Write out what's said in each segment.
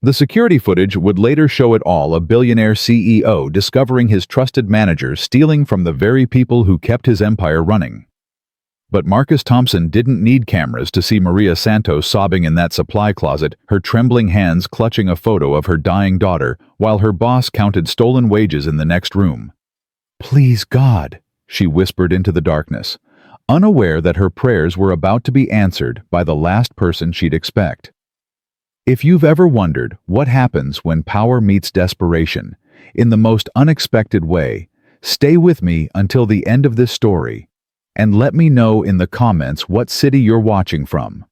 The security footage would later show it all: a billionaire CEO discovering his trusted manager stealing from the very people who kept his empire running. But Marcus Thompson didn't need cameras to see Maria Santos sobbing in that supply closet, her trembling hands clutching a photo of her dying daughter, while her boss counted stolen wages in the next room. "Please, God," she whispered into the darkness, unaware that her prayers were about to be answered by the last person she'd expect. If you've ever wondered what happens when power meets desperation, in the most unexpected way, stay with me until the end of this story, and let me know in the comments what city you're watching from.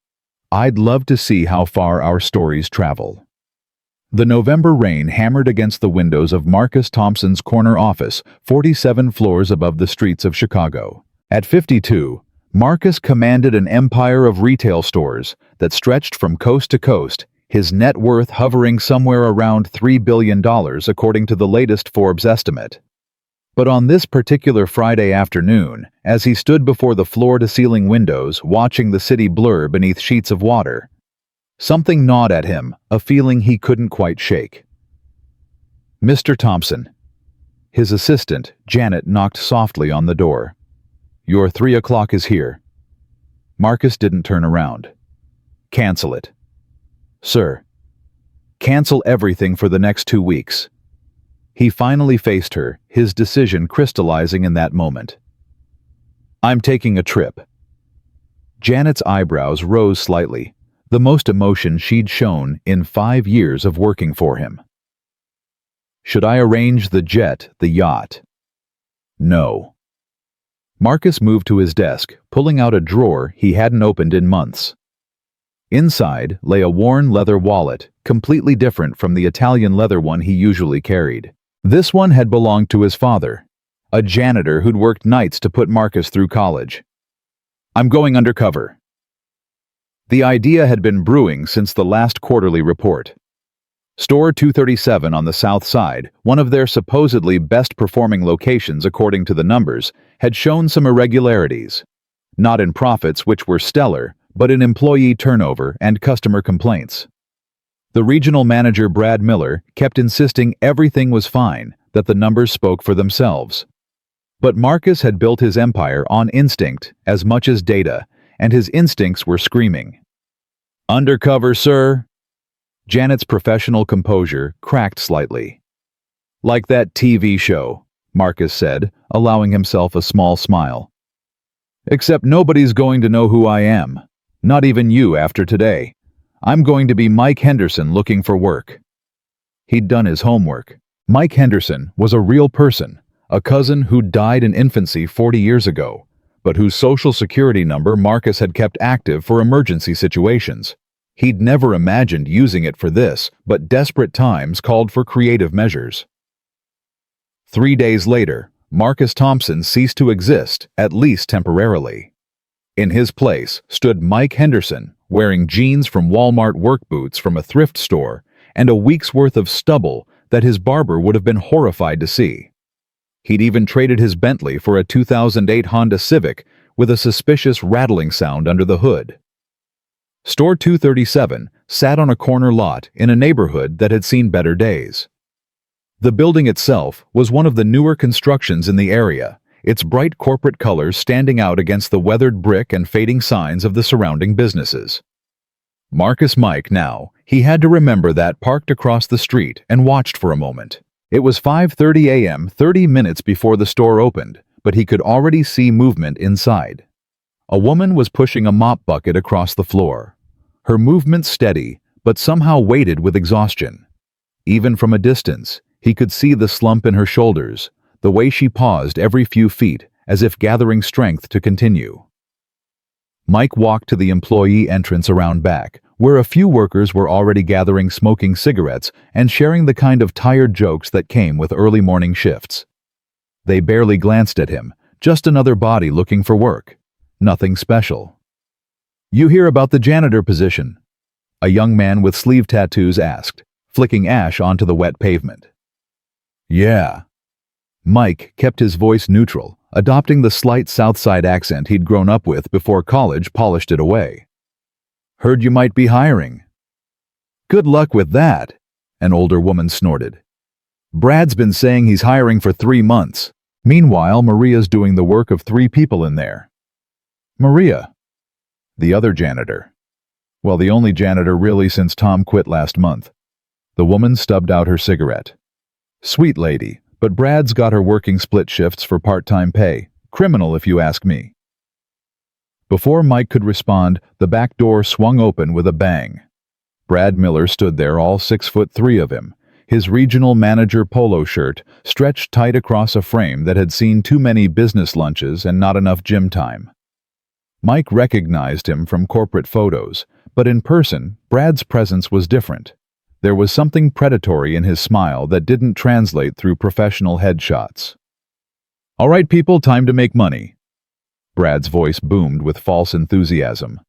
I'd love to see how far our stories travel. The November rain hammered against the windows of Marcus Thompson's corner office, 47 floors above the streets of Chicago. At 52, Marcus commanded an empire of retail stores that stretched from coast to coast, his net worth hovering somewhere around $3 billion according to the latest Forbes estimate. But on this particular Friday afternoon, as he stood before the floor-to-ceiling windows watching the city blur beneath sheets of water, something gnawed at him, a feeling he couldn't quite shake. "Mr. Thompson." His assistant, Janet, knocked softly on the door. "Your 3 o'clock is here." Marcus didn't turn around. "Cancel it." "Sir." "Cancel everything for the next 2 weeks." He finally faced her, his decision crystallizing in that moment. "I'm taking a trip." Janet's eyebrows rose slightly, the most emotion she'd shown in 5 years of working for him. "Should I arrange the jet, the yacht?" "No." Marcus moved to his desk, pulling out a drawer he hadn't opened in months. Inside lay a worn leather wallet, completely different from the Italian leather one he usually carried. This one had belonged to his father, a janitor who'd worked nights to put Marcus through college. "I'm going undercover." The idea had been brewing since the last quarterly report. Store 237 on the south side, one of their supposedly best-performing locations according to the numbers, had shown some irregularities. Not in profits, which were stellar, but in employee turnover and customer complaints. The regional manager, Brad Miller, kept insisting everything was fine, that the numbers spoke for themselves. But Marcus had built his empire on instinct as much as data, and his instincts were screaming. "Undercover, sir." Janet's professional composure cracked slightly. "Like that TV show," Marcus said, allowing himself a small smile. "Except nobody's going to know who I am. Not even you after today. I'm going to be Mike Henderson looking for work." He'd done his homework. Mike Henderson was a real person, a cousin who died in infancy 40 years ago, but whose social security number Marcus had kept active for emergency situations. He'd never imagined using it for this, but desperate times called for creative measures. 3 days later, Marcus Thompson ceased to exist, at least temporarily. In his place stood Mike Henderson, wearing jeans from Walmart work boots from a thrift store and a week's worth of stubble that his barber would have been horrified to see. He'd even traded his Bentley for a 2008 Honda Civic with a suspicious rattling sound under the hood. Store 237 sat on a corner lot in a neighborhood that had seen better days. The building itself was one of the newer constructions in the area, its bright corporate colors standing out against the weathered brick and fading signs of the surrounding businesses. Marcus Mike now, he had to remember that, parked across the street and watched for a moment. It was 5:30 a.m., 30 minutes before the store opened, but he could already see movement inside. A woman was pushing a mop bucket across the floor. Her movement steady, but somehow weighted with exhaustion. Even from a distance, he could see the slump in her shoulders, the way she paused every few feet, as if gathering strength to continue. Mike walked to the employee entrance around back, where a few workers were already gathering smoking cigarettes and sharing the kind of tired jokes that came with early morning shifts. They barely glanced at him, just another body looking for work. Nothing special. "You hear about the janitor position?" a young man with sleeve tattoos asked, flicking ash onto the wet pavement. "Yeah." Mike kept his voice neutral, adopting the slight South Side accent he'd grown up with before college polished it away. "Heard you might be hiring." Good luck with that, an older woman snorted. Brad's been saying he's hiring for 3 months. Meanwhile, Maria's doing the work of 3 people in there. Maria, the other janitor. Well, the only janitor really since Tom quit last month. The woman stubbed out her cigarette. Sweet lady, but Brad's got her working split shifts for part-time pay. Criminal if you ask me. Before Mike could respond, the back door swung open with a bang. Brad Miller stood there, all 6'3" of him, his regional manager polo shirt stretched tight across a frame that had seen too many business lunches and not enough gym time. Mike recognized him from corporate photos, but in person, Brad's presence was different. There was something predatory in his smile that didn't translate through professional headshots. All right, people, time to make money. Brad's voice boomed with false enthusiasm.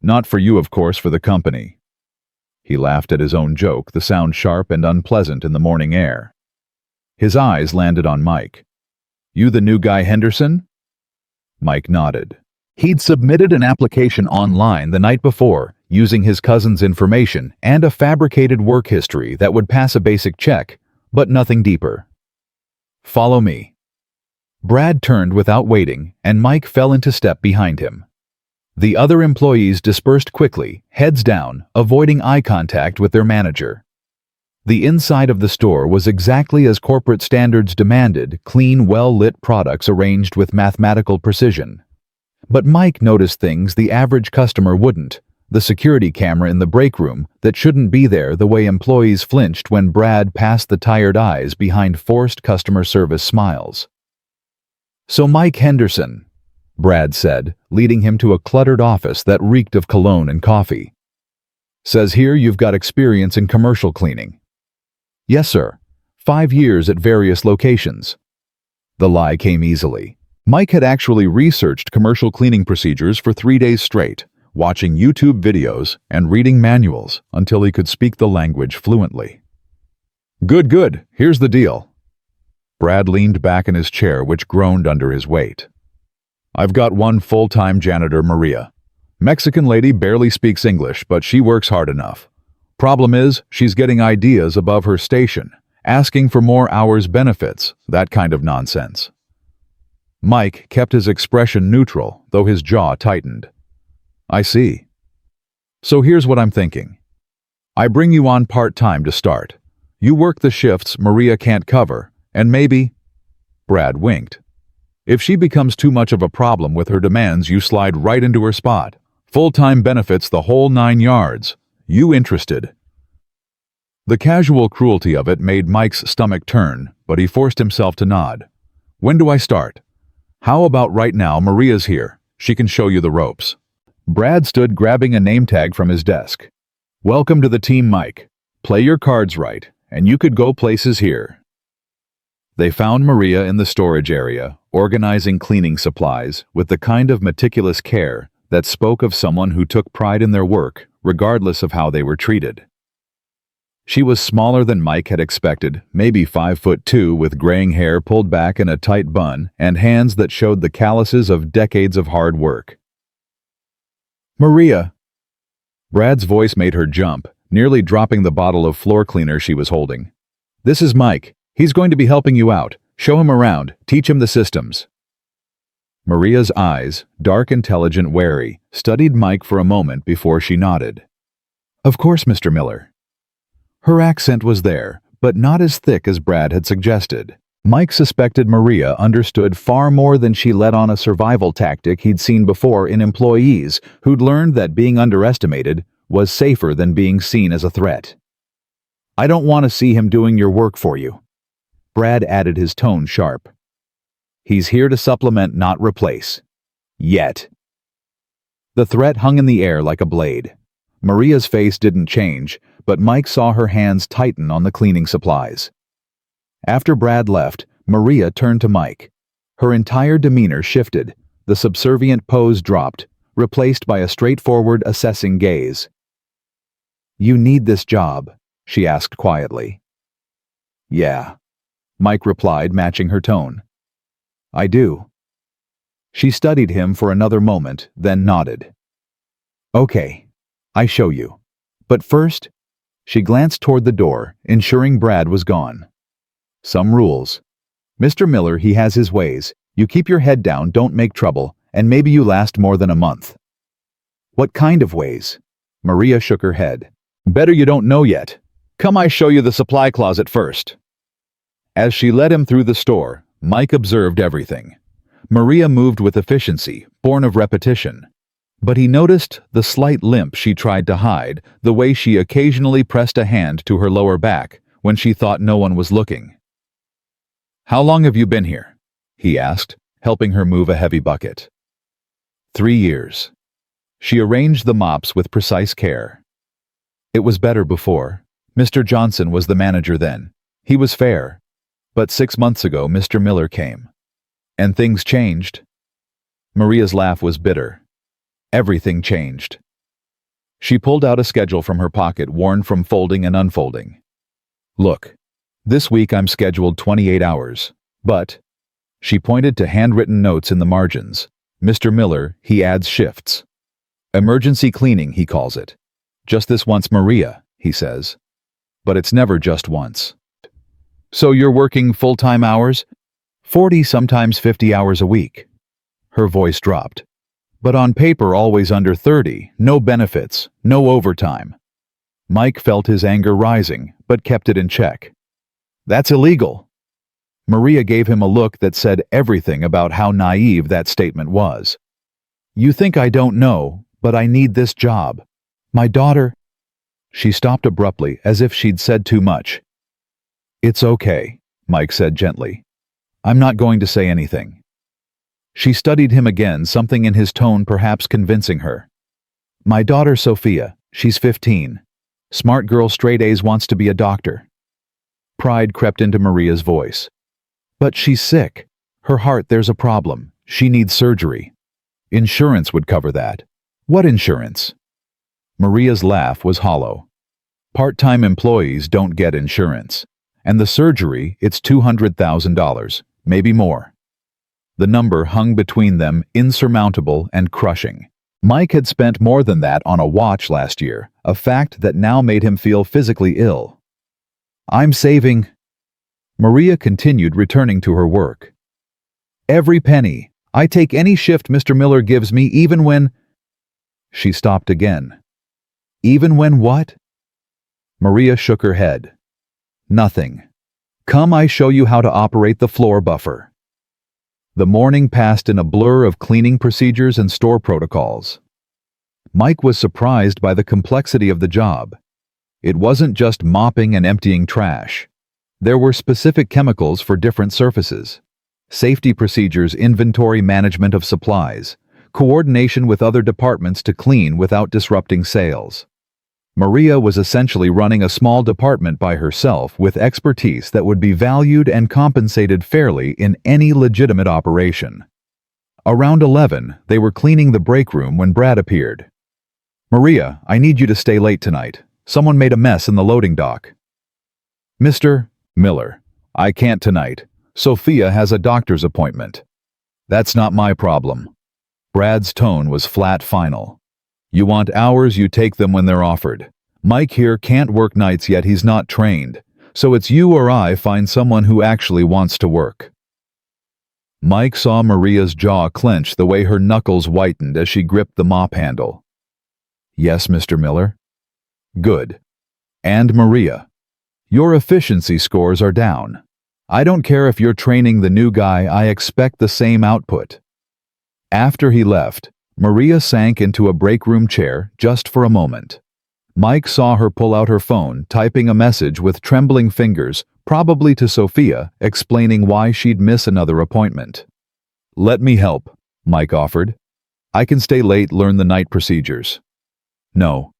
Not for you, of course, for the company. He laughed at his own joke, the sound sharp and unpleasant in the morning air. His eyes landed on Mike. You the new guy, Henderson? Mike nodded. He'd submitted an application online the night before, using his cousin's information and a fabricated work history that would pass a basic check, but nothing deeper. Follow me. Brad turned without waiting, and Mike fell into step behind him. The other employees dispersed quickly, heads down, avoiding eye contact with their manager. The inside of the store was exactly as corporate standards demanded, clean, well-lit products arranged with mathematical precision. But Mike noticed things the average customer wouldn't. The security camera in the break room that shouldn't be there, the way employees flinched when Brad passed the tired eyes behind forced customer service smiles. So Mike Henderson, Brad said, leading him to a cluttered office that reeked of cologne and coffee. Says here you've got experience in commercial cleaning. Yes, sir. 5 years at various locations. The lie came easily. Mike had actually researched commercial cleaning procedures for 3 days straight, watching YouTube videos and reading manuals until he could speak the language fluently. Good. Here's the deal. Brad leaned back in his chair, which groaned under his weight. I've got one full-time janitor, Maria. Mexican lady, barely speaks English, but she works hard enough. Problem is, she's getting ideas above her station, asking for more hours benefits, that kind of nonsense. Mike kept his expression neutral, though his jaw tightened. I see. So here's what I'm thinking. I bring you on part-time to start. You work the shifts Maria can't cover, and maybe... Brad winked. If she becomes too much of a problem with her demands, you slide right into her spot. Full-time benefits, the whole 9 yards. You interested? The casual cruelty of it made Mike's stomach turn, but he forced himself to nod. When do I start? How about right now? Maria's here. She can show you the ropes. Brad stood grabbing a name tag from his desk. Welcome to the team, Mike. Play your cards right, and you could go places here. They found Maria in the storage area, organizing cleaning supplies with the kind of meticulous care that spoke of someone who took pride in their work, regardless of how they were treated. She was smaller than Mike had expected, maybe 5'2", with graying hair pulled back in a tight bun and hands that showed the calluses of decades of hard work. Maria. Brad's voice made her jump, nearly dropping the bottle of floor cleaner she was holding. This is Mike. He's going to be helping you out. Show him around. Teach him the systems. Maria's eyes, dark, intelligent, wary, studied Mike for a moment before she nodded. Of course, Mr. Miller. Her accent was there, but not as thick as Brad had suggested. Mike suspected Maria understood far more than she let on, a survival tactic he'd seen before in employees who'd learned that being underestimated was safer than being seen as a threat. I don't want to see him doing your work for you. Brad added, his tone sharp. He's here to supplement, not replace. Yet. The threat hung in the air like a blade. Maria's face didn't change, but Mike saw her hands tighten on the cleaning supplies. After Brad left, Maria turned to Mike. Her entire demeanor shifted, the subservient pose dropped, replaced by a straightforward, assessing gaze. You need this job, she asked quietly. Yeah. Mike replied, matching her tone. I do. She studied him for another moment, then nodded. Okay, I show you. But first, She glanced toward the door, ensuring Brad was gone. Some rules. Mr. Miller, he has his ways. You keep your head down, don't make trouble, and maybe you last more than a month. What kind of ways? Maria shook her head. Better you don't know yet. Come, I show you the supply closet first. As she led him through the store, Mike observed everything. Maria moved with efficiency, born of repetition. But he noticed the slight limp she tried to hide, the way she occasionally pressed a hand to her lower back when she thought no one was looking. How long have you been here? He asked, helping her move a heavy bucket. 3 years. She arranged the mops with precise care. It was better before. Mr. Johnson was the manager then. He was fair. But 6 months ago, Mr. Miller came. And things changed. Maria's laugh was bitter. Everything changed. She pulled out a schedule from her pocket, worn from folding and unfolding. Look, this week I'm scheduled 28 hours, but, she pointed to handwritten notes in the margins. Mr. Miller, he adds shifts. Emergency cleaning, he calls it. Just this once, Maria, he says. But it's never just once. So you're working full-time hours? 40, sometimes 50 hours a week. Her voice dropped. But on paper always under 30, no benefits, no overtime. Mike felt his anger rising, but kept it in check. That's illegal. Maria gave him a look that said everything about how naive that statement was. You think I don't know, but I need this job. My daughter... She stopped abruptly, as if she'd said too much. It's okay, Mike said gently. I'm not going to say anything. She studied him again, something in his tone perhaps convincing her. My daughter Sophia, she's 15. Smart girl, straight A's, wants to be a doctor. Pride crept into Maria's voice. But she's sick. Her heart, there's a problem. She needs surgery. Insurance would cover that. What insurance? Maria's laugh was hollow. Part-time employees don't get insurance. And the surgery, it's $200,000, maybe more. The number hung between them, insurmountable and crushing. Mike had spent more than that on a watch last year, a fact that now made him feel physically ill. I'm saving... Maria continued, returning to her work. Every penny. I take any shift Mr. Miller gives me, even when... She stopped again. Even when what? Maria shook her head. Nothing. Come, I show you how to operate the floor buffer. The morning passed in a blur of cleaning procedures and store protocols. Mike was surprised by the complexity of the job. It wasn't just mopping and emptying trash. There were specific chemicals for different surfaces, safety procedures, inventory management of supplies, coordination with other departments to clean without disrupting sales. Maria was essentially running a small department by herself with expertise that would be valued and compensated fairly in any legitimate operation. Around 11, they were cleaning the break room when Brad appeared. Maria, I need you to stay late tonight. Someone made a mess in the loading dock. Mr. Miller, I can't tonight. Sophia has a doctor's appointment. That's not my problem. Brad's tone was flat, final. You want hours, you take them when they're offered. Mike here can't work nights yet, he's not trained. So it's you or I find someone who actually wants to work. Mike saw Maria's jaw clench, the way her knuckles whitened as she gripped the mop handle. Yes, Mr. Miller? Good. And Maria, your efficiency scores are down. I don't care if you're training the new guy, I expect the same output. After he left, Maria sank into a break room chair just for a moment. Mike saw her pull out her phone, typing a message with trembling fingers, probably to Sophia, explaining why she'd miss another appointment. Let me help, Mike offered. I can stay late, learn the night procedures. No.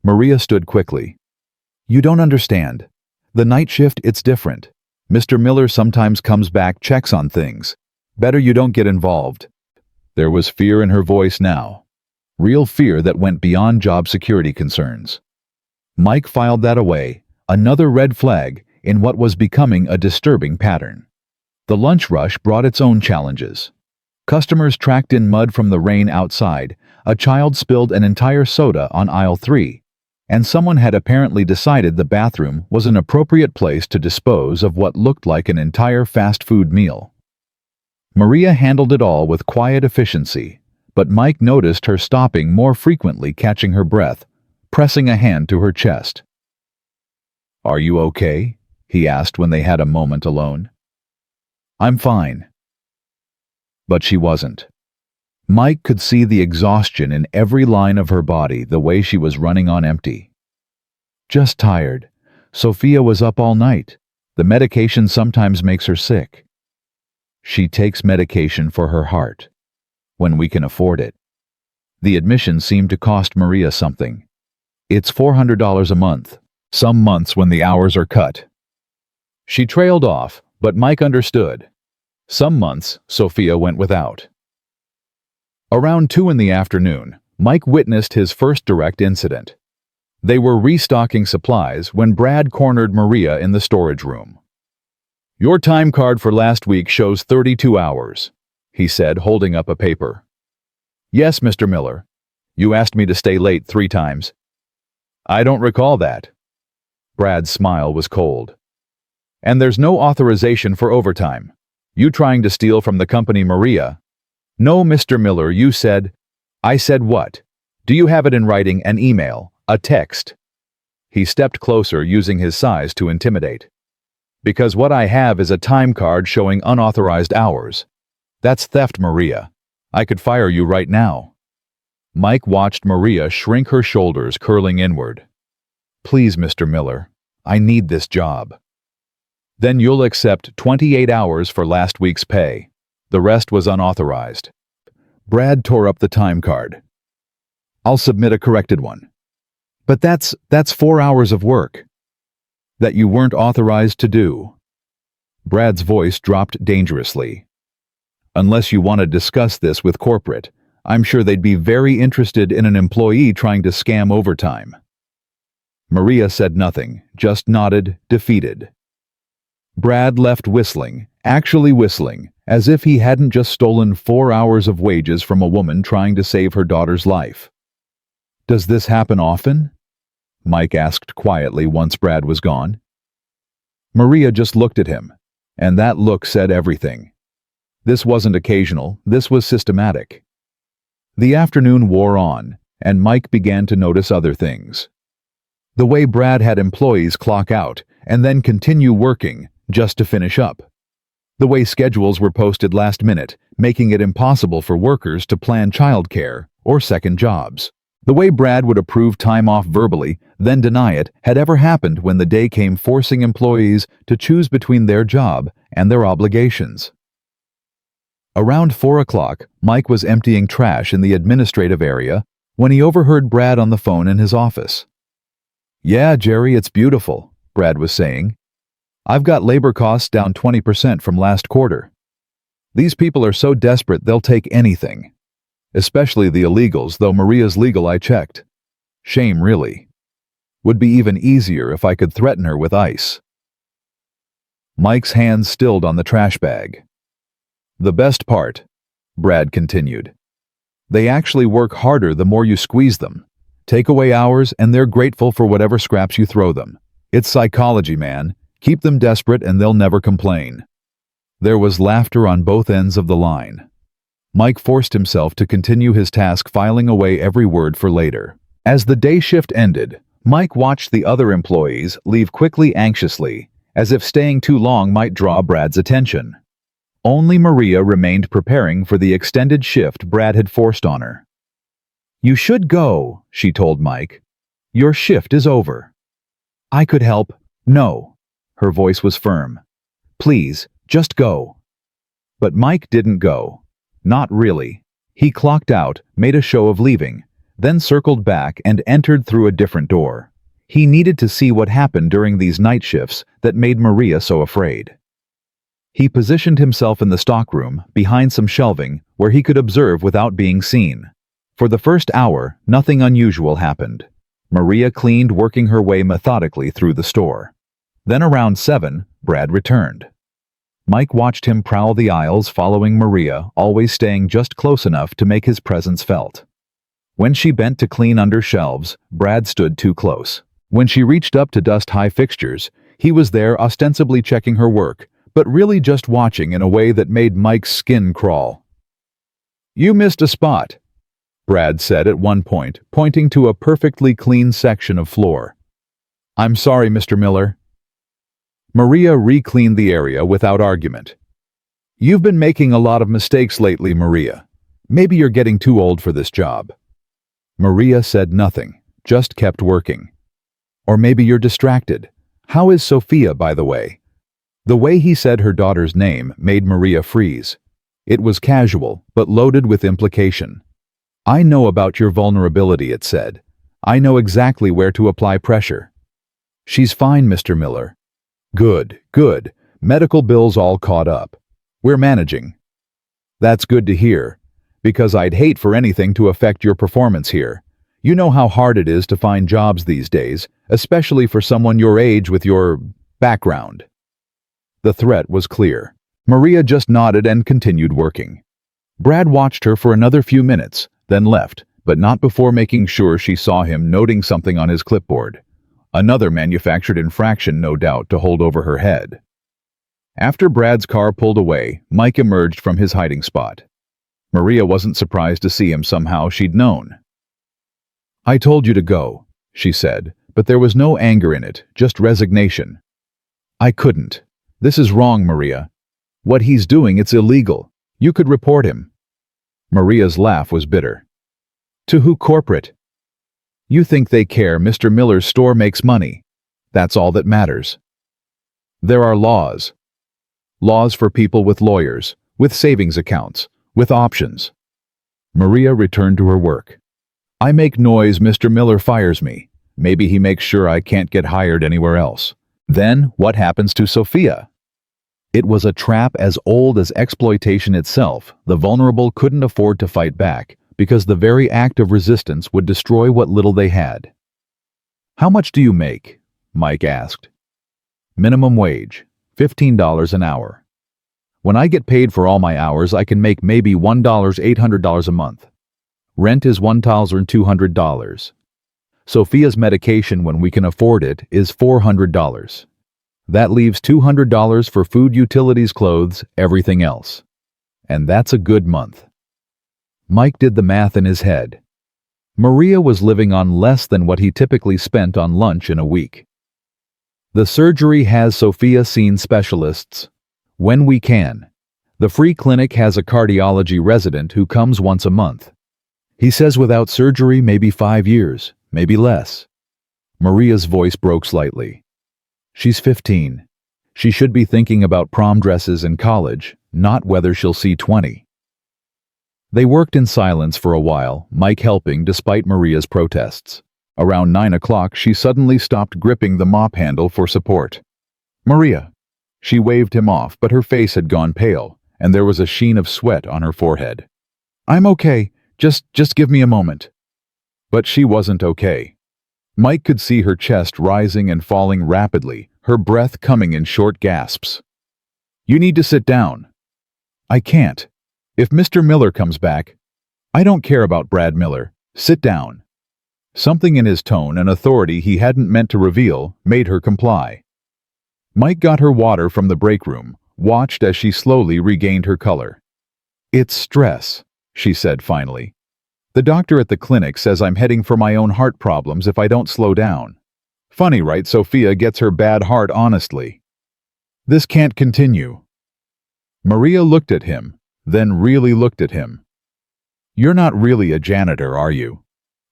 Maria stood quickly. You don't understand. The night shift, it's different. Mr. Miller sometimes comes back, checks on things. Better you don't get involved. There was fear in her voice now. Real fear that went beyond job security concerns. Mike filed that away, another red flag in what was becoming a disturbing pattern. The lunch rush brought its own challenges. Customers tracked in mud from the rain outside. A child spilled an entire soda on aisle 3. and someone had apparently decided the bathroom was an appropriate place to dispose of what looked like an entire fast food meal. Maria handled it all with quiet efficiency, but Mike noticed her stopping more frequently, catching her breath, pressing a hand to her chest. "Are you okay?" he asked when they had a moment alone. "I'm fine." But she wasn't. Mike could see the exhaustion in every line of her body, the way she was running on empty. "Just tired. Sophia was up all night. The medication sometimes makes her sick." "She takes medication for her heart. When we can afford it." The admission seemed to cost Maria something. "It's $400 a month, some months when the hours are cut." She trailed off, but Mike understood. Some months, Sophia went without. Around 2 in the afternoon, Mike witnessed his first direct incident. They were restocking supplies when Brad cornered Maria in the storage room. "Your time card for last week shows 32 hours, he said, holding up a paper. "Yes, Mr. Miller. You asked me to stay late 3 times. "I don't recall that." Brad's smile was cold. "And there's no authorization for overtime. You trying to steal from the company, Maria?" "No, Mr. Miller, you said—" "I said what? Do you have it in writing, an email, a text?" He stepped closer, using his size to intimidate. "Because what I have is a time card showing unauthorized hours. That's theft, Maria. I could fire you right now." Mike watched Maria shrink, her shoulders curling inward. "Please, Mr. Miller, I need this job." "Then you'll accept 28 hours for last week's pay. The rest was unauthorized." Brad tore up the time card. "I'll submit a corrected one." "But that's 4 hours of work." "That you weren't authorized to do." Brad's voice dropped dangerously. "Unless you want to discuss this with corporate, I'm sure they'd be very interested in an employee trying to scam overtime." Maria said nothing, just nodded, defeated. Brad left whistling, actually whistling, as if he hadn't just stolen 4 hours of wages from a woman trying to save her daughter's life. "Does this happen often?" Mike asked quietly once Brad was gone. Maria just looked at him, and that look said everything. This wasn't occasional, this was systematic. The afternoon wore on, and Mike began to notice other things. The way Brad had employees clock out and then continue working just to finish up. The way schedules were posted last minute, making it impossible for workers to plan childcare or second jobs. The way Brad would approve time off verbally, then deny it, had ever happened when the day came, forcing employees to choose between their job and their obligations. Around 4 o'clock, Mike was emptying trash in the administrative area when he overheard Brad on the phone in his office. "Yeah, Jerry, it's beautiful," Brad was saying. "I've got labor costs down 20% from last quarter. These people are so desperate they'll take anything. Especially the illegals, though Maria's legal, I checked. Shame, really. Would be even easier if I could threaten her with ice." Mike's hands stilled on the trash bag. "The best part," Brad continued, "they actually work harder the more you squeeze them. Take away hours and they're grateful for whatever scraps you throw them. It's psychology, man. Keep them desperate and they'll never complain." There was laughter on both ends of the line. Mike forced himself to continue his task, filing away every word for later. As the day shift ended, Mike watched the other employees leave quickly, anxiously, as if staying too long might draw Brad's attention. Only Maria remained, preparing for the extended shift Brad had forced on her. "You should go," she told Mike. "Your shift is over." "I could help." "No." Her voice was firm. "Please, just go." But Mike didn't go. Not really. He clocked out, made a show of leaving, then circled back and entered through a different door. He needed to see what happened during these night shifts that made Maria so afraid. He positioned himself in the stockroom, behind some shelving, where he could observe without being seen. For the first hour, nothing unusual happened. Maria cleaned, working her way methodically through the store. Then around 7, Brad returned. Mike watched him prowl the aisles, following Maria, always staying just close enough to make his presence felt. When she bent to clean under shelves, Brad stood too close. When she reached up to dust high fixtures, he was there ostensibly checking her work, but really just watching in a way that made Mike's skin crawl. "You missed a spot," Brad said at one point, pointing to a perfectly clean section of floor. "I'm sorry, Mr. Miller." Maria re-cleaned the area without argument. "You've been making a lot of mistakes lately, Maria. Maybe you're getting too old for this job." Maria said nothing, just kept working. "Or maybe you're distracted. How is Sophia, by the way?" The way he said her daughter's name made Maria freeze. It was casual, but loaded with implication. "I know about your vulnerability," it said. "I know exactly where to apply pressure." "She's fine, Mr. Miller." "Good, good. Medical bills all caught up. We're managing." "That's good to hear, because I'd hate for anything to affect your performance here. You know how hard it is to find jobs these days, especially for someone your age with your background." The threat was clear. Maria just nodded and continued working. Brad watched her for another few minutes, then left, but not before making sure she saw him noting something on his clipboard. Another manufactured infraction, no doubt, to hold over her head. After Brad's car pulled away, Mike emerged from his hiding spot. Maria wasn't surprised to see him. Somehow she'd known. "I told you to go," she said, but there was no anger in it, just resignation. "I couldn't. This is wrong, Maria. What he's doing, it's illegal. You could report him." Maria's laugh was bitter. "To who? Corporate? You think they care? Mr. Miller's store makes money. That's all that matters. There are laws. Laws for people with lawyers, with savings accounts, with options." Maria returned to her work. "I make noise, Mr. Miller fires me. Maybe he makes sure I can't get hired anywhere else. Then what happens to Sophia?" It was a trap as old as exploitation itself. The vulnerable couldn't afford to fight back, because the very act of resistance would destroy what little they had. "How much do you make?" Mike asked. "Minimum wage, $15 an hour. When I get paid for all my hours, I can make maybe $1,800 a month. Rent is $1,200. Sophia's medication, when we can afford it, is $400. That leaves $200 for food, utilities, clothes, everything else. And that's a good month." Mike did the math in his head. Maria was living on less than what he typically spent on lunch in a week. "The surgery has Sophia seen specialists when we can. The free clinic has a cardiology resident who comes once a month. He says without surgery, maybe 5 years, maybe less." Maria's voice broke slightly. "She's 15. She should be thinking about prom dresses in college, not whether she'll see 20. They worked in silence for a while, Mike helping despite Maria's protests. Around 9 o'clock, she suddenly stopped gripping the mop handle for support. "Maria." She waved him off, but her face had gone pale, and there was a sheen of sweat on her forehead. "I'm okay. Just give me a moment." But she wasn't okay. Mike could see her chest rising and falling rapidly, her breath coming in short gasps. "You need to sit down." "I can't. If Mr. Miller comes back—" "I don't care about Brad Miller. Sit down." Something in his tone, an authority he hadn't meant to reveal, made her comply. Mike got her water from the break room, watched as she slowly regained her color. "It's stress," she said finally. "The doctor at the clinic says I'm heading for my own heart problems if I don't slow down. Funny, right? Sophia gets her bad heart honestly. This can't continue." Maria looked at him, then really looked at him. "You're not really a janitor, are you?"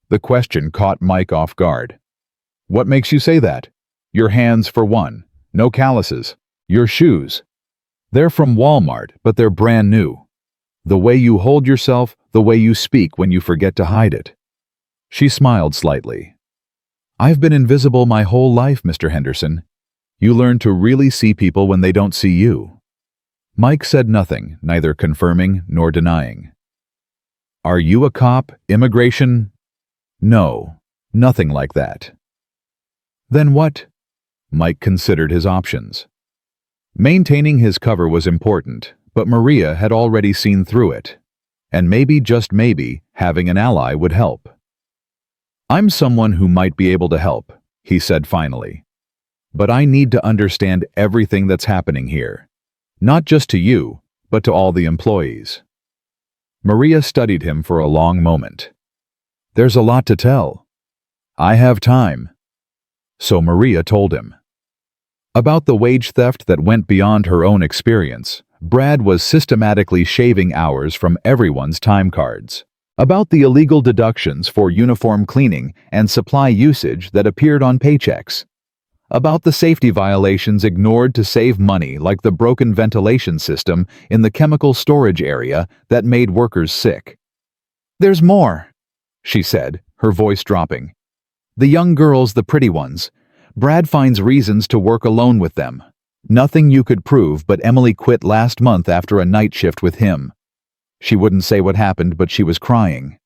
The question caught Mike off guard. "What makes you say that? Your hands, for one. No calluses. Your shoes. They're from Walmart, but they're brand new. The way you hold yourself, the way you speak when you forget to hide it." She smiled slightly. "I've been invisible my whole life, Mr. Henderson. You learn to really see people when they don't see you." Mike said nothing, neither confirming nor denying. "Are you a cop? Immigration?" "No, nothing like that." "Then what?" Mike considered his options. Maintaining his cover was important, but Maria had already seen through it. And maybe, just maybe, Having an ally would help. "I'm someone who might be able to help," he said finally. "But I need to understand everything that's happening here. Not just to you, but to all the employees." Maria studied him for a long moment. "There's a lot to tell." "I have time." So Maria told him. About the wage theft that went beyond her own experience. Brad was systematically shaving hours from everyone's time cards. About the illegal deductions for uniform cleaning and supply usage that appeared on paychecks. About the safety violations ignored to save money, like the broken ventilation system in the chemical storage area that made workers sick. "There's more," she said, her voice dropping. "The young girls, the pretty ones. Brad finds reasons to work alone with them. Nothing you could prove, but Emily quit last month after a night shift with him." She wouldn't say what happened, but she was crying.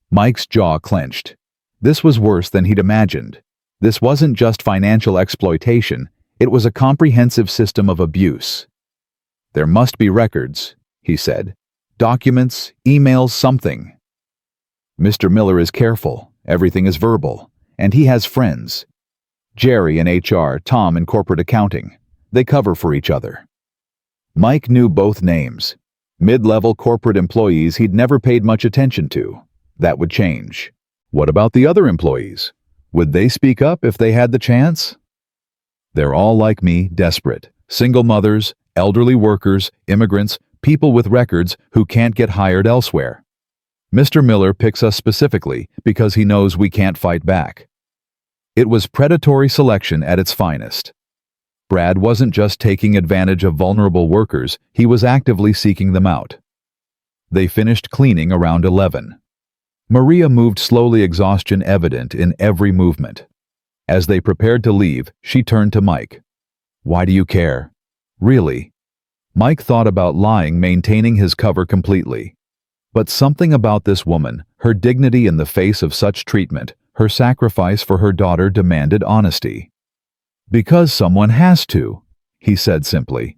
Mike's jaw clenched. This was worse than he'd imagined. This wasn't just financial exploitation, it was a comprehensive system of abuse. "There must be records," he said. "Documents, emails, something." "Mr. Miller is careful, everything is verbal, and he has friends. Jerry in HR, Tom in corporate accounting. They cover for each other." Mike knew both names. Mid-level corporate employees he'd never paid much attention to. That would change. What about the other employees? Would they speak up if they had the chance? "They're all like me, desperate. Single mothers, elderly workers, immigrants, people with records who can't get hired elsewhere. Mr. Miller picks us specifically because he knows we can't fight back." It was predatory selection at its finest. Brad wasn't just taking advantage of vulnerable workers, he was actively seeking them out. They finished cleaning around 11. Maria moved slowly, exhaustion evident in every movement. As they prepared to leave, she turned to Mike. "Why do you care? Really?" Mike thought about lying, maintaining his cover completely. But something about this woman, her dignity in the face of such treatment, her sacrifice for her daughter demanded honesty. "Because someone has to," he said simply.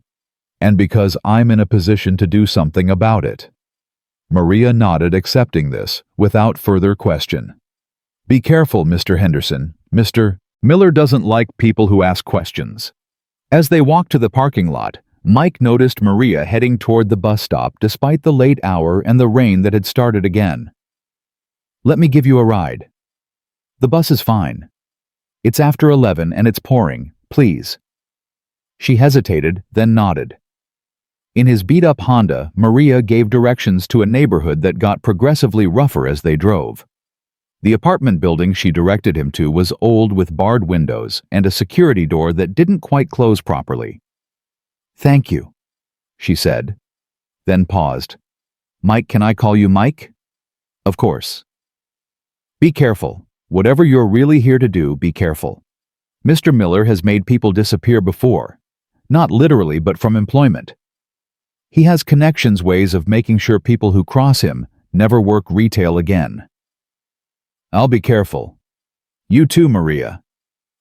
"And because I'm in a position to do something about it." Maria nodded, accepting this, without further question. "Be careful, Mr. Henderson. Mr. Miller doesn't like people who ask questions." As they walked to the parking lot, Mike noticed Maria heading toward the bus stop despite the late hour and the rain that had started again. "Let me give you a ride." "The bus is fine. It's after 11 and it's pouring, please." She hesitated, then nodded. In his beat-up Honda, Maria gave directions to a neighborhood that got progressively rougher as they drove. The apartment building she directed him to was old with barred windows and a security door that didn't quite close properly. "Thank you," she said, then paused. "Mike, can I call you Mike?" "Of course." "Be careful. Whatever you're really here to do, be careful. Mr. Miller has made people disappear before. Not literally, but from employment. He has connections, ways of making sure people who cross him never work retail again." "I'll be careful." "You too, Maria."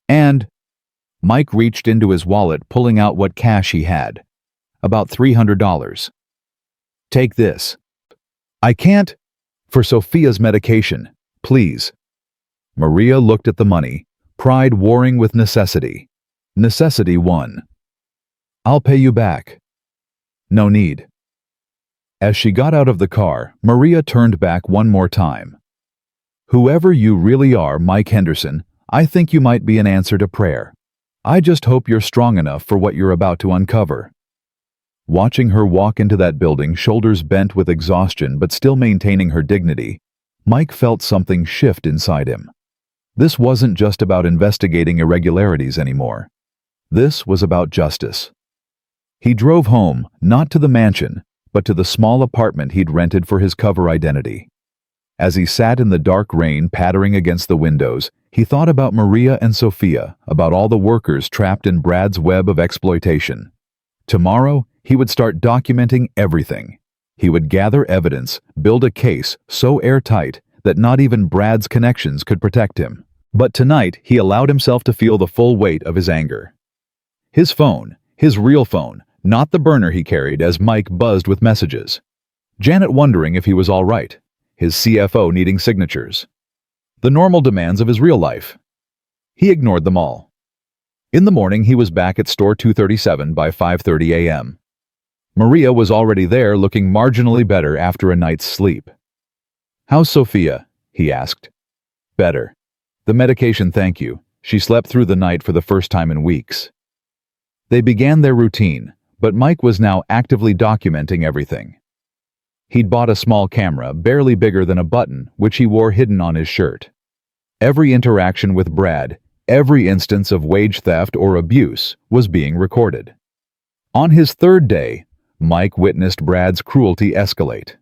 And Mike reached into his wallet, pulling out what cash he had. About $300. "Take this." "I can't." "For Sophia's medication, please." Maria looked at the money, pride warring with necessity. Necessity won. "I'll pay you back." "No need." As she got out of the car, Maria turned back one more time. "Whoever you really are, Mike Henderson, I think you might be an answer to prayer. I just hope you're strong enough for what you're about to uncover." Watching her walk into that building, shoulders bent with exhaustion but still maintaining her dignity, Mike felt something shift inside him. This wasn't just about investigating irregularities anymore. This was about justice. He drove home, not to the mansion, but to the small apartment he'd rented for his cover identity. As he sat in the dark rain pattering against the windows, he thought about Maria and Sophia, about all the workers trapped in Brad's web of exploitation. Tomorrow, he would start documenting everything. He would gather evidence, build a case so airtight that not even Brad's connections could protect him. But tonight, he allowed himself to feel the full weight of his anger. His phone, his real phone, not the burner he carried, as Mike buzzed with messages. Janet wondering if he was all right. his CFO needing signatures, the normal demands of his real life. He ignored them all. In the morning, he was back at store 237 by 5:30 a.m. Maria was already there, looking marginally better after a night's sleep. "How's Sophia?" he asked. "Better. The medication, thank you. She slept through the night for the first time in weeks." They began their routine, but Mike was now actively documenting everything. He'd bought a small camera, barely bigger than a button, which he wore hidden on his shirt. Every interaction with Brad, every instance of wage theft or abuse, was being recorded. On his third day, Mike witnessed Brad's cruelty escalate.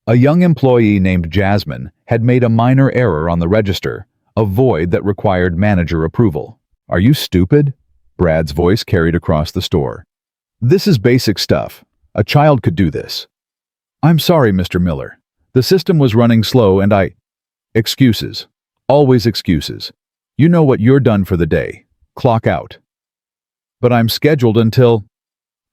A young employee named Jasmine had made a minor error on the register, a void that required manager approval. "Are you stupid?" Brad's voice carried across the store. "This is basic stuff. A child could do this." "I'm sorry, Mr. Miller. The system was running slow and I—" "Excuses. Always excuses. You know what you're done for the day. Clock out." "But I'm scheduled until—"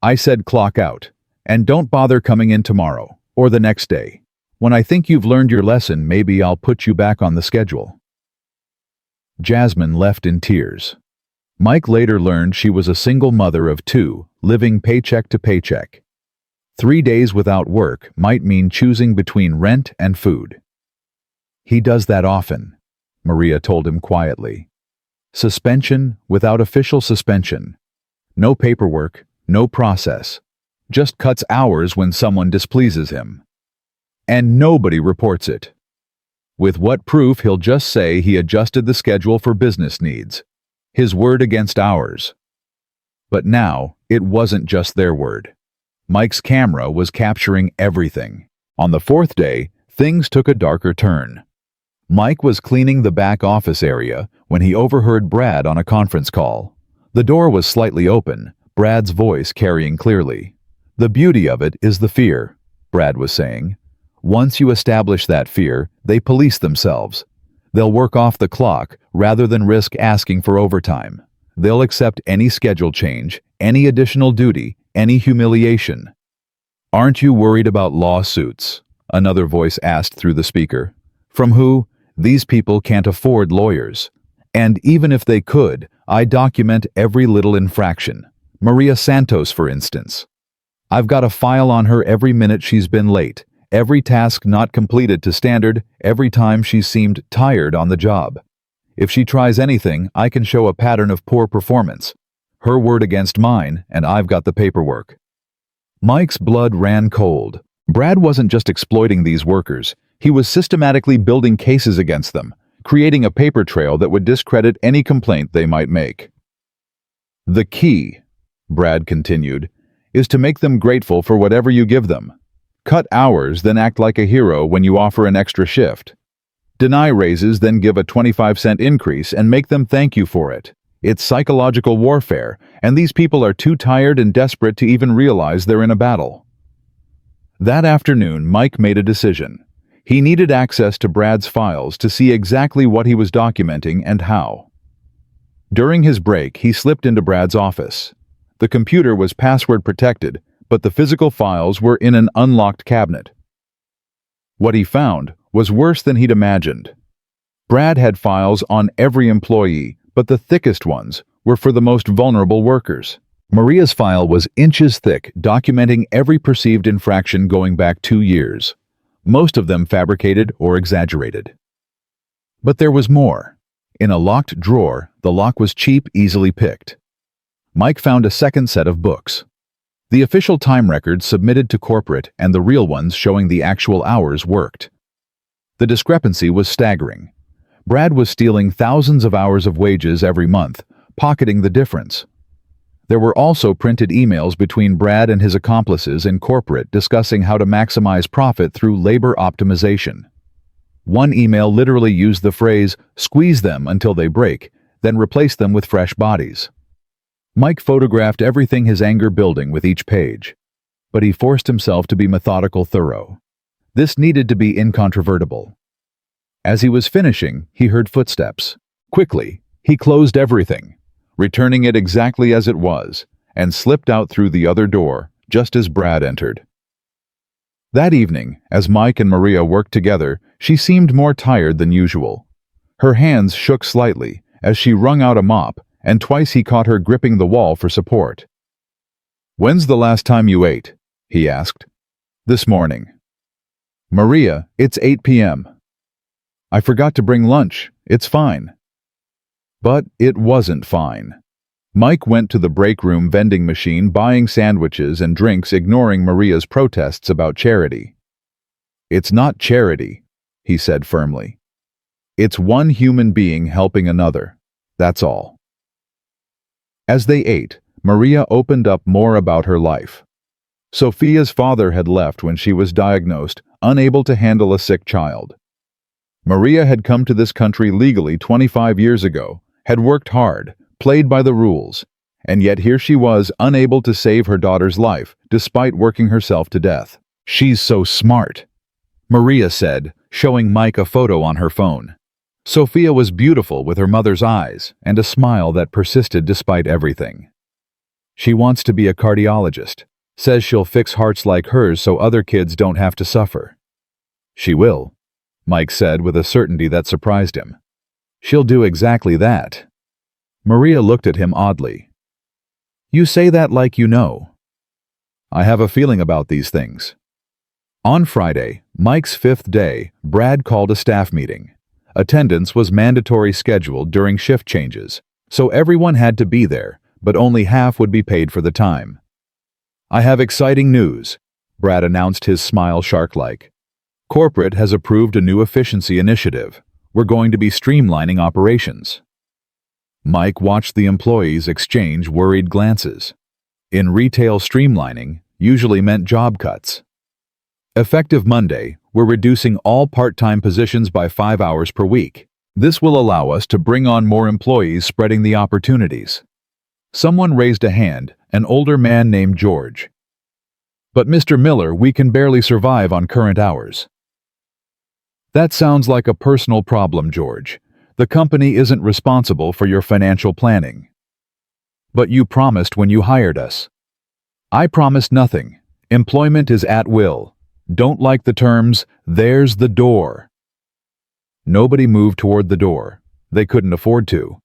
"I said clock out. And don't bother coming in tomorrow, or the next day. When I think you've learned your lesson, maybe I'll put you back on the schedule." Jasmine left in tears. Mike later learned she was a single mother of two, living paycheck to paycheck. 3 days without work might mean choosing between rent and food. "He does that often," Maria told him quietly. "Suspension without official suspension. No paperwork, no process. Just cuts hours when someone displeases him. And nobody reports it. With what proof, he'll just say he adjusted the schedule for business needs. His word against ours." But now, it wasn't just their word. Mike's camera was capturing everything. On the fourth day, things took a darker turn. Mike was cleaning the back office area when he overheard Brad on a conference call. The door was slightly open, Brad's voice carrying clearly. "The beauty of it is the fear," Brad was saying. "Once you establish that fear, they police themselves. They'll work off the clock rather than risk asking for overtime. They'll accept any schedule change, any additional duty, any humiliation." "Aren't you worried about lawsuits?" another voice asked through the speaker. "From who? These people can't afford lawyers. And even if they could, I document every little infraction. Maria Santos, for instance. I've got a file on her every minute she's been late, every task not completed to standard, every time she seemed tired on the job. If she tries anything, I can show a pattern of poor performance. Her word against mine, and I've got the paperwork." Mike's blood ran cold. Brad wasn't just exploiting these workers, he was systematically building cases against them, creating a paper trail that would discredit any complaint they might make. "The key," Brad continued, "is to make them grateful for whatever you give them. Cut hours, then act like a hero when you offer an extra shift. Deny raises, then give a 25-cent increase and make them thank you for it. It's psychological warfare, and these people are too tired and desperate to even realize they're in a battle." That afternoon, Mike made a decision. He needed access to Brad's files to see exactly what he was documenting and how. During his break, he slipped into Brad's office. The computer was password protected, but the physical files were in an unlocked cabinet. What he found was worse than he'd imagined. Brad had files on every employee, but the thickest ones were for the most vulnerable workers. Maria's file was inches thick, documenting every perceived infraction going back 2 years, most of them fabricated or exaggerated. But there was more. In a locked drawer, the lock was cheap, easily picked. Mike found a second set of books. The official time records submitted to corporate and the real ones showing the actual hours worked. The discrepancy was staggering. Brad was stealing thousands of hours of wages every month, pocketing the difference. There were also printed emails between Brad and his accomplices in corporate discussing how to maximize profit through labor optimization. One email literally used the phrase, "squeeze them until they break," then replace them with fresh bodies. Mike photographed everything his anger building with each page, but he forced himself to be methodical, thorough. This needed to be incontrovertible. As he was finishing, he heard footsteps. Quickly, he closed everything, returning it exactly as it was, and slipped out through the other door, just as Brad entered. That evening, as Mike and Maria worked together, she seemed more tired than usual. Her hands shook slightly as she wrung out a mop, and twice he caught her gripping the wall for support. "When's the last time you ate?" he asked. "This morning." "Maria, it's 8 p.m. "I forgot to bring lunch. It's fine." But it wasn't fine. Mike went to the break room vending machine buying sandwiches and drinks, ignoring Maria's protests about charity. "It's not charity," he said firmly. "It's one human being helping another. That's all." As they ate, Maria opened up more about her life. Sophia's father had left when she was diagnosed, unable to handle a sick child. Maria had come to this country legally 25 years ago, had worked hard, played by the rules, and yet here she was, unable to save her daughter's life, despite working herself to death. "She's so smart," Maria said, showing Mike a photo on her phone. Sophia was beautiful with her mother's eyes and a smile that persisted despite everything. "She wants to be a cardiologist, says she'll fix hearts like hers so other kids don't have to suffer." "She will," Mike said with a certainty that surprised him. "She'll do exactly that." Maria looked at him oddly. "You say that like you know." "I have a feeling about these things." On Friday, Mike's fifth day, Brad called a staff meeting. Attendance was mandatory scheduled during shift changes, so everyone had to be there, but only half would be paid for the time. "I have exciting news," Brad announced, his smile shark-like. "Corporate has approved a new efficiency initiative. We're going to be streamlining operations." Mike watched the employees exchange worried glances. In retail, streamlining usually meant job cuts. "Effective Monday, we're reducing all part-time positions by 5 hours per week. This will allow us to bring on more employees, spreading the opportunities." Someone raised a hand, an older man named George. "But Mr. Miller, we can barely survive on current hours." "That sounds like a personal problem, George. The company isn't responsible for your financial planning." "But you promised when you hired us." "I promised nothing. Employment is at will. Don't like the terms, there's the door." Nobody moved toward the door. They couldn't afford to.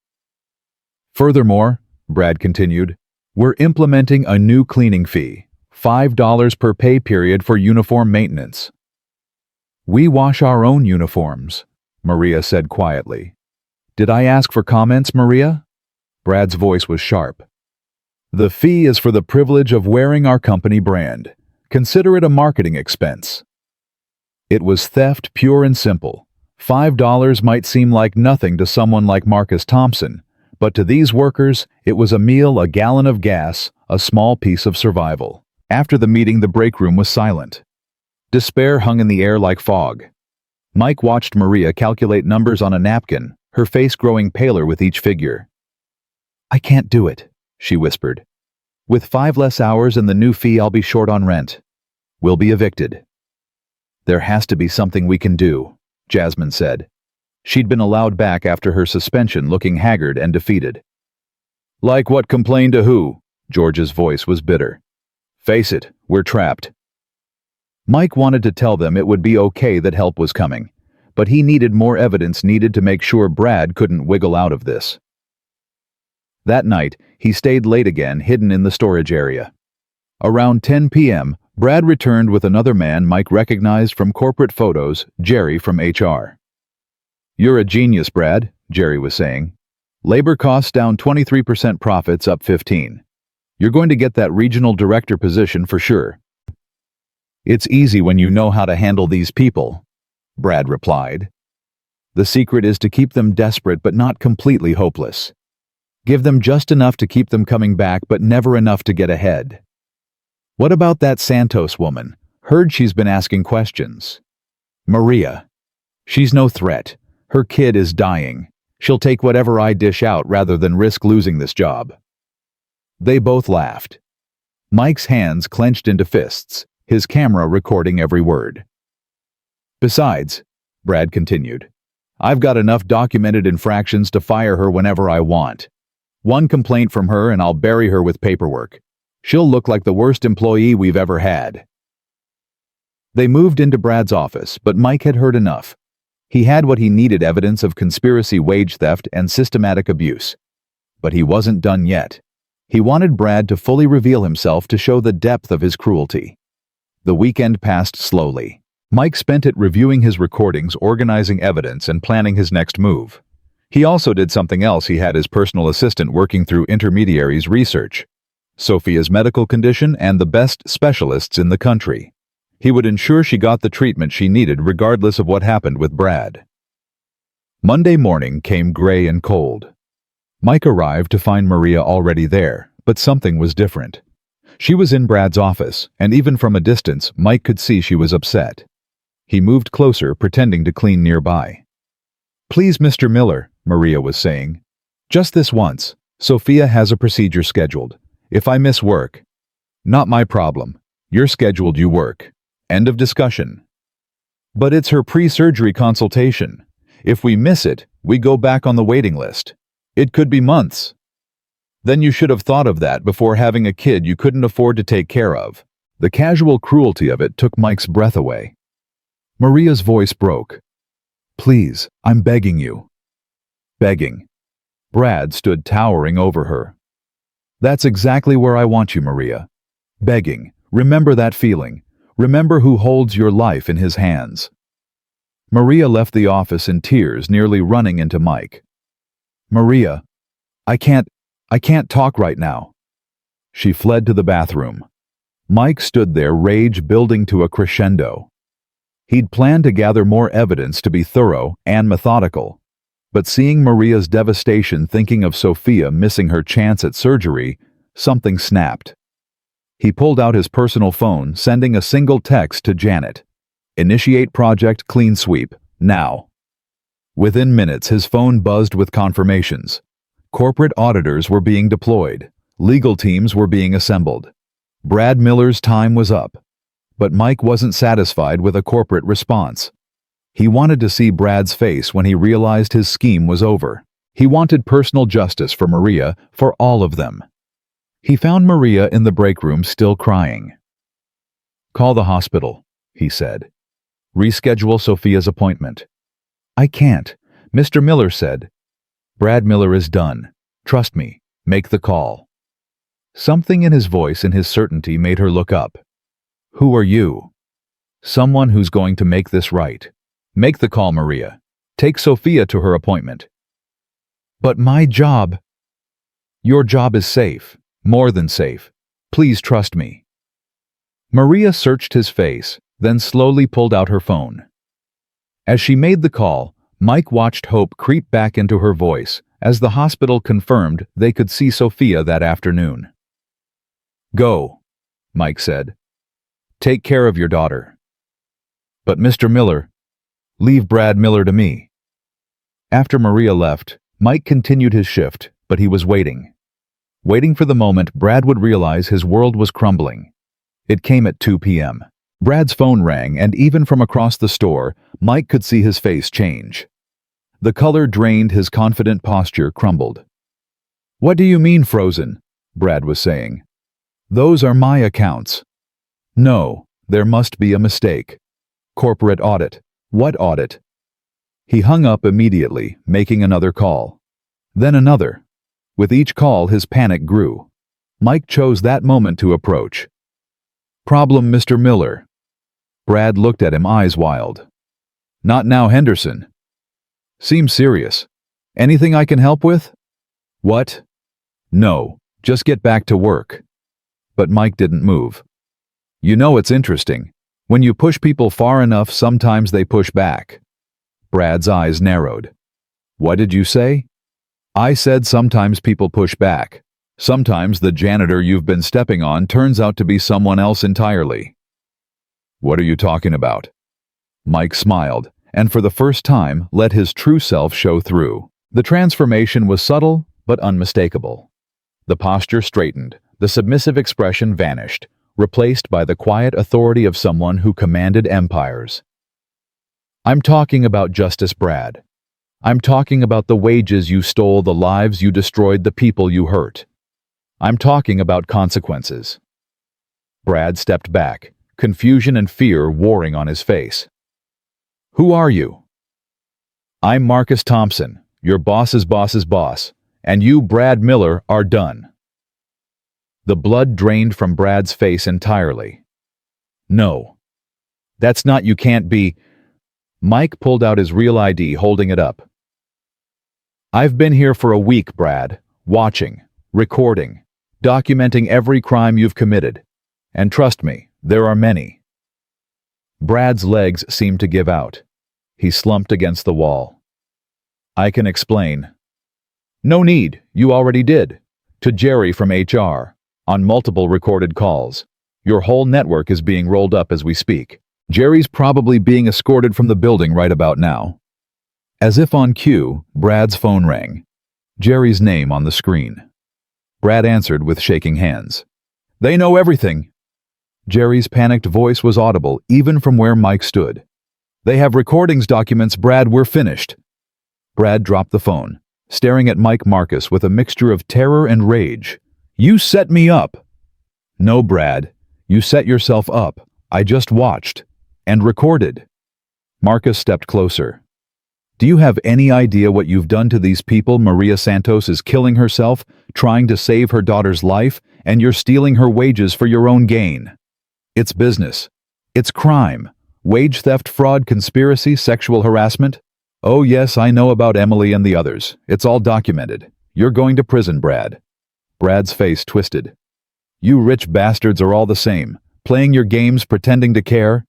"Furthermore," Brad continued, "we're implementing a new cleaning fee, $5 per pay period for uniform maintenance." "We wash our own uniforms," Maria said quietly. "Did I ask for comments, Maria?" Brad's voice was sharp. "The fee is for the privilege of wearing our company brand. Consider it a marketing expense." It was theft, pure and simple. $5 might seem like nothing to someone like Marcus Thompson, but to these workers, it was a meal, a gallon of gas, a small piece of survival. After the meeting, the break room was silent. Despair hung in the air like fog. Mike watched Maria calculate numbers on a napkin, her face growing paler with each figure. "I can't do it," she whispered. "With 5 less hours and the new fee, I'll be short on rent. We'll be evicted." "There has to be something we can do," Jasmine said. She'd been allowed back after her suspension, looking haggard and defeated. "Like what? Complain to who?" George's voice was bitter. "Face it, we're trapped." Mike wanted to tell them it would be okay, that help was coming, but he needed more evidence, needed to make sure Brad couldn't wiggle out of this. That night, he stayed late again, hidden in the storage area. Around 10 p.m., Brad returned with another man Mike recognized from corporate photos, Jerry from HR. "You're a genius, Brad," Jerry was saying. "Labor costs down 23%, profits up 15%. You're going to get that regional director position for sure." "It's easy when you know how to handle these people," Brad replied. "The secret is to keep them desperate but not completely hopeless. Give them just enough to keep them coming back, but never enough to get ahead." "What about that Santos woman? Heard she's been asking questions." "Maria. She's no threat. Her kid is dying. She'll take whatever I dish out rather than risk losing this job." They both laughed. Mike's hands clenched into fists, his camera recording every word. "Besides," Brad continued, "I've got enough documented infractions to fire her whenever I want. One complaint from her and I'll bury her with paperwork. She'll look like the worst employee we've ever had." They moved into Brad's office, but Mike had heard enough. He had what he needed: evidence of conspiracy, wage theft, and systematic abuse. But he wasn't done yet. He wanted Brad to fully reveal himself to show the depth of his cruelty. The weekend passed slowly. Mike spent it reviewing his recordings, organizing evidence, and planning his next move. He also did something else. He had his personal assistant working through intermediaries' research, Sophia's medical condition, and the best specialists in the country. He would ensure she got the treatment she needed regardless of what happened with Brad. Monday morning came gray and cold. Mike arrived to find Maria already there, but something was different. She was in Brad's office, and even from a distance, Mike could see she was upset. He moved closer, pretending to clean nearby. "Please, Mr. Miller," Maria was saying. "Just this once. Sophia has a procedure scheduled. If I miss work..." "Not my problem. You're scheduled, you work. End of discussion." "But it's her pre-surgery consultation. If we miss it, we go back on the waiting list. It could be months." "Then you should have thought of that before having a kid you couldn't afford to take care of." The casual cruelty of it took Mike's breath away. Maria's voice broke. "Please, I'm begging you." Begging. Brad stood towering over her. "That's exactly where I want you, Maria. Begging. Remember that feeling. Remember who holds your life in his hands." Maria left the office in tears, nearly running into Mike. "Maria, I can't talk right now." She fled to the bathroom. Mike stood there, rage building to a crescendo. He'd planned to gather more evidence, to be thorough and methodical. But seeing Maria's devastation, thinking of Sophia missing her chance at surgery, something snapped. He pulled out his personal phone, sending a single text to Janet. "Initiate project clean sweep, now." Within minutes, his phone buzzed with confirmations. Corporate auditors were being deployed. Legal teams were being assembled. Brad Miller's time was up. But Mike wasn't satisfied with a corporate response. He wanted to see Brad's face when he realized his scheme was over. He wanted personal justice for Maria, for all of them. He found Maria in the break room, still crying. "Call the hospital," he said. "Reschedule Sophia's appointment." "I can't," Mr. Miller said. "Brad Miller is done. Trust me. Make the call." Something in his voice and his certainty made her look up. "Who are you?" "Someone who's going to make this right. Make the call, Maria. Take Sophia to her appointment." "But my job..." "Your job is safe. More than safe. Please trust me." Maria searched his face, then slowly pulled out her phone. As she made the call, Mike watched hope creep back into her voice as the hospital confirmed they could see Sophia that afternoon. "Go," Mike said. "Take care of your daughter." "But Mr. Miller..." "Leave Brad Miller to me." After Maria left, Mike continued his shift, but he was waiting. Waiting for the moment Brad would realize his world was crumbling. It came at 2 p.m. Brad's phone rang, and even from across the store, Mike could see his face change. The color drained, his confident posture crumbled. "What do you mean, frozen?" Brad was saying. "Those are my accounts." "No, there must be a mistake. Corporate audit. What audit?" He hung up immediately, making another call. Then another. With each call, his panic grew. Mike chose that moment to approach. "Problem, Mr. Miller." Brad looked at him, eyes wild. "Not now, Henderson." "Seems serious. Anything I can help with?" "What?" "No, just get back to work." But Mike didn't move. "You know, it's interesting. When you push people far enough, sometimes they push back." Brad's eyes narrowed. "What did you say?" "I said sometimes people push back. Sometimes the janitor you've been stepping on turns out to be someone else entirely." "What are you talking about?" Mike smiled, and for the first time let his true self show through. The transformation was subtle but unmistakable. The posture straightened, the submissive expression vanished, replaced by the quiet authority of someone who commanded empires. "I'm talking about justice, Brad. I'm talking about the wages you stole, the lives you destroyed, the people you hurt. I'm talking about consequences." Brad stepped back, confusion and fear warring on his face. "Who are you?" "I'm Marcus Thompson, your boss's boss's boss, and you, Brad Miller, are done." The blood drained from Brad's face entirely. "No. That's not, you can't be." Mike pulled out his real ID, holding it up. "I've been here for a week, Brad, watching, recording, documenting every crime you've committed. And trust me, there are many." Brad's legs seemed to give out. He slumped against the wall. "I can explain." "No need, you already did. To Jerry from HR, on multiple recorded calls. Your whole network is being rolled up as we speak. Jerry's probably being escorted from the building right about now." As if on cue, Brad's phone rang. Jerry's name on the screen. Brad answered with shaking hands. "They know everything." Jerry's panicked voice was audible even from where Mike stood. "They have recordings, documents, Brad, we're finished." Brad dropped the phone, staring at Mike Marcus with a mixture of terror and rage. "You set me up." "No, Brad, you set yourself up. I just watched. And recorded." Marcus stepped closer. "Do you have any idea what you've done to these people? Maria Santos is killing herself, trying to save her daughter's life, and you're stealing her wages for your own gain. It's business. It's crime. Wage theft, fraud, conspiracy, sexual harassment. Oh yes, I know about Emily and the others. It's all documented. You're going to prison, Brad." Brad's face twisted. "You rich bastards are all the same, playing your games, pretending to care.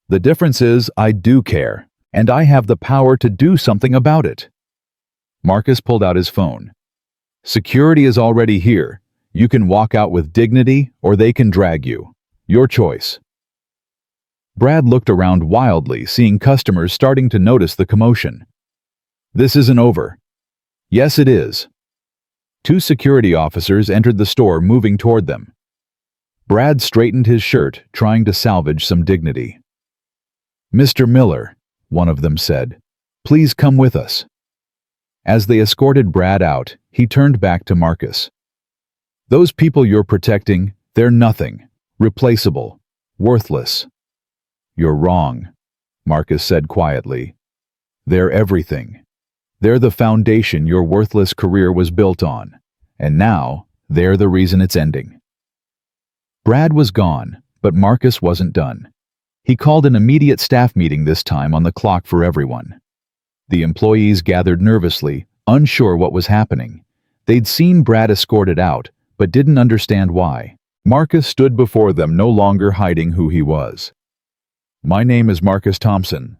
The difference is I do care, and I have the power to do something about it." Marcus pulled out his phone. "Security is already here. You can walk out with dignity, or they can drag you. Your choice." Brad looked around wildly, seeing customers starting to notice the commotion. "This isn't over." "Yes, it is." Two security officers entered the store, moving toward them. Brad straightened his shirt, trying to salvage some dignity. "Mr. Miller," one of them said, "please come with us." As they escorted Brad out, he turned back to Marcus. "Those people you're protecting, they're nothing. Replaceable. Worthless." "You're wrong," Marcus said quietly. "They're everything. They're the foundation your worthless career was built on, and now they're the reason it's ending." Brad was gone, but Marcus wasn't done. He called an immediate staff meeting, this time on the clock for everyone. The employees gathered nervously, unsure what was happening. They'd seen Brad escorted out, but didn't understand why. Marcus stood before them, no longer hiding who he was. "My name is Marcus Thompson.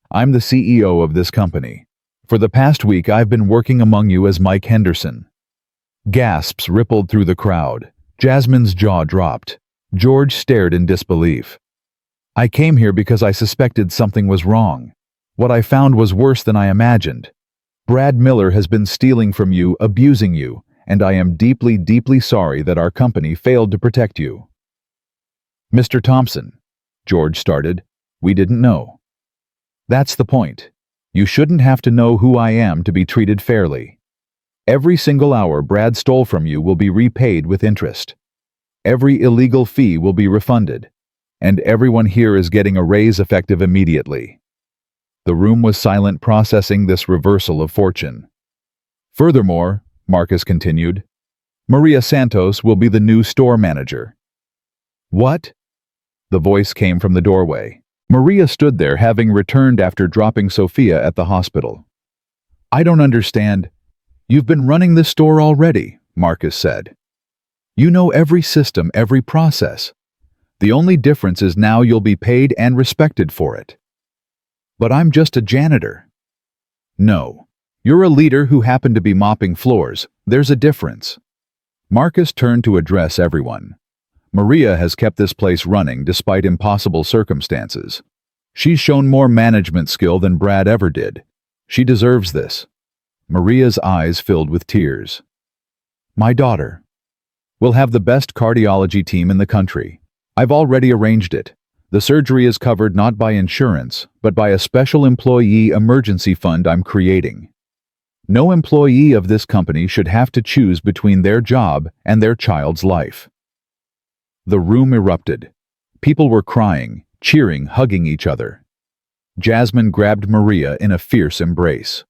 I'm the CEO of this company. For the past week, I've been working among you as Mike Henderson." Gasps rippled through the crowd. Jasmine's jaw dropped. George stared in disbelief. "I came here because I suspected something was wrong. What I found was worse than I imagined. Brad Miller has been stealing from you, abusing you, and I am deeply, deeply sorry that our company failed to protect you." "Mr. Thompson," George started, "we didn't know." "That's the point. You shouldn't have to know who I am to be treated fairly. Every single hour Brad stole from you will be repaid with interest. Every illegal fee will be refunded, and everyone here is getting a raise effective immediately." The room was silent, processing this reversal of fortune. "Furthermore," Marcus continued, "Maria Santos will be the new store manager." "What?" The voice came from the doorway. Maria stood there, having returned after dropping Sophia at the hospital. "I don't understand." "You've been running this store already," Marcus said. "You know every system, every process. The only difference is now you'll be paid and respected for it." "But I'm just a janitor." "No. You're a leader who happened to be mopping floors. There's a difference." Marcus turned to address everyone. "Maria has kept this place running despite impossible circumstances. She's shown more management skill than Brad ever did. She deserves this." Maria's eyes filled with tears. "My daughter. We'll have the best cardiology team in the country. I've already arranged it. The surgery is covered not by insurance, but by a special employee emergency fund I'm creating. No employee of this company should have to choose between their job and their child's life." The room erupted. People were crying, cheering, hugging each other. Jasmine grabbed Maria in a fierce embrace.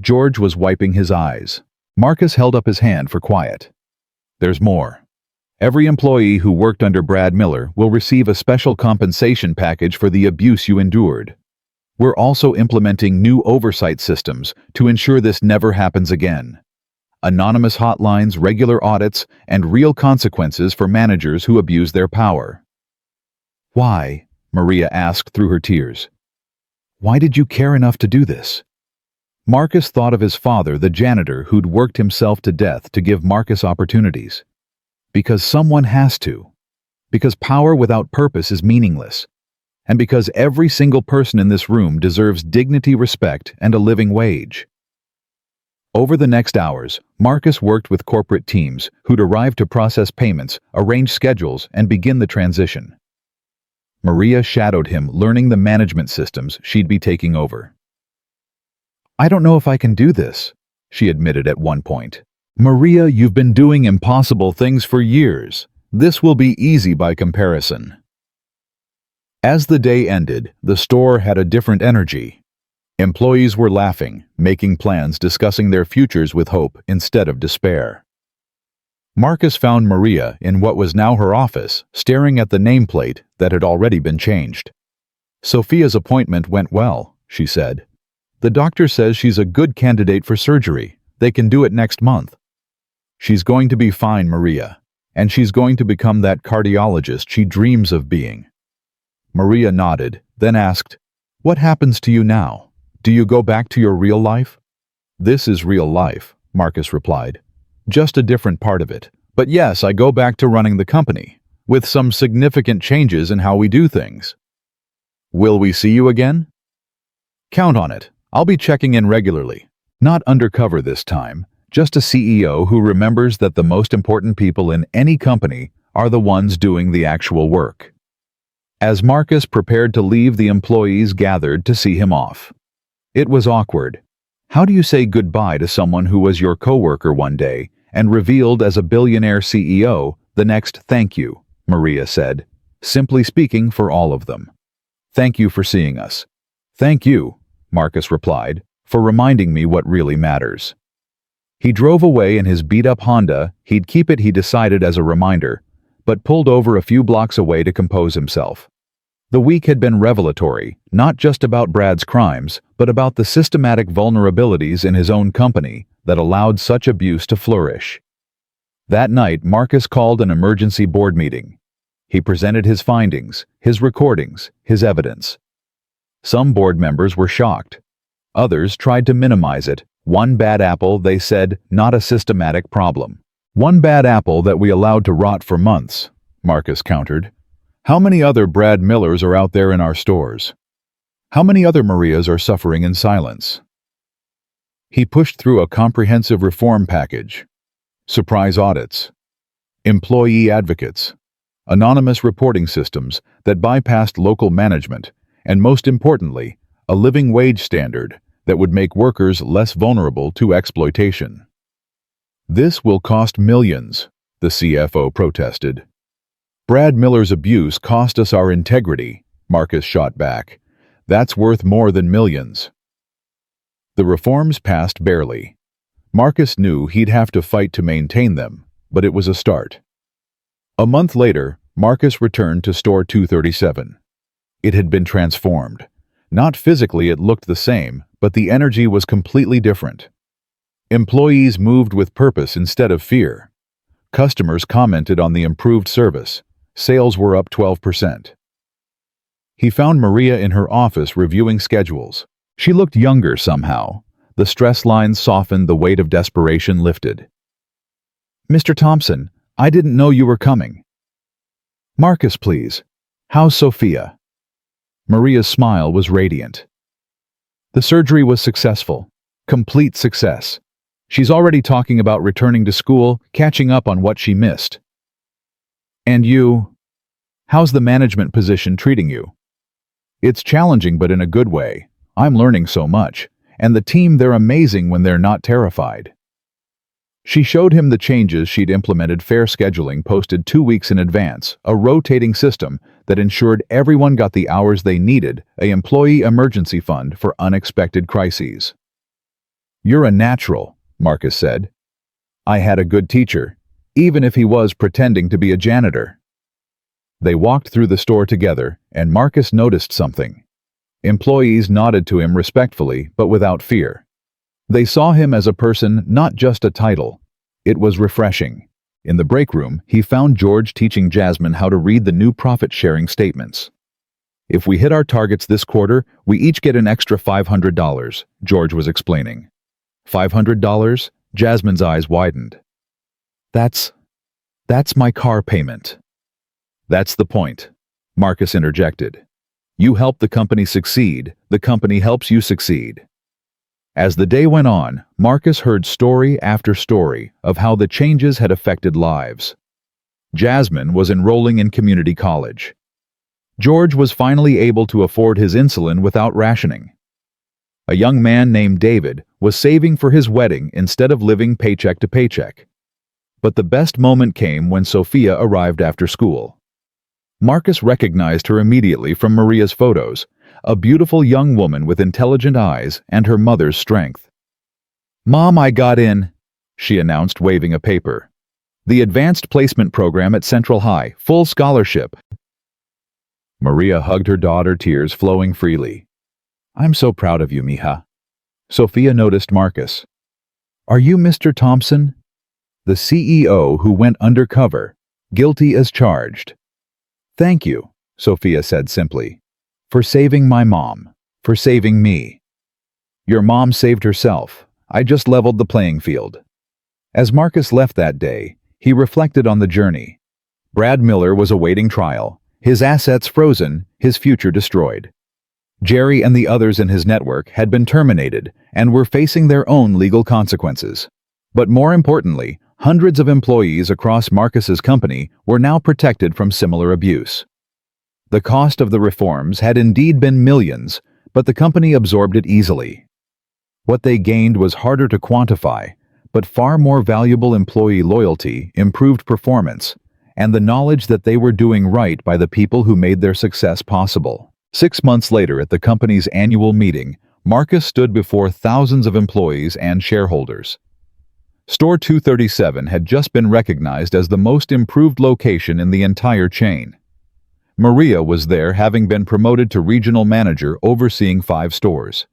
George was wiping his eyes. Marcus held up his hand for quiet. There's more. Every employee who worked under Brad Miller will receive a special compensation package for the abuse you endured. We're also implementing new oversight systems to ensure this never happens again. Anonymous hotlines, regular audits, and real consequences for managers who abuse their power. Why? Maria asked through her tears. Why did you care enough to do this? Marcus thought of his father, the janitor who'd worked himself to death to give Marcus opportunities. Because someone has to. Because power without purpose is meaningless. And because every single person in this room deserves dignity, respect, and a living wage. Over the next hours, Marcus worked with corporate teams who'd arrive to process payments, arrange schedules, and begin the transition. Maria shadowed him, learning the management systems she'd be taking over. I don't know if I can do this, she admitted at one point. Maria, you've been doing impossible things for years. This will be easy by comparison. As the day ended, the store had a different energy. Employees were laughing, making plans, discussing their futures with hope instead of despair. Marcus found Maria in what was now her office, staring at the nameplate that had already been changed. Sophia's appointment went well, she said. The doctor says she's a good candidate for surgery. They can do it next month. She's going to be fine, Maria, and she's going to become that cardiologist she dreams of being. Maria nodded, then asked, What happens to you now? Do you go back to your real life? This is real life, Marcus replied. Just a different part of it. But yes, I go back to running the company, with some significant changes in how we do things. Will we see you again? Count on it. I'll be checking in regularly. Not undercover this time, just a CEO who remembers that the most important people in any company are the ones doing the actual work. As Marcus prepared to leave, the employees gathered to see him off. It was awkward. How do you say goodbye to someone who was your coworker one day and revealed as a billionaire CEO the next thank you, Maria said, simply speaking for all of them. Thank you for seeing us. Thank you, Marcus replied, for reminding me what really matters. He drove away in his beat-up Honda. He'd keep it, he decided, as a reminder, but pulled over a few blocks away to compose himself. The week had been revelatory, not just about Brad's crimes, but about the systematic vulnerabilities in his own company that allowed such abuse to flourish. That night, Marcus called an emergency board meeting. He presented his findings, his recordings, his evidence. Some board members were shocked. Others tried to minimize it. One bad apple, they said, not a systematic problem. One bad apple that we allowed to rot for months, Marcus countered. How many other Brad Millers are out there in our stores? How many other Marias are suffering in silence? He pushed through a comprehensive reform package. Surprise audits. Employee advocates. Anonymous reporting systems that bypassed local management, and most importantly, a living wage standard that would make workers less vulnerable to exploitation. This will cost millions, the CFO protested. Brad Miller's abuse cost us our integrity, Marcus shot back. That's worth more than millions. The reforms passed barely. Marcus knew he'd have to fight to maintain them, but it was a start. A month later, Marcus returned to store 237. It had been transformed. Not physically, it looked the same, but the energy was completely different. Employees moved with purpose instead of fear. Customers commented on the improved service. Sales were up 12%. He found Maria in her office reviewing schedules. She looked younger somehow. The stress lines softened, the weight of desperation lifted. Mr. Thompson, I didn't know you were coming. Marcus, please. How's Sophia? Maria's smile was radiant. The surgery was successful. Complete success. She's already talking about returning to school, catching up on what she missed. And you? How's the management position treating you? It's challenging, but in a good way. I'm learning so much. And the team, they're amazing when they're not terrified. She showed him the changes she'd implemented: fair scheduling posted 2 weeks in advance, a rotating system that ensured everyone got the hours they needed, an employee emergency fund for unexpected crises. "You're a natural," Marcus said. "I had a good teacher, even if he was pretending to be a janitor." They walked through the store together, and Marcus noticed something. Employees nodded to him respectfully, but without fear. They saw him as a person, not just a title. It was refreshing. In the break room, he found George teaching Jasmine how to read the new profit-sharing statements. "If we hit our targets this quarter, we each get an extra $500, George was explaining. $500? Jasmine's eyes widened. That's my car payment." "That's the point," Marcus interjected. "You help the company succeed, the company helps you succeed." As the day went on, Marcus heard story after story of how the changes had affected lives. Jasmine was enrolling in community college. George was finally able to afford his insulin without rationing. A young man named David was saving for his wedding instead of living paycheck to paycheck. But the best moment came when Sophia arrived after school. Marcus recognized her immediately from Maria's photos, a beautiful young woman with intelligent eyes and her mother's strength. "Mom, I got in," she announced, waving a paper. "The advanced placement program at Central High, full scholarship." Maria hugged her daughter, tears flowing freely. "I'm so proud of you, mija." Sophia noticed Marcus. "Are you Mr. Thompson?" "The CEO who went undercover, guilty as charged." "Thank you," Sophia said simply. "For saving my mom. For saving me." "Your mom saved herself. I just leveled the playing field." As Marcus left that day, he reflected on the journey. Brad Miller was awaiting trial, his assets frozen, his future destroyed. Jerry and the others in his network had been terminated and were facing their own legal consequences. But more importantly, hundreds of employees across Marcus's company were now protected from similar abuse. The cost of the reforms had indeed been millions, but the company absorbed it easily. What they gained was harder to quantify, but far more valuable: employee loyalty, improved performance, and the knowledge that they were doing right by the people who made their success possible. 6 months later, at the company's annual meeting, Marcus stood before thousands of employees and shareholders. Store 237 had just been recognized as the most improved location in the entire chain. Maria was there, having been promoted to regional manager overseeing 5 stores.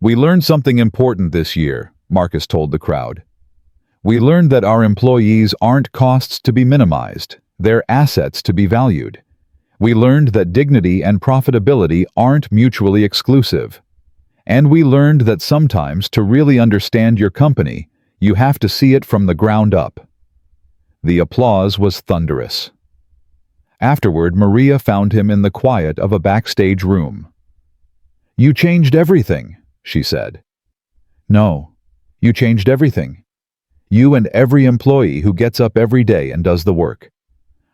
"We learned something important this year," Marcus told the crowd. "We learned that our employees aren't costs to be minimized, they're assets to be valued. We learned that dignity and profitability aren't mutually exclusive. And we learned that sometimes to really understand your company, you have to see it from the ground up." The applause was thunderous. Afterward, Maria found him in the quiet of a backstage room. "You changed everything," she said. "No, you changed everything. You and every employee who gets up every day and does the work.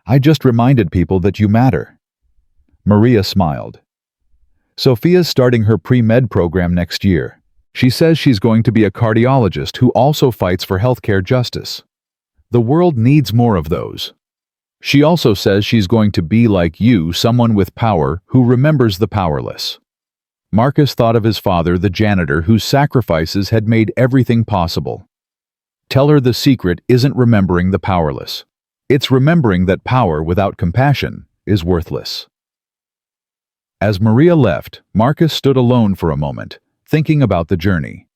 I just reminded people that you matter." Maria smiled. "Sophia's starting her pre-med program next year. She says she's going to be a cardiologist who also fights for healthcare justice. The world needs more of those. She also says she's going to be like you, someone with power who remembers the powerless." Marcus thought of his father, the janitor, whose sacrifices had made everything possible. Tell her the secret isn't remembering the powerless. It's remembering that power without compassion is worthless. As Maria left, Marcus stood alone for a moment, thinking about the journey.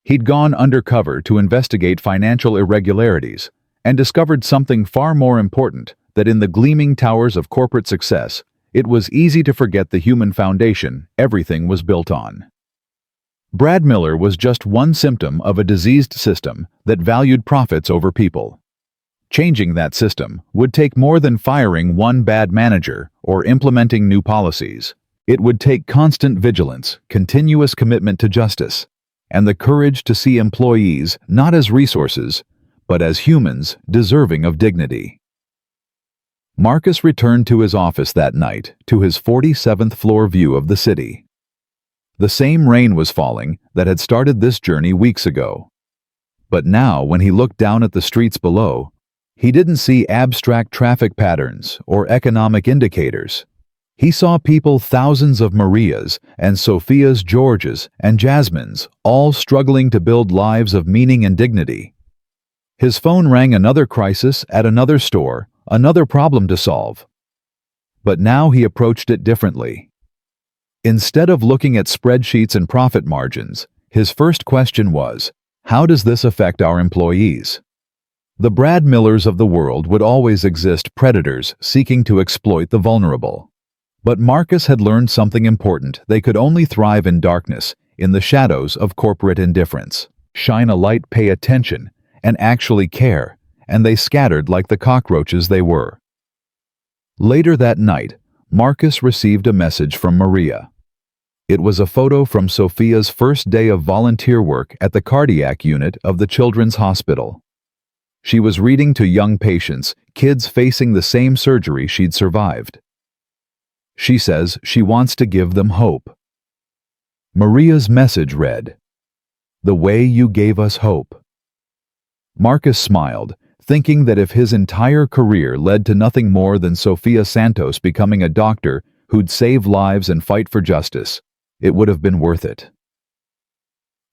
He'd gone undercover to investigate financial irregularities, and discovered something far more important: that in the gleaming towers of corporate success, it was easy to forget the human foundation everything was built on. Brad Miller was just one symptom of a diseased system that valued profits over people. Changing that system would take more than firing one bad manager or implementing new policies. It would take constant vigilance, continuous commitment to justice, and the courage to see employees not as resources, but as humans deserving of dignity. Marcus returned to his office that night, to his 47th floor view of the city. The same rain was falling that had started this journey weeks ago. But now, when he looked down at the streets below, he didn't see abstract traffic patterns or economic indicators. He saw people, thousands of Marias and Sophias, Georges and Jasmines, all struggling to build lives of meaning and dignity. His phone rang. Another crisis at another store, another problem to solve. But now he approached it differently. Instead of looking at spreadsheets and profit margins, his first question was, how does this affect our employees? The Brad Millers of the world would always exist, predators seeking to exploit the vulnerable. But Marcus had learned something important. They could only thrive in darkness, in the shadows of corporate indifference. Shine a light, pay attention, and actually care, and they scattered like the cockroaches they were. Later that night, Marcus received a message from Maria. It was a photo from Sophia's first day of volunteer work at the cardiac unit of the Children's Hospital. She was reading to young patients, kids facing the same surgery she'd survived. She says she wants to give them hope. Maria's message read, "The way you gave us hope." Marcus smiled, thinking that if his entire career led to nothing more than Sophia Santos becoming a doctor who'd save lives and fight for justice, it would have been worth it.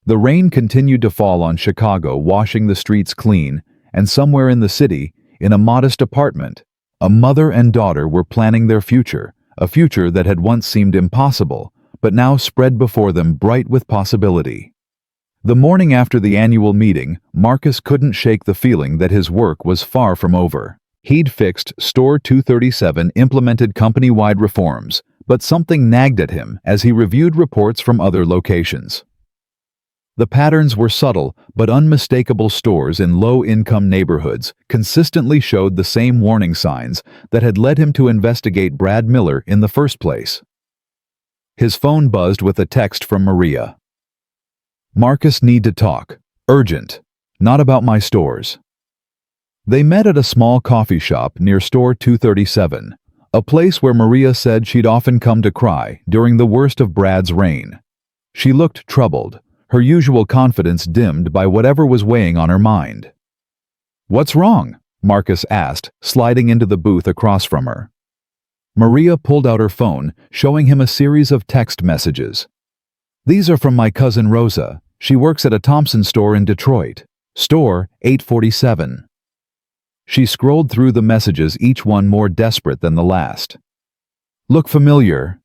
The rain continued to fall on Chicago, washing the streets clean, and somewhere in the city, in a modest apartment, a mother and daughter were planning their future, a future that had once seemed impossible, but now spread before them bright with possibility. The morning after the annual meeting, Marcus couldn't shake the feeling that his work was far from over. He'd fixed Store 237, implemented company-wide reforms, but something nagged at him as he reviewed reports from other locations. The patterns were subtle but unmistakable. Stores in low-income neighborhoods consistently showed the same warning signs that had led him to investigate Brad Miller in the first place. His phone buzzed with a text from Maria. "Marcus, need to talk. Urgent. Not about my stores." They met at a small coffee shop near Store 237, a place where Maria said she'd often come to cry during the worst of Brad's reign. She looked troubled, her usual confidence dimmed by whatever was weighing on her mind. "What's wrong?" Marcus asked, sliding into the booth across from her. Maria pulled out her phone, showing him a series of text messages. "These are from my cousin Rosa. She works at a Thompson store in Detroit. Store 847. She scrolled through the messages, each one more desperate than the last. "Look familiar."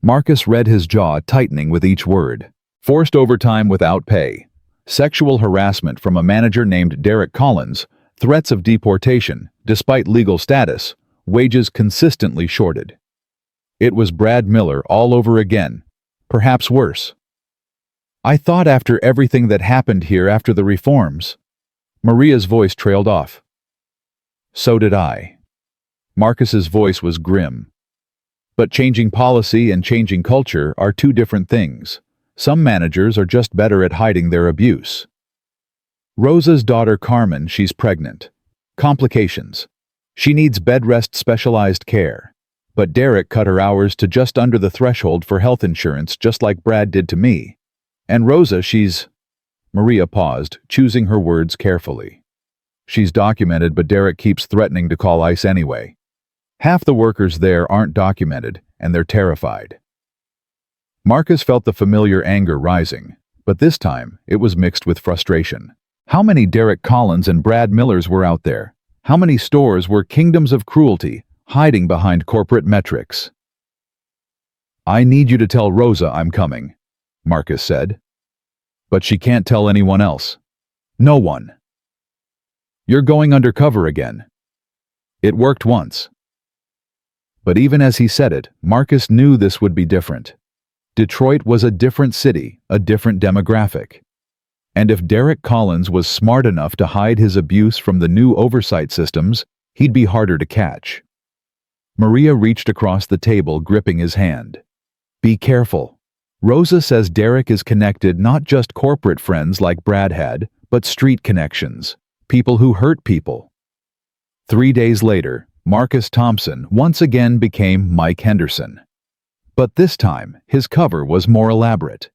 Marcus read, his jaw tightening with each word. "Forced overtime without pay. Sexual harassment from a manager named Derek Collins. Threats of deportation, despite legal status. Wages consistently shorted." It was Brad Miller all over again. Perhaps worse. "I thought after everything that happened here after the reforms." Maria's voice trailed off. "So did I." Marcus's voice was grim. "But changing policy and changing culture are two different things. Some managers are just better at hiding their abuse. Rosa's daughter Carmen, she's pregnant. Complications. She needs bed rest, specialized care. But Derek cut her hours to just under the threshold for health insurance, just like Brad did to me. And Rosa, she's..." Maria paused, choosing her words carefully. "She's documented, but Derek keeps threatening to call ICE anyway. Half the workers there aren't documented, and they're terrified." Marcus felt the familiar anger rising, but this time it was mixed with frustration. How many Derek Collins and Brad Millers were out there? How many stores were kingdoms of cruelty, hiding behind corporate metrics? "I need you to tell Rosa I'm coming," Marcus said. "But she can't tell anyone else." "No one." "You're going undercover again." "It worked once." But even as he said it, Marcus knew this would be different. Detroit was a different city, a different demographic. And if Derek Collins was smart enough to hide his abuse from the new oversight systems, he'd be harder to catch. Maria reached across the table, gripping his hand. "Be careful. Rosa says Derek is connected, not just corporate friends like Brad had, but street connections, people who hurt people." 3 days later, Marcus Thompson once again became Mike Henderson. But this time, his cover was more elaborate.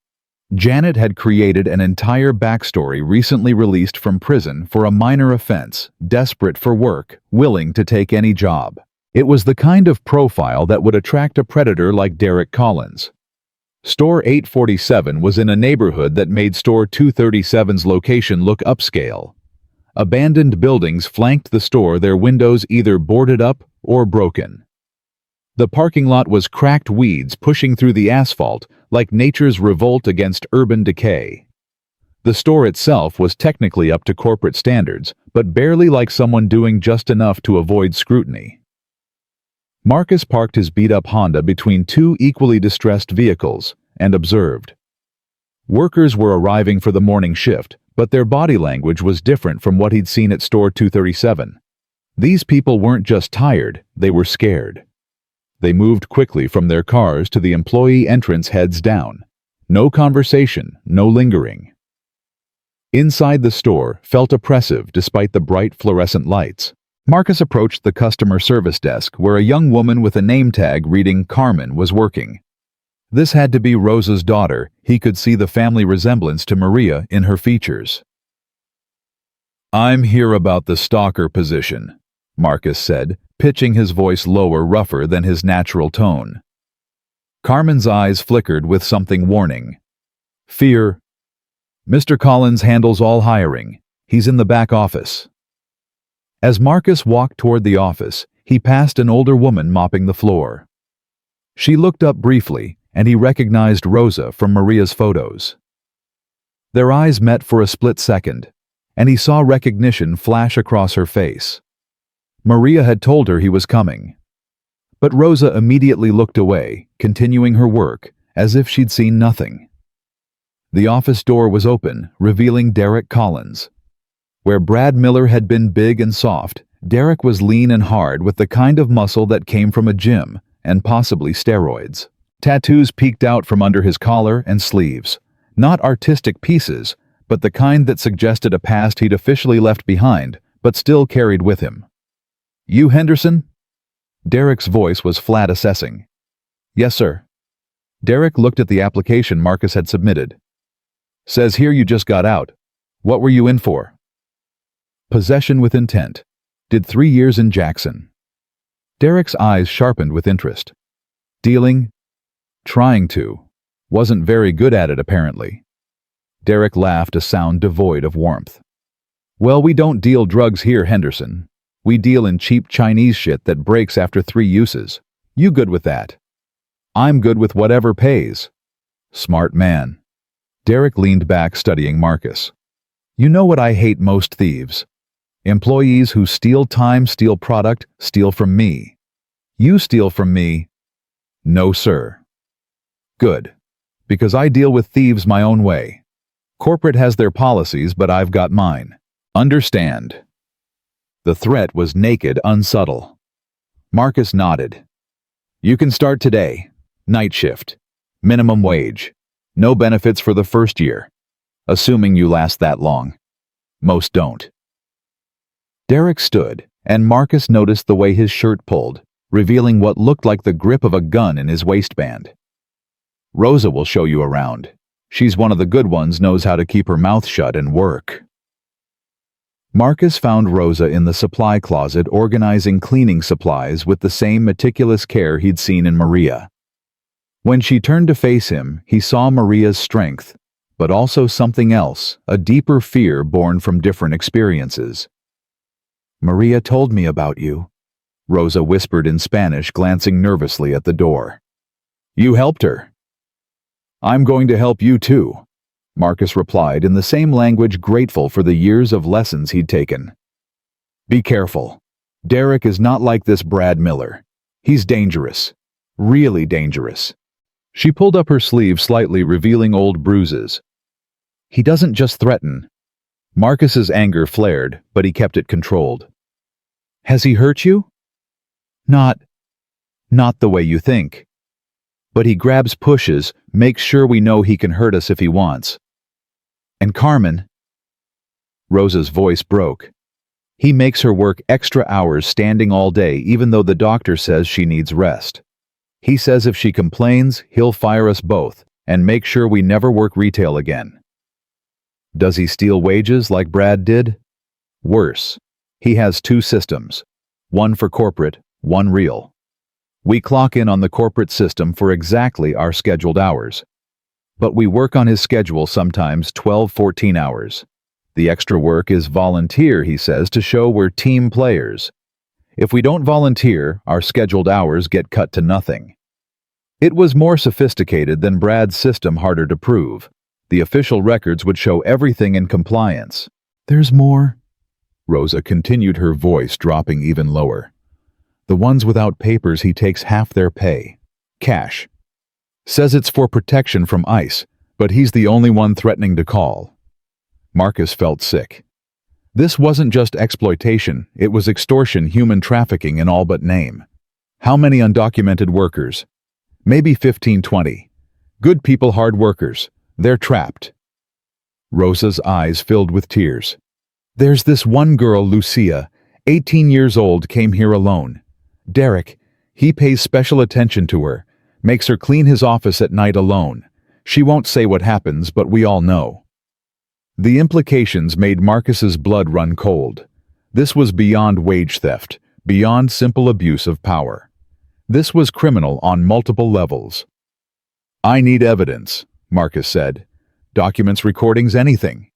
Janet had created an entire backstory recently released from prison for a minor offense, desperate for work, willing to take any job. It was the kind of profile that would attract a predator like Derek Collins. Store 847 was in a neighborhood that made Store 237's location look upscale. Abandoned buildings flanked the store, their windows either boarded up or broken. The parking lot was cracked weeds pushing through the asphalt like nature's revolt against urban decay. The store itself was technically up to corporate standards, but barely like someone doing just enough to avoid scrutiny. Marcus parked his beat-up Honda between two equally distressed vehicles and observed. Workers were arriving for the morning shift, but their body language was different from what he'd seen at Store 237. These people weren't just tired, they were scared. They moved quickly from their cars to the employee entrance, heads down. No conversation, no lingering. Inside the store felt oppressive despite the bright fluorescent lights. Marcus approached the customer service desk where a young woman with a name tag reading Carmen was working. This had to be Rosa's daughter. He could see the family resemblance to Maria in her features. "I'm here about the stalker position," Marcus said, pitching his voice lower, rougher than his natural tone. Carmen's eyes flickered with something warning. "Fear. Mr. Collins handles all hiring. He's in the back office." As Marcus walked toward the office, he passed an older woman mopping the floor. She looked up briefly, and he recognized Rosa from Maria's photos. Their eyes met for a split second, and he saw recognition flash across her face. Maria had told her he was coming. But Rosa immediately looked away, continuing her work, as if she'd seen nothing. The office door was open, revealing Derek Collins. Where Brad Miller had been big and soft, Derek was lean and hard with the kind of muscle that came from a gym, and possibly steroids. Tattoos peeked out from under his collar and sleeves. Not artistic pieces, but the kind that suggested a past he'd officially left behind, but still carried with him. "You Henderson?" Derek's voice was flat, assessing. "Yes, sir." Derek looked at the application Marcus had submitted. "Says here you just got out. What were you in for?" "Possession with intent. Did 3 years in Jackson." Derek's eyes sharpened with interest. "Dealing?" "Trying to. Wasn't very good at it, apparently." Derek laughed, a sound devoid of warmth. "Well, we don't deal drugs here, Henderson. We deal in cheap Chinese shit that breaks after 3 uses. You good with that?" "I'm good with whatever pays." "Smart man." Derek leaned back, studying Marcus. "You know what I hate most? Thieves. Employees who steal time, steal product, steal from me. You steal from me?" "No, sir." "Good. Because I deal with thieves my own way. Corporate has their policies, but I've got mine. Understand?" The threat was naked, unsubtle. Marcus nodded. "You can start today. Night shift. Minimum wage. No benefits for the first year. Assuming you last that long. Most don't." Derek stood, and Marcus noticed the way his shirt pulled, revealing what looked like the grip of a gun in his waistband. "Rosa will show you around. She's one of the good ones, knows how to keep her mouth shut and work." Marcus found Rosa in the supply closet organizing cleaning supplies with the same meticulous care he'd seen in Maria. When she turned to face him, he saw Maria's strength, but also something else, a deeper fear born from different experiences. "Maria told me about you," Rosa whispered in Spanish, glancing nervously at the door. "You helped her." "I'm going to help you too," Marcus replied in the same language, grateful for the years of lessons he'd taken. "Be careful. Derek is not like this Brad Miller. He's dangerous. Really dangerous." She pulled up her sleeve slightly, revealing old bruises. "He doesn't just threaten." Marcus's anger flared, but he kept it controlled. "Has he hurt you?" Not the way you think. But he grabs, pushes, makes sure we know he can hurt us if he wants." "And Carmen?" Rosa's voice broke. "He makes her work extra hours, standing all day, even though the doctor says she needs rest. He says if she complains, he'll fire us both, and make sure we never work retail again. Does he steal wages like Brad did? Worse. He has two systems. One for corporate, one real. We clock in on the corporate system for exactly our scheduled hours. But we work on his schedule sometimes 12-14 hours. The extra work is volunteer, he says, to show we're team players. If we don't volunteer, our scheduled hours get cut to nothing. It was more sophisticated than Brad's system, harder to prove. The official records would show everything in compliance. There's more. Rosa continued, her voice dropping even lower. The ones without papers, he takes half their pay. Cash. Says it's for protection from ICE, but he's the only one threatening to call. Marcus felt sick. This wasn't just exploitation, it was extortion, human trafficking in all but name. How many undocumented workers? Maybe 15-20. Good people, hard workers. They're trapped. Rosa's eyes filled with tears. There's this one girl, Lucia, 18 years old, came here alone. Derek, he pays special attention to her, makes her clean his office at night alone. She won't say what happens, but we all know. The implications made Marcus's blood run cold. This was beyond wage theft, beyond simple abuse of power. This was criminal on multiple levels. I need evidence, Marcus said. Documents, recordings, anything.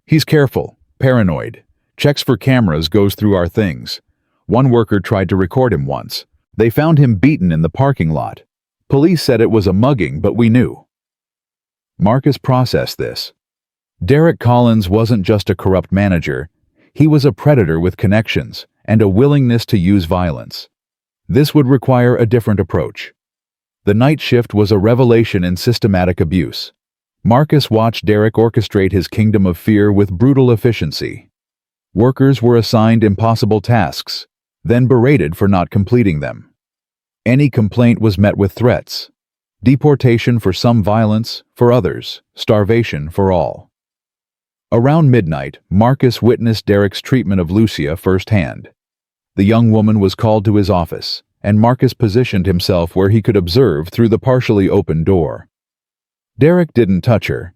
He's careful, paranoid. Checks for cameras, goes through our things. One worker tried to record him once. They found him beaten in the parking lot. Police said it was a mugging, but we knew. Marcus processed this. Derek Collins wasn't just a corrupt manager. He was a predator with connections and a willingness to use violence. This would require a different approach. The night shift was a revelation in systematic abuse. Marcus watched Derek orchestrate his kingdom of fear with brutal efficiency. Workers were assigned impossible tasks, then berated for not completing them. Any complaint was met with threats. Deportation for some, violence for others, starvation for all. Around midnight, Marcus witnessed Derek's treatment of Lucia firsthand. The young woman was called to his office, and Marcus positioned himself where he could observe through the partially open door. Derek didn't touch her.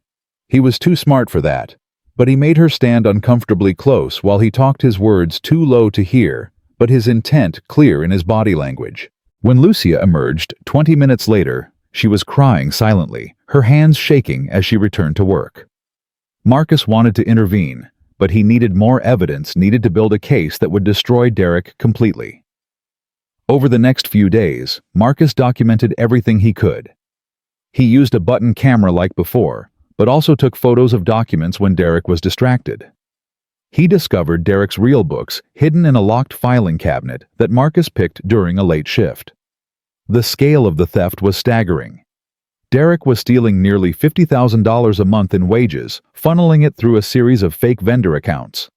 He was too smart for that, but he made her stand uncomfortably close while he talked, his words too low to hear, but his intent clear in his body language. When Lucia emerged 20 minutes later, she was crying silently, her hands shaking as she returned to work. Marcus wanted to intervene, but he needed more evidence, needed to build a case that would destroy Derek completely. Over the next few days, Marcus documented everything he could. He used a button camera like before, but also took photos of documents when Derek was distracted. He discovered Derek's real books hidden in a locked filing cabinet that Marcus picked during a late shift. The scale of the theft was staggering. Derek was stealing nearly $50,000 a month in wages, funneling it through a series of fake vendor accounts.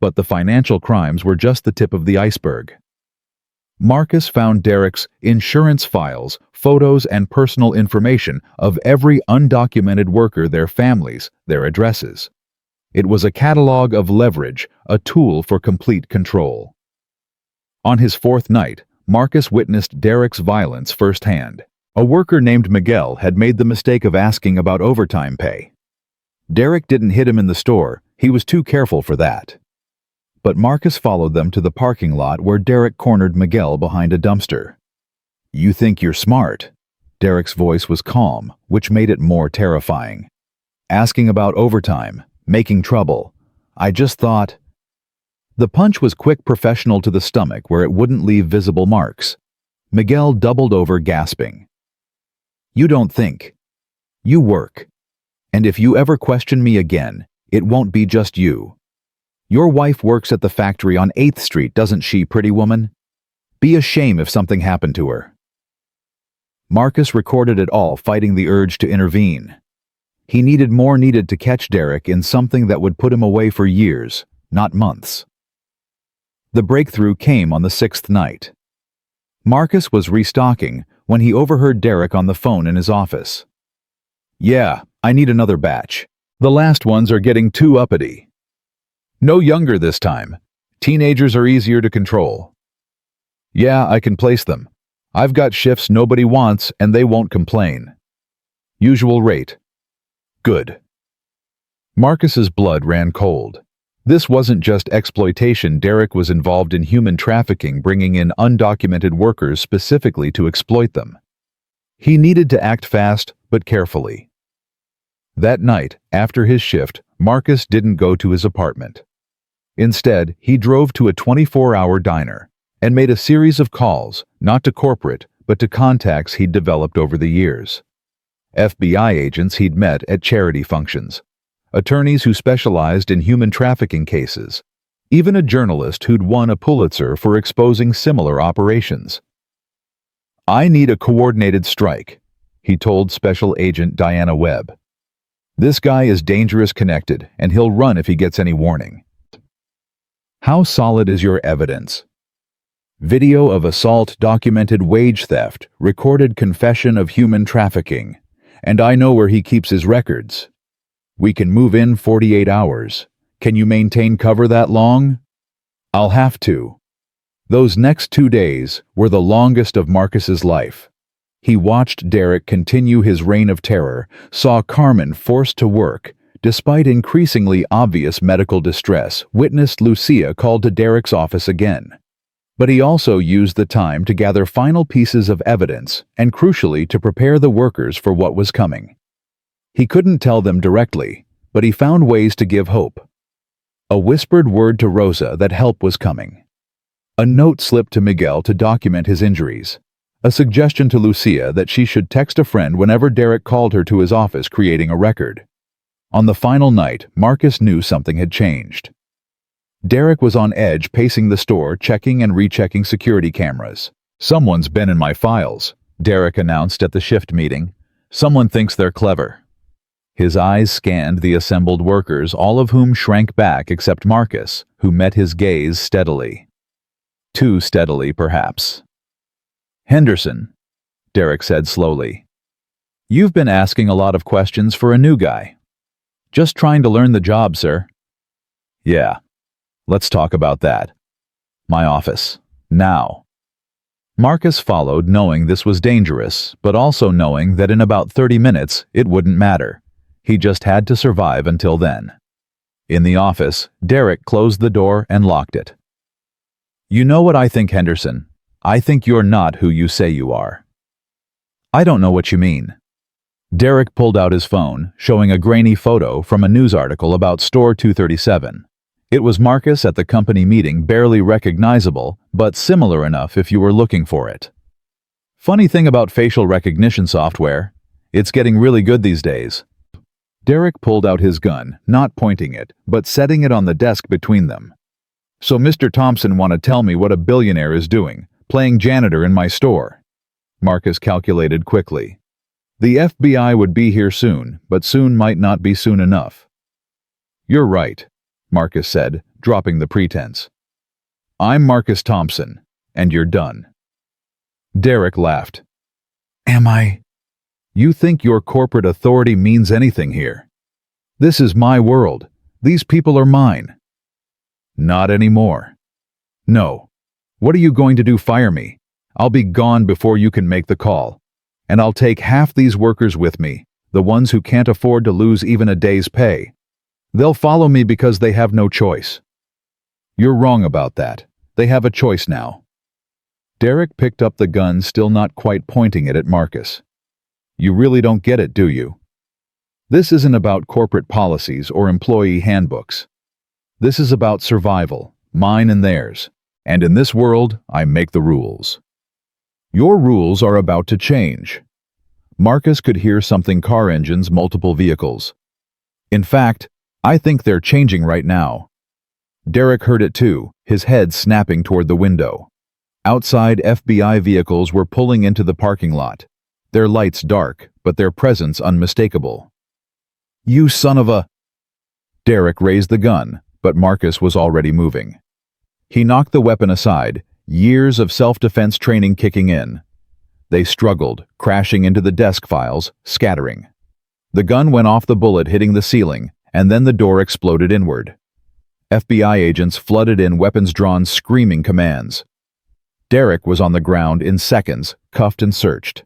But the financial crimes were just the tip of the iceberg. Marcus found Derek's insurance files, photos, and personal information of every undocumented worker, their families, their addresses. It was a catalog of leverage, a tool for complete control. On his fourth night, Marcus witnessed Derek's violence firsthand. A worker named Miguel had made the mistake of asking about overtime pay. Derek didn't hit him in the store, he was too careful for that. But Marcus followed them to the parking lot where Derek cornered Miguel behind a dumpster. "You think you're smart." Derek's voice was calm, which made it more terrifying. "Asking about overtime, making trouble. I just thought..." The punch was quick, professional to the stomach where it wouldn't leave visible marks. Miguel doubled over, gasping. "You don't think. You work. And if you ever question me again, it won't be just you. Your wife works at the factory on 8th Street, doesn't she, pretty woman? Be a shame if something happened to her." Marcus recorded it all, fighting the urge to intervene. He needed to catch Derek in something that would put him away for years, not months. The breakthrough came on the 6th night. Marcus was restocking when he overheard Derek on the phone in his office. "Yeah, I need another batch. The last ones are getting too uppity. No younger this time. Teenagers are easier to control. Yeah, I can place them. I've got shifts nobody wants and they won't complain." Usual rate. Good. Marcus's blood ran cold. This wasn't just exploitation. Derek was involved in human trafficking, bringing in undocumented workers specifically to exploit them. He needed to act fast, but carefully. That night, after his shift, Marcus didn't go to his apartment. Instead, he drove to a 24-hour diner and made a series of calls, not to corporate, but to contacts he'd developed over the years. FBI agents he'd met at charity functions, attorneys who specialized in human trafficking cases, even a journalist who'd won a Pulitzer for exposing similar operations. "I need a coordinated strike," he told Special Agent Diana Webb. "This guy is dangerous connected, and he'll run if he gets any warning." "How solid is your evidence?" "Video of assault, documented wage theft, recorded confession of human trafficking, and I know where he keeps his records. We can move in 48 hours. Can you maintain cover that long?" "I'll have to." Those next 2 days were the longest of Marcus's life. He watched Derek continue his reign of terror, saw Carmen forced to work, despite increasingly obvious medical distress, witnessed Lucia called to Derek's office again. But he also used the time to gather final pieces of evidence and, crucially, to prepare the workers for what was coming. He couldn't tell them directly, but he found ways to give hope. A whispered word to Rosa that help was coming. A note slipped to Miguel to document his injuries. A suggestion to Lucia that she should text a friend whenever Derek called her to his office, creating a record. On the final night, Marcus knew something had changed. Derek was on edge, pacing the store, checking and rechecking security cameras. "Someone's been in my files," Derek announced at the shift meeting. "Someone thinks they're clever." His eyes scanned the assembled workers, all of whom shrank back except Marcus, who met his gaze steadily. Too steadily, perhaps. "Henderson," Derek said slowly. "You've been asking a lot of questions for a new guy." "Just trying to learn the job, sir." "Yeah. Let's talk about that. My office. Now." Marcus followed, knowing this was dangerous, but also knowing that in about 30 minutes it wouldn't matter. He just had to survive until then. In the office, Derek closed the door and locked it. "You know what I think, Henderson? I think you're not who you say you are." "I don't know what you mean." Derek pulled out his phone, showing a grainy photo from a news article about Store 237. It was Marcus at the company meeting, barely recognizable, but similar enough if you were looking for it. "Funny thing about facial recognition software, it's getting really good these days." Derek pulled out his gun, not pointing it, but setting it on the desk between them. "So Mr. Thompson want to tell me what a billionaire is doing, playing janitor in my store?" Marcus calculated quickly. The FBI would be here soon, but soon might not be soon enough. "You're right," Marcus said, dropping the pretense. "I'm Marcus Thompson, and you're done." Derek laughed. "Am I? You think your corporate authority means anything here? This is my world. These people are mine." "Not anymore." "No. What are you going to do, fire me? I'll be gone before you can make the call. And I'll take half these workers with me, the ones who can't afford to lose even a day's pay. They'll follow me because they have no choice." "You're wrong about that. They have a choice now." Derek picked up the gun, still not quite pointing it at Marcus. "You really don't get it, do you? This isn't about corporate policies or employee handbooks. This is about survival, mine and theirs. And in this world, I make the rules. Your rules are about to change." Marcus could hear something: car engines, multiple vehicles. "In fact, I think they're changing right now." Derek heard it too, his head snapping toward the window. Outside, FBI vehicles were pulling into the parking lot, their lights dark, but their presence unmistakable. "You son of a—" Derek raised the gun, but Marcus was already moving. He knocked the weapon aside, years of self-defense training kicking in. They struggled, crashing into the desk files, scattering. The gun went off the bullet, hitting the ceiling, and then the door exploded inward. FBI agents flooded in, weapons drawn, screaming commands. Derek was on the ground in seconds, cuffed and searched.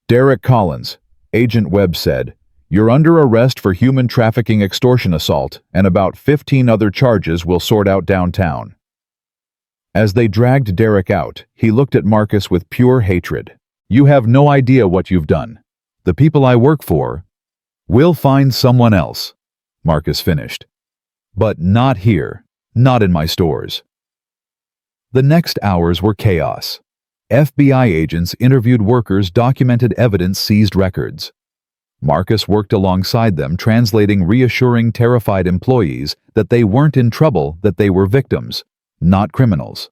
"Derek Collins, Agent Webb said, "You're under arrest for human trafficking, extortion, assault, and about 15 other charges we'll sort out downtown." As they dragged Derek out, he looked at Marcus with pure hatred. "You have no idea what you've done. The people I work for will find someone else," Marcus finished. "But not here, not in my stores." The next hours were chaos. FBI agents interviewed workers, documented evidence, seized records. Marcus worked alongside them, translating, reassuring terrified employees that they weren't in trouble, that they were victims, not criminals.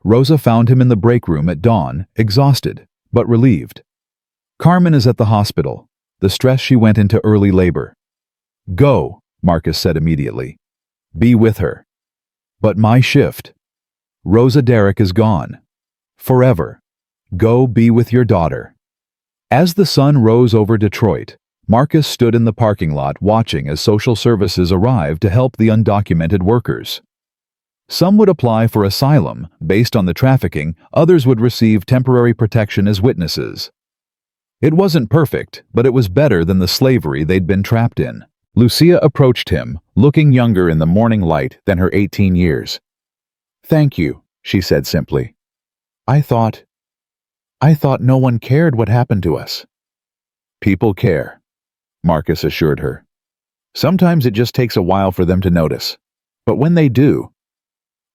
Rosa found him in the break room at dawn, exhausted, but relieved. "Carmen is at the hospital. The stress, she went into early labor." "Go," Marcus said immediately. "Be with her." "But my shift." "Rosa, Derek is gone. Forever. Go be with your daughter." As the sun rose over Detroit, Marcus stood in the parking lot watching as social services arrived to help the undocumented workers. Some would apply for asylum based on the trafficking, others would receive temporary protection as witnesses. It wasn't perfect, but it was better than the slavery they'd been trapped in. Lucia approached him, looking younger in the morning light than her 18 years. "Thank you," she said simply. I thought no one cared what happened to us." "People care," Marcus assured her. "Sometimes it just takes a while for them to notice. But when they do—"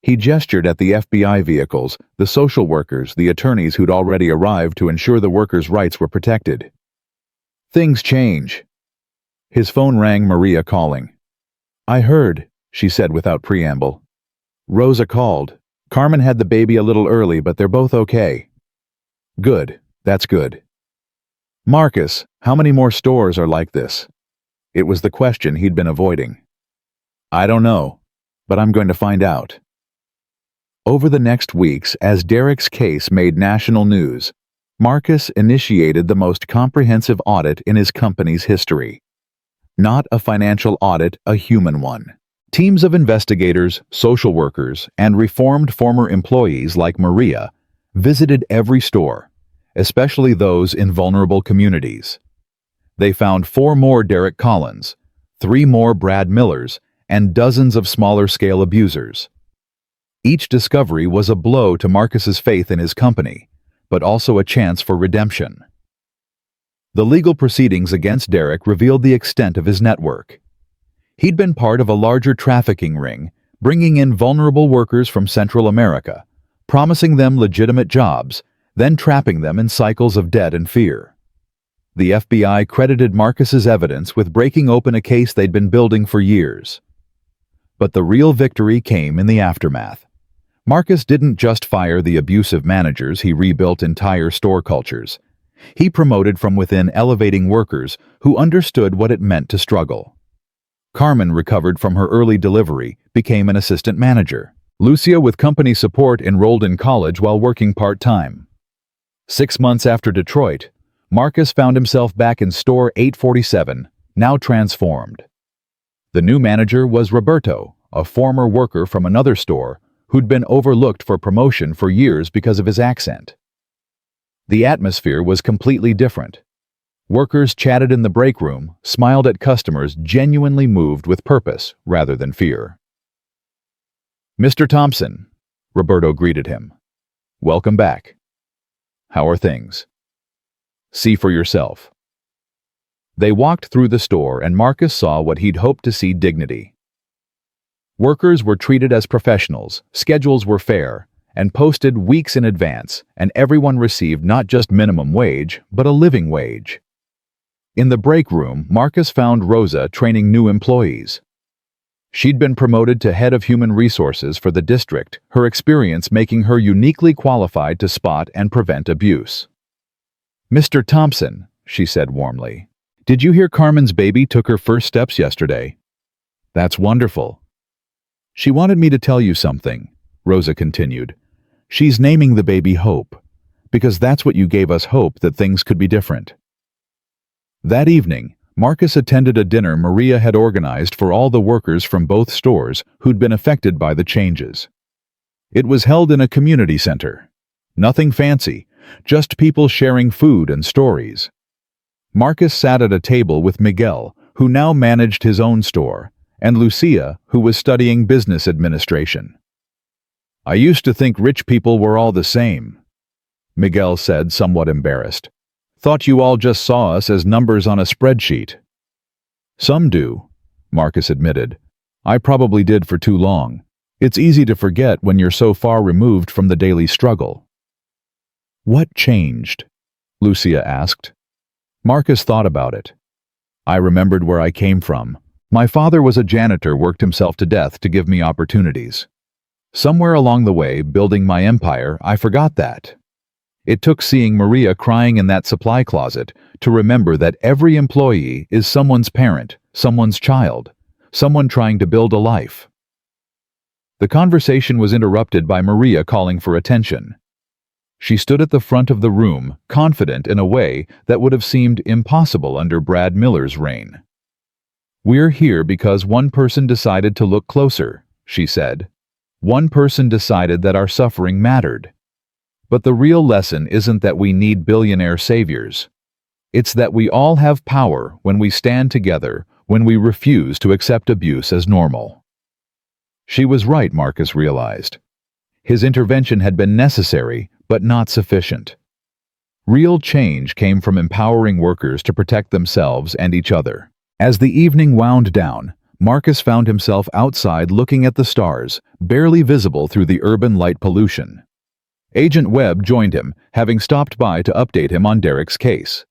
He gestured at the FBI vehicles, the social workers, the attorneys who'd already arrived to ensure the workers' rights were protected. "Things change." His phone rang, Maria calling. "I heard," she said without preamble. "Rosa called. Carmen had the baby a little early, but they're both okay." "Good, that's good." "Marcus, how many more stores are like this?" It was the question he'd been avoiding. "I don't know, but I'm going to find out." Over the next weeks, as Derek's case made national news, Marcus initiated the most comprehensive audit in his company's history. Not a financial audit, a human one. Teams of investigators, social workers, and reformed former employees like Maria visited every store, especially those in vulnerable communities. They found 4 more Derek Collins, 3 more Brad Millers, and dozens of smaller-scale abusers. Each discovery was a blow to Marcus's faith in his company, but also a chance for redemption. The legal proceedings against Derek revealed the extent of his network. He'd been part of a larger trafficking ring, bringing in vulnerable workers from Central America, promising them legitimate jobs, then trapping them in cycles of debt and fear. The FBI credited Marcus's evidence with breaking open a case they'd been building for years. But the real victory came in the aftermath. Marcus didn't just fire the abusive managers, he rebuilt entire store cultures. He promoted from within, elevating workers who understood what it meant to struggle. Carmen recovered from her early delivery, became an assistant manager. Lucia, with company support, enrolled in college while working part-time. 6 months after Detroit, Marcus found himself back in store 847, now transformed. The new manager was Roberto, a former worker from another store who'd been overlooked for promotion for years because of his accent. The atmosphere was completely different. Workers chatted in the break room, smiled at customers, genuinely moved with purpose rather than fear. "Mr. Thompson," Roberto greeted him. "Welcome back. How are things? See for yourself." They walked through the store and Marcus saw what he'd hoped to see: dignity. Workers were treated as professionals, schedules were fair, and posted weeks in advance, and everyone received not just minimum wage, but a living wage. In the break room, Marcus found Rosa training new employees. She'd been promoted to head of human resources for the district, her experience making her uniquely qualified to spot and prevent abuse. "Mr. Thompson," she said warmly, "did you hear Carmen's baby took her first steps yesterday?" "That's wonderful." "She wanted me to tell you something," Rosa continued. "She's naming the baby Hope, because that's what you gave us, hope that things could be different." That evening, Marcus attended a dinner Maria had organized for all the workers from both stores who'd been affected by the changes. It was held in a community center. Nothing fancy, just people sharing food and stories. Marcus sat at a table with Miguel, who now managed his own store, and Lucia, who was studying business administration. "I used to think rich people were all the same," Miguel said, somewhat embarrassed. "Thought you all just saw us as numbers on a spreadsheet." "Some do," Marcus admitted. "I probably did for too long. It's easy to forget when you're so far removed from the daily struggle." "What changed?" Lucia asked. Marcus thought about it. "I remembered where I came from. My father was a janitor, worked himself to death to give me opportunities. Somewhere along the way, building my empire, I forgot that. It took seeing Maria crying in that supply closet to remember that every employee is someone's parent, someone's child, someone trying to build a life." The conversation was interrupted by Maria calling for attention. She stood at the front of the room, confident in a way that would have seemed impossible under Brad Miller's reign. "We're here because one person decided to look closer," she said. "One person decided that our suffering mattered. But the real lesson isn't that we need billionaire saviors. It's that we all have power when we stand together, when we refuse to accept abuse as normal." She was right, Marcus realized. His intervention had been necessary, but not sufficient. Real change came from empowering workers to protect themselves and each other. As the evening wound down, Marcus found himself outside looking at the stars, barely visible through the urban light pollution. Agent Webb joined him, having stopped by to update him on Derek's case.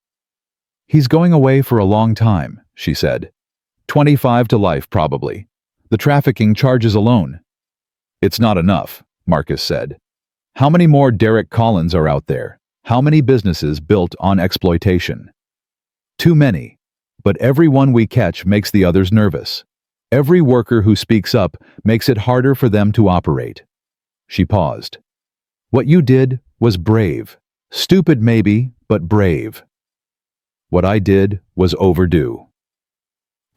"He's going away for a long time," she said. 25 to life, probably. The trafficking charges alone." "It's not enough," Marcus said. "How many more Derek Collins are out there? How many businesses built on exploitation?" "Too many. But every one we catch makes the others nervous. Every worker who speaks up makes it harder for them to operate." She paused. "What you did was brave. Stupid maybe, but brave. What I did was overdue."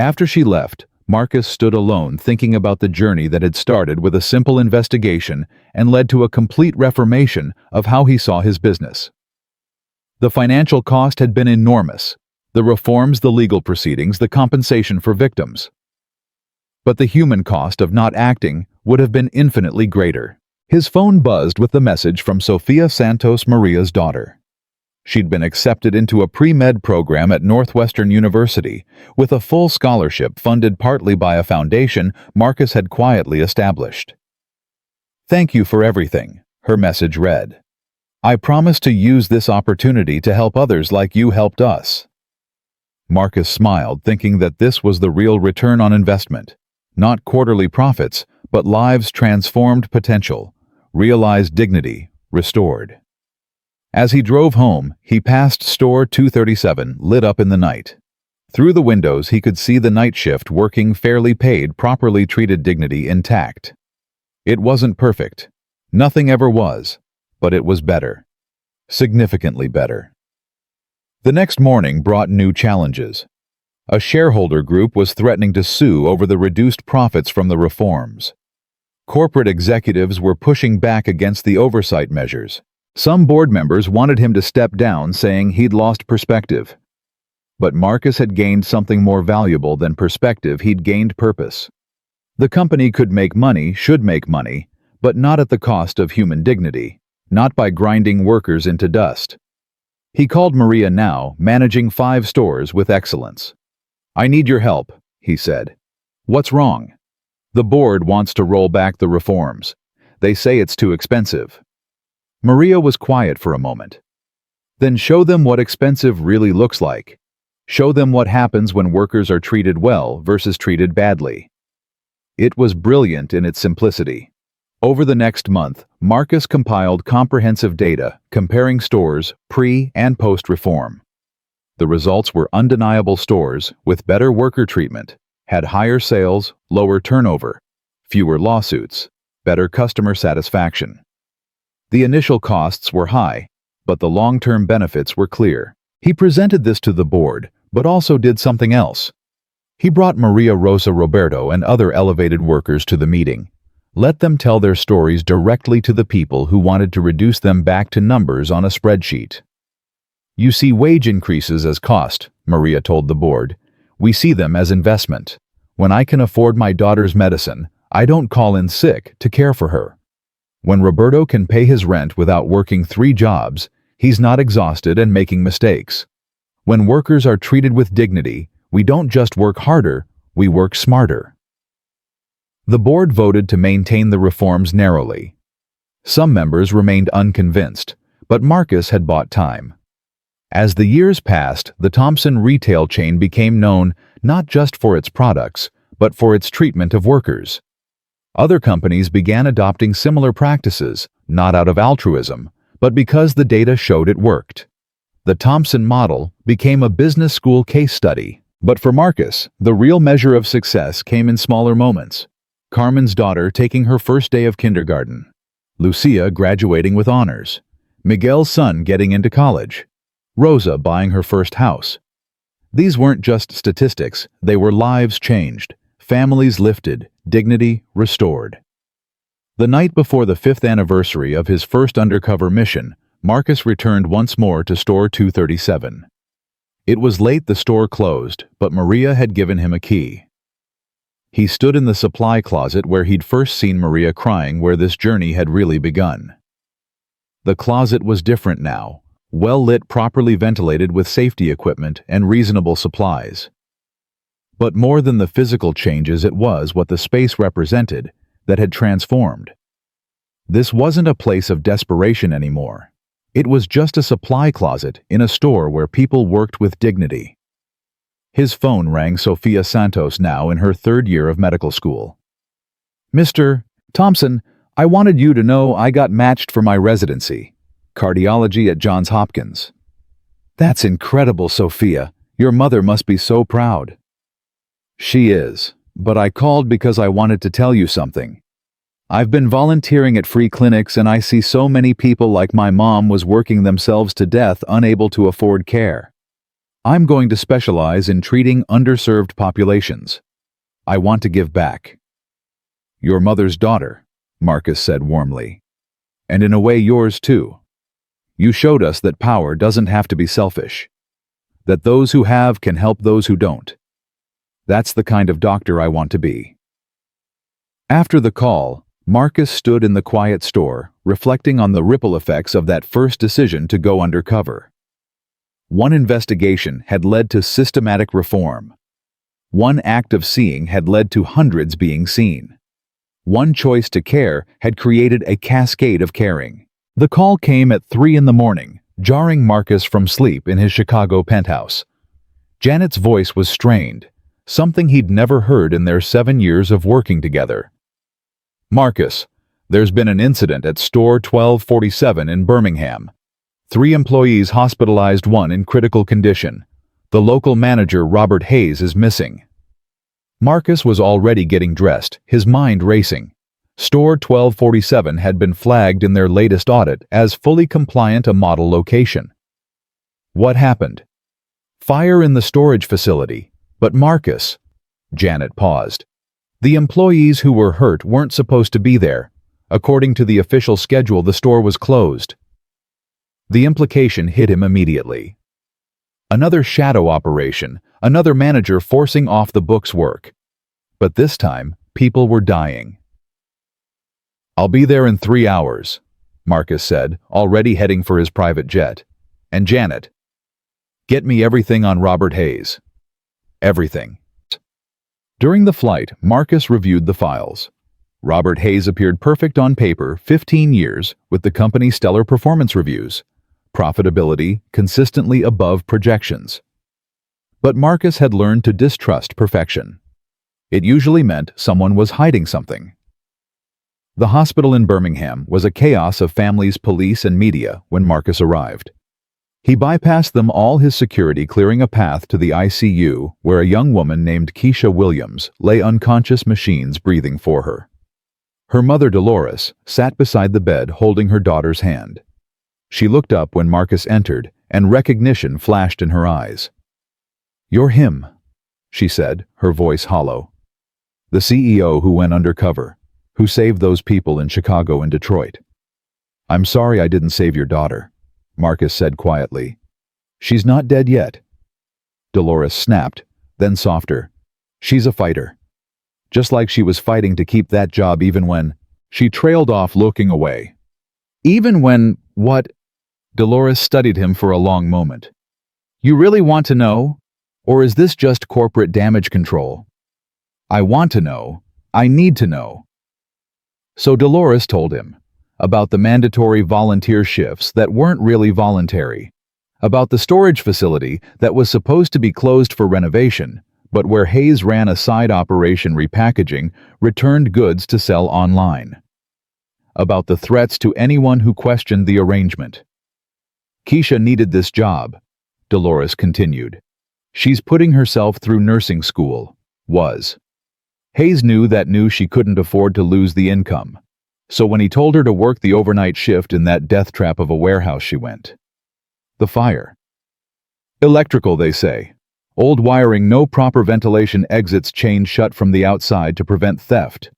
After she left, Marcus stood alone thinking about the journey that had started with a simple investigation and led to a complete reformation of how he saw his business. The financial cost had been enormous. The reforms, the legal proceedings, the compensation for victims. But the human cost of not acting would have been infinitely greater. His phone buzzed with the message from Sofia Santos, Maria's daughter. She'd been accepted into a pre-med program at Northwestern University, with a full scholarship funded partly by a foundation Marcus had quietly established. "Thank you for everything," her message read. "I promise to use this opportunity to help others like you helped us." Marcus smiled, thinking that this was the real return on investment. Not quarterly profits, but lives transformed, potential, realized dignity, restored. As he drove home, he passed store 237, lit up in the night. Through the windows, he could see the night shift working, fairly paid, properly treated dignity intact. It wasn't perfect. Nothing ever was. But it was better. Significantly better. The next morning brought new challenges. A shareholder group was threatening to sue over the reduced profits from the reforms. Corporate executives were pushing back against the oversight measures. Some board members wanted him to step down, saying he'd lost perspective. But Marcus had gained something more valuable than perspective. He'd gained purpose. The company could make money, should make money, but not at the cost of human dignity, not by grinding workers into dust. He called Maria now, managing 5 stores with excellence. "I need your help," he said. "What's wrong?" "The board wants to roll back the reforms. They say it's too expensive." Maria was quiet for a moment. "Then show them what expensive really looks like. Show them what happens when workers are treated well versus treated badly." It was brilliant in its simplicity. Over the next month, Marcus compiled comprehensive data comparing stores pre- and post-reform. The results were undeniable. Stores with better worker treatment had higher sales, lower turnover, fewer lawsuits, better customer satisfaction. The initial costs were high, but the long-term benefits were clear. He presented this to the board, but also did something else. He brought Maria Rosa Roberto and other elevated workers to the meeting. Let them tell their stories directly to the people who wanted to reduce them back to numbers on a spreadsheet. "You see wage increases as cost," Maria told the board. "We see them as investment. When I can afford my daughter's medicine, I don't call in sick to care for her. When Roberto can pay his rent without working 3 jobs, he's not exhausted and making mistakes. When workers are treated with dignity, we don't just work harder, we work smarter." The board voted to maintain the reforms narrowly. Some members remained unconvinced, but Marcus had bought time. As the years passed, the Thompson retail chain became known not just for its products, but for its treatment of workers. Other companies began adopting similar practices, not out of altruism, but because the data showed it worked. The Thompson model became a business school case study. But for Marcus, the real measure of success came in smaller moments. Carmen's daughter taking her first day of kindergarten, Lucia graduating with honors, Miguel's son getting into college, Rosa buying her first house. These weren't just statistics, they were lives changed, families lifted, dignity restored. The night before the 5th anniversary of his first undercover mission, Marcus returned once more to store 237. It was late, the store closed, but Maria had given him a key. He stood in the supply closet where he'd first seen Maria crying, where this journey had really begun. The closet was different now, well lit, properly ventilated with safety equipment and reasonable supplies. But more than the physical changes, it was what the space represented that had transformed. This wasn't a place of desperation anymore. It was just a supply closet in a store where people worked with dignity. His phone rang. Sofia Santos, now in her 3rd year of medical school. "Mr. Thompson, I wanted you to know I got matched for my residency, cardiology at Johns Hopkins." "That's incredible, Sophia. Your mother must be so proud." "She is, but I called because I wanted to tell you something. I've been volunteering at free clinics and I see so many people like my mom was working themselves to death, unable to afford care. I'm going to specialize in treating underserved populations. I want to give back." "Your mother's daughter," Marcus said warmly. "And in a way yours too. You showed us that power doesn't have to be selfish. That those who have can help those who don't. That's the kind of doctor I want to be." After the call, Marcus stood in the quiet store, reflecting on the ripple effects of that first decision to go undercover. One investigation had led to systematic reform. One act of seeing had led to hundreds being seen. One choice to care had created a cascade of caring. The call came at 3 in the morning, jarring Marcus from sleep in his Chicago penthouse. Janet's voice was strained, something he'd never heard in their 7 years of working together. "Marcus, there's been an incident at store 1247 in Birmingham. 3 employees hospitalized, 1 in critical condition. The local manager, Robert Hayes, is missing." Marcus was already getting dressed, his mind racing. Store 1247 had been flagged in their latest audit as fully compliant, a model location. What happened? Fire in the storage facility. But Marcus... Janet paused. The employees who were hurt weren't supposed to be there. According to the official schedule, the store was closed. The implication hit him immediately. Another shadow operation, another manager forcing off the book's work. But this time, people were dying. "I'll be there in 3 hours, Marcus said, already heading for his private jet. "And Janet, get me everything on Robert Hayes. Everything." During the flight, Marcus reviewed the files. Robert Hayes appeared perfect on paper, 15 years, with the company's stellar performance reviews. Profitability consistently above projections. But Marcus had learned to distrust perfection. It usually meant someone was hiding something. The hospital in Birmingham was a chaos of families, police, and media when Marcus arrived. He bypassed them all, his security clearing a path to the ICU, where a young woman named Keisha Williams lay unconscious, machines breathing for her. Her mother, Dolores, sat beside the bed holding her daughter's hand. She looked up when Marcus entered, and recognition flashed in her eyes. "You're him," she said, her voice hollow. "The CEO who went undercover, who saved those people in Chicago and Detroit." "I'm sorry I didn't save your daughter," Marcus said quietly. "She's not dead yet." Dolores snapped, then softer. She's a fighter. Just like she was fighting to keep that job even when... She trailed off, looking away. Even when... What? Dolores studied him for a long moment. You really want to know? Or is this just corporate damage control? I want to know. I need to know. So Dolores told him about the mandatory volunteer shifts that weren't really voluntary, about the storage facility that was supposed to be closed for renovation, but where Hayes ran a side operation repackaging returned goods to sell online, about the threats to anyone who questioned the arrangement. Keisha needed this job, Dolores continued. She's putting herself through nursing school. Hayes knew she couldn't afford to lose the income. So when he told her to work the overnight shift in that death trap of a warehouse, she went. The fire. Electrical, they say. Old wiring, no proper ventilation, exits chained shut from the outside to prevent theft.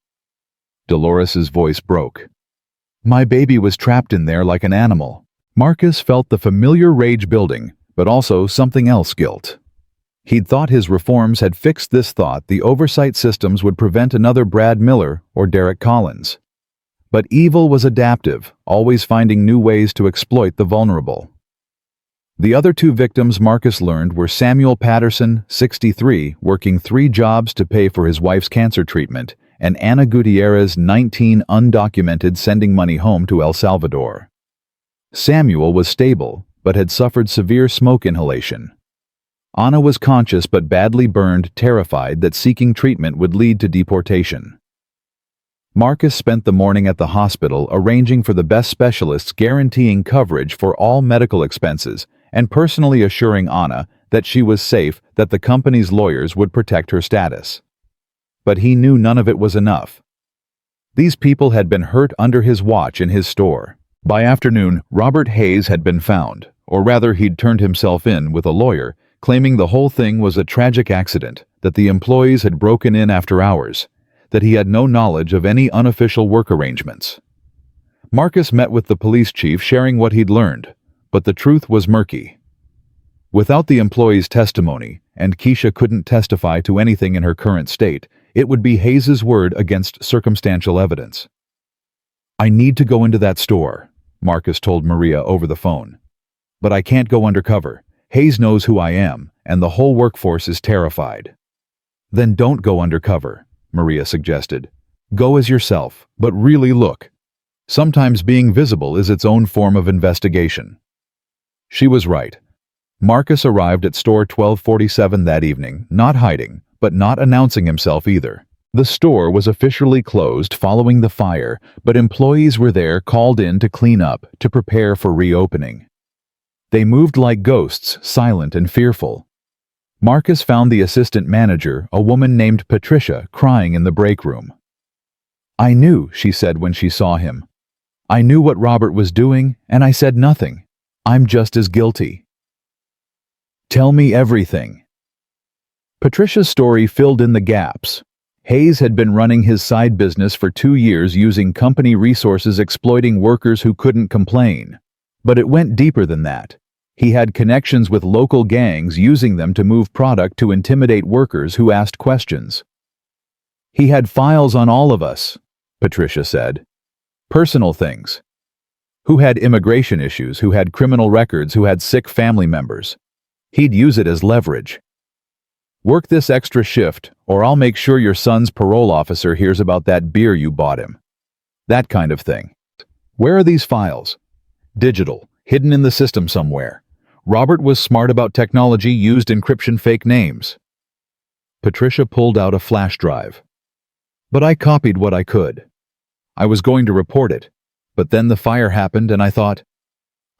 Dolores's voice broke. My baby was trapped in there like an animal. Marcus felt the familiar rage building, but also something else, guilt. He'd thought his reforms had fixed this, thought the oversight systems would prevent another Brad Miller or Derek Collins. But evil was adaptive, always finding new ways to exploit the vulnerable. The other two victims Marcus learned were Samuel Patterson, 63, working 3 jobs to pay for his wife's cancer treatment, and Ana Gutierrez, 19, undocumented, sending money home to El Salvador. Samuel was stable, but had suffered severe smoke inhalation. Ana was conscious but badly burned, terrified that seeking treatment would lead to deportation. Marcus spent the morning at the hospital arranging for the best specialists, guaranteeing coverage for all medical expenses, and personally assuring Ana that she was safe, that the company's lawyers would protect her status. But he knew none of it was enough. These people had been hurt under his watch in his store. By afternoon, Robert Hayes had been found, or rather he'd turned himself in with a lawyer, claiming the whole thing was a tragic accident, that the employees had broken in after hours, that he had no knowledge of any unofficial work arrangements. Marcus met with the police chief, sharing what he'd learned, but the truth was murky. Without the employees' testimony, and Keisha couldn't testify to anything in her current state, it would be Hayes's word against circumstantial evidence. I need to go into that store, Marcus told Maria over the phone. But I can't go undercover. Hayes knows who I am, and the whole workforce is terrified. Then don't go undercover, Maria suggested. Go as yourself, but really look. Sometimes being visible is its own form of investigation. She was right. Marcus arrived at store 1247 that evening, not hiding, but not announcing himself either. The store was officially closed following the fire, but employees were there, called in to clean up, to prepare for reopening. They moved like ghosts, silent and fearful. Marcus found the assistant manager, a woman named Patricia, crying in the break room. I knew, she said when she saw him. I knew what Robert was doing, and I said nothing. I'm just as guilty. Tell me everything. Patricia's story filled in the gaps. Hayes had been running his side business for 2 years using company resources, exploiting workers who couldn't complain. But it went deeper than that. He had connections with local gangs, using them to move product to intimidate workers who asked questions. He had files on all of us, Patricia said. Personal things. Who had immigration issues, who had criminal records, who had sick family members. He'd use it as leverage. Work this extra shift, or I'll make sure your son's parole officer hears about that beer you bought him. That kind of thing. Where are these files? Digital, hidden in the system somewhere. Robert was smart about technology, used encryption, fake names. Patricia pulled out a flash drive. But I copied what I could. I was going to report it, but then the fire happened and I thought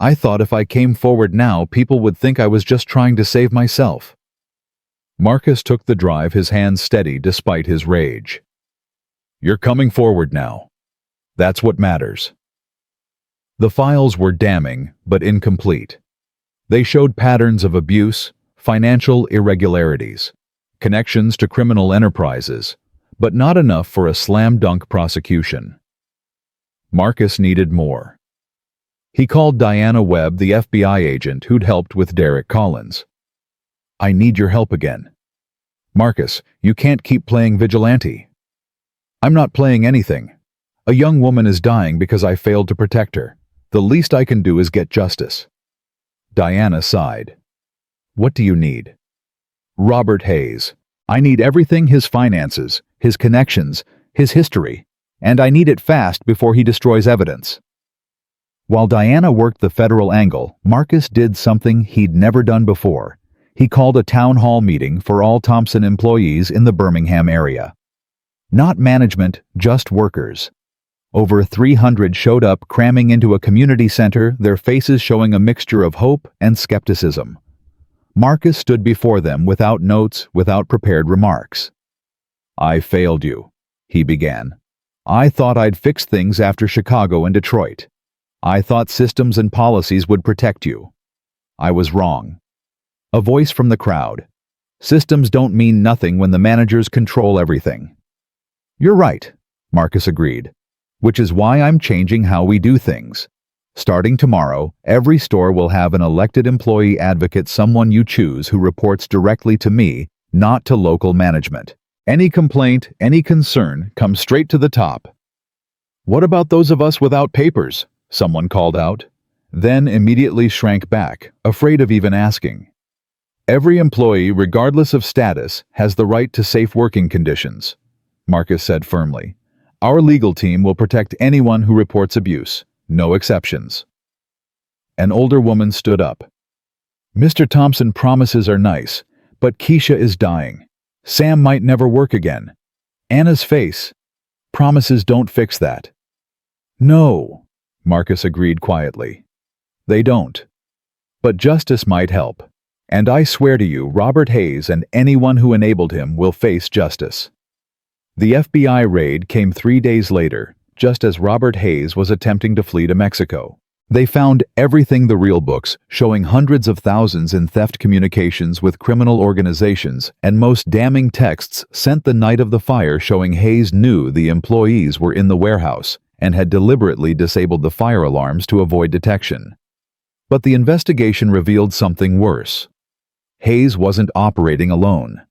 if I came forward now, people would think I was just trying to save myself. Marcus took the drive, his hands steady despite his rage. You're coming forward now. That's what matters. The files were damning, but incomplete. They showed patterns of abuse, financial irregularities, connections to criminal enterprises, but not enough for a slam-dunk prosecution. Marcus needed more. He called Diana Webb, the FBI agent who'd helped with Derek Collins. I need your help again. Marcus, you can't keep playing vigilante. I'm not playing anything. A young woman is dying because I failed to protect her. The least I can do is get justice. Diana sighed. What do you need? Robert Hayes. I need everything: his finances, his connections, his history, and I need it fast before he destroys evidence. While Diana worked the federal angle, Marcus did something he'd never done before. He called a town hall meeting for all Thompson employees in the Birmingham area. Not management, just workers. Over 300 showed up, cramming into a community center, their faces showing a mixture of hope and skepticism. Marcus stood before them without notes, without prepared remarks. I failed you, he began. I thought I'd fix things after Chicago and Detroit. I thought systems and policies would protect you. I was wrong. A voice from the crowd. Systems don't mean nothing when the managers control everything. You're right, Marcus agreed, which is why I'm changing how we do things. Starting tomorrow, every store will have an elected employee advocate, someone you choose who reports directly to me, not to local management. Any complaint, any concern comes straight to the top. What about those of us without papers? Someone called out, then immediately shrank back, afraid of even asking. Every employee, regardless of status, has the right to safe working conditions, Marcus said firmly. Our legal team will protect anyone who reports abuse, no exceptions. An older woman stood up. Mr. Thompson, promises are nice, but Keisha is dying. Sam might never work again. Anna's face. Promises don't fix that. No, Marcus agreed quietly. They don't. But justice might help. And I swear to you, Robert Hayes and anyone who enabled him will face justice. The FBI raid came 3 days later, just as Robert Hayes was attempting to flee to Mexico. They found everything: the real books, showing hundreds of thousands in theft communications with criminal organizations, and most damning texts sent the night of the fire showing Hayes knew the employees were in the warehouse and had deliberately disabled the fire alarms to avoid detection. But the investigation revealed something worse. Hayes wasn't operating alone.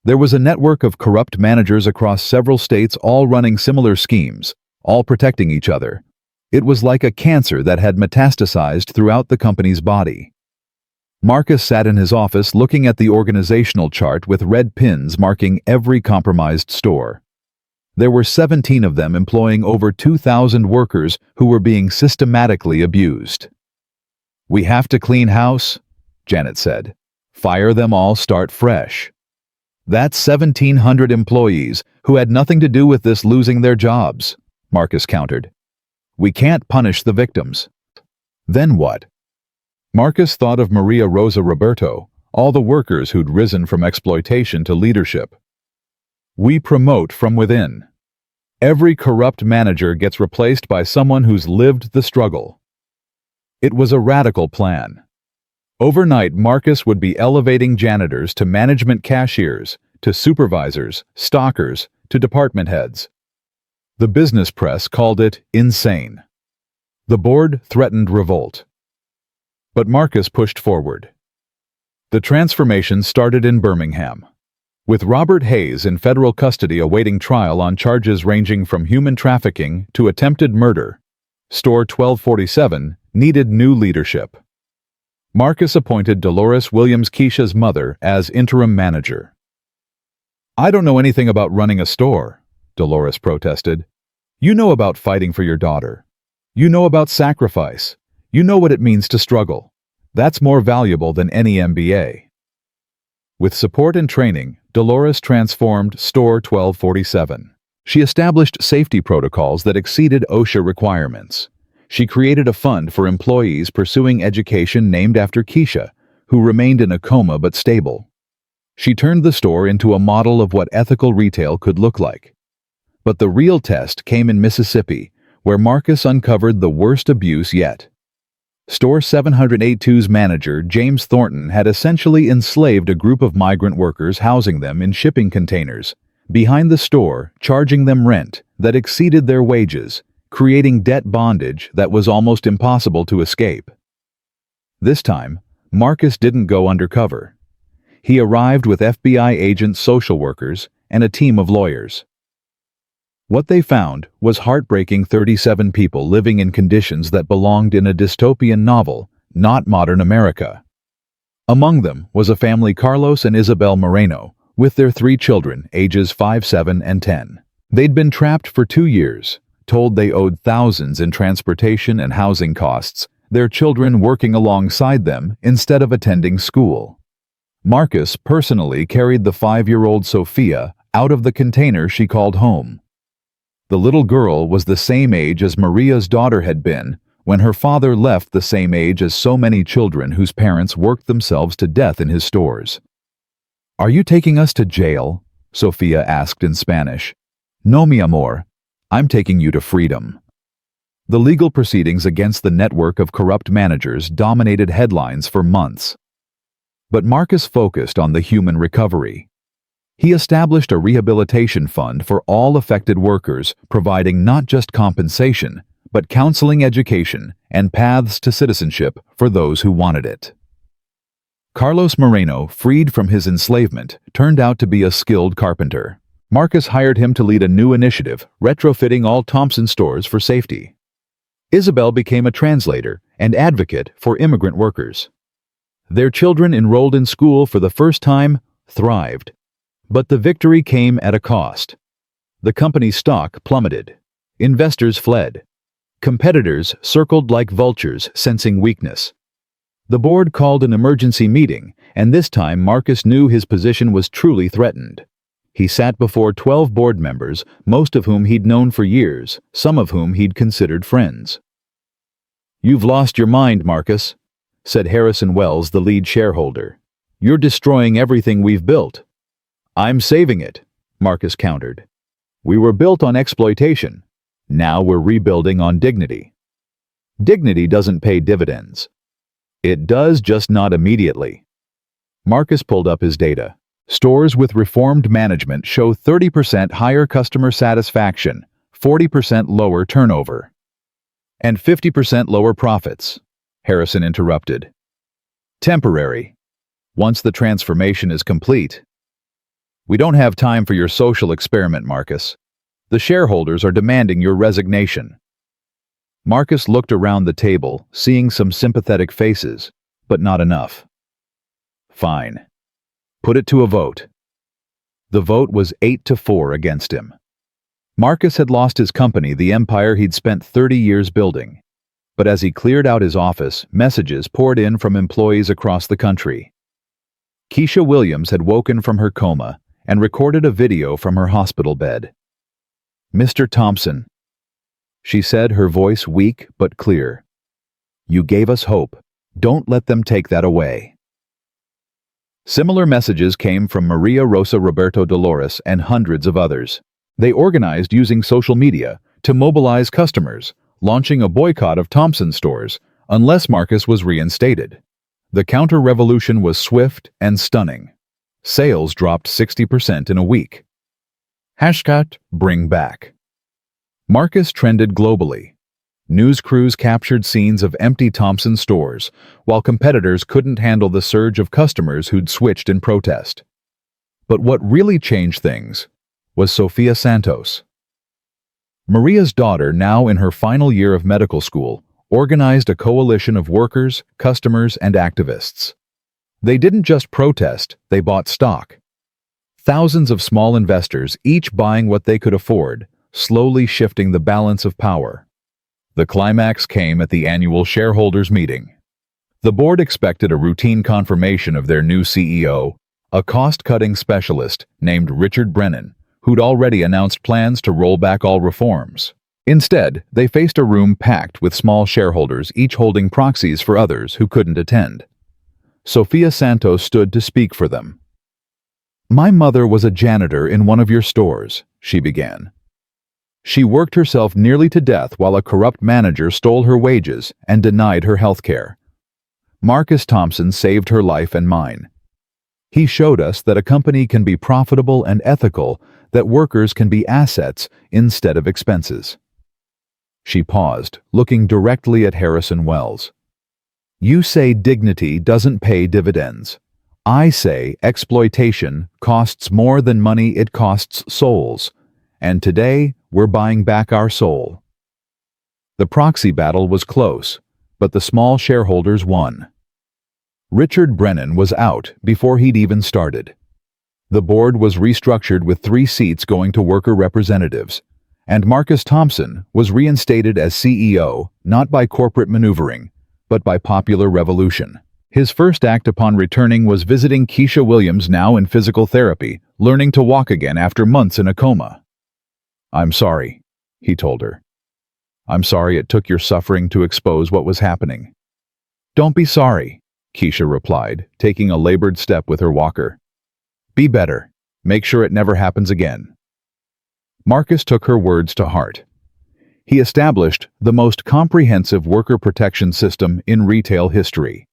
There was a network of corrupt managers across several states, all running similar schemes, all protecting each other. It was like a cancer that had metastasized throughout the company's body. Marcus sat in his office looking at the organizational chart with red pins marking every compromised store. There were 17 of them, employing over 2,000 workers who were being systematically abused. We have to clean house, Janet said. Fire them all, start fresh. That's 1,700 employees who had nothing to do with this losing their jobs, Marcus countered. We can't punish the victims. Then what? Marcus thought of Maria Rosa Roberto, all the workers who'd risen from exploitation to leadership. We promote from within. Every corrupt manager gets replaced by someone who's lived the struggle. It was a radical plan. Overnight, Marcus would be elevating janitors to management, cashiers, to supervisors, stockers, to department heads. The business press called it insane. The board threatened revolt. But Marcus pushed forward. The transformation started in Birmingham, with Robert Hayes in federal custody awaiting trial on charges ranging from human trafficking to attempted murder. Store 1247 needed new leadership. Marcus appointed Dolores Williams, Keisha's mother, as interim manager. I don't know anything about running a store, Dolores protested. You know about fighting for your daughter. You know about sacrifice. You know what it means to struggle. That's more valuable than any MBA. With support and training, Dolores transformed Store 1247. She established safety protocols that exceeded OSHA requirements. She created a fund for employees pursuing education named after Keisha, who remained in a coma but stable. She turned the store into a model of what ethical retail could look like. But the real test came in Mississippi, where Marcus uncovered the worst abuse yet. Store 782's manager, James Thornton, had essentially enslaved a group of migrant workers, housing them in shipping containers behind the store, charging them rent that exceeded their wages, creating debt bondage that was almost impossible to escape. This time, Marcus didn't go undercover. He arrived with FBI agents, social workers, and a team of lawyers. What they found was heartbreaking: 37 people living in conditions that belonged in a dystopian novel, not modern America. Among them was a family, Carlos and Isabel Moreno, with their 3 children, ages 5, 7, and 10. They'd been trapped for 2 years, told they owed thousands in transportation and housing costs, their children working alongside them instead of attending school. Marcus personally carried the 5-year-old Sophia out of the container she called home. The little girl was the same age as Maria's daughter had been when her father left, the same age as so many children whose parents worked themselves to death in his stores. "Are you taking us to jail?" Sophia asked in Spanish. "No, mi amor. I'm taking you to freedom." The legal proceedings against the network of corrupt managers dominated headlines for months. But Marcus focused on the human recovery. He established a rehabilitation fund for all affected workers, providing not just compensation, but counseling, education, and paths to citizenship for those who wanted it. Carlos Moreno, freed from his enslavement, turned out to be a skilled carpenter. Marcus hired him to lead a new initiative, retrofitting all Thompson stores for safety. Isabel became a translator and advocate for immigrant workers. Their children, enrolled in school for the first time, thrived. But the victory came at a cost. The company's stock plummeted. Investors fled. Competitors circled like vultures, sensing weakness. The board called an emergency meeting, and this time Marcus knew his position was truly threatened. He sat before 12 board members, most of whom he'd known for years, some of whom he'd considered friends. "You've lost your mind, Marcus," said Harrison Wells, the lead shareholder. "You're destroying everything we've built." "I'm saving it," Marcus countered. "We were built on exploitation. Now we're rebuilding on dignity." "Dignity doesn't pay dividends." "It does, just not immediately." Marcus pulled up his data. Stores with reformed management show 30% higher customer satisfaction, 40% lower turnover, and 50% lower profits. Harrison interrupted. "Temporary. Once the transformation is complete." "We don't have time for your social experiment, Marcus. The shareholders are demanding your resignation." Marcus looked around the table, seeing some sympathetic faces, but not enough. "Fine. Put it to a vote." The vote was 8-4 against him. Marcus had lost his company, the empire he'd spent 30 years building. But as he cleared out his office, messages poured in from employees across the country. Keisha Williams had woken from her coma and recorded a video from her hospital bed. "Mr. Thompson," she said, her voice weak but clear. "You gave us hope. Don't let them take that away." Similar messages came from Maria Rosa Roberto Dolores and hundreds of others. They organized using social media to mobilize customers, launching a boycott of Thompson stores unless Marcus was reinstated. The counter-revolution was swift and stunning. Sales dropped 60% in a week. #Bring back. Marcus trended globally. News crews captured scenes of empty Thompson stores, while competitors couldn't handle the surge of customers who'd switched in protest. But what really changed things was Sofia Santos. Maria's daughter, now in her final year of medical school, organized a coalition of workers, customers, and activists. They didn't just protest, they bought stock. Thousands of small investors, each buying what they could afford, slowly shifting the balance of power. The climax came at the annual shareholders' meeting. The board expected a routine confirmation of their new CEO, a cost-cutting specialist named Richard Brennan, who'd already announced plans to roll back all reforms. Instead, they faced a room packed with small shareholders, each holding proxies for others who couldn't attend. Sofia Santos stood to speak for them. "My mother was a janitor in one of your stores," she began. "She worked herself nearly to death while a corrupt manager stole her wages and denied her health care. Marcus Thompson saved her life and mine. He showed us that a company can be profitable and ethical, that workers can be assets instead of expenses." She paused, looking directly at Harrison Wells. "You say dignity doesn't pay dividends. I say exploitation costs more than money, it costs souls. And today, we're buying back our soul. The proxy battle was close, but the small shareholders won. Richard Brennan was out before he'd even started. The board was restructured with 3 seats going to worker representatives, and Marcus Thompson was reinstated as CEO, not by corporate maneuvering, but by popular revolution. His first act upon returning was visiting Keisha Williams, now in physical therapy, learning to walk again after months in a coma. "I'm sorry," he told her. "I'm sorry it took your suffering to expose what was happening." "Don't be sorry," Keisha replied, taking a labored step with her walker. "Be better. Make sure it never happens again." Marcus took her words to heart. He established the most comprehensive worker protection system in retail history.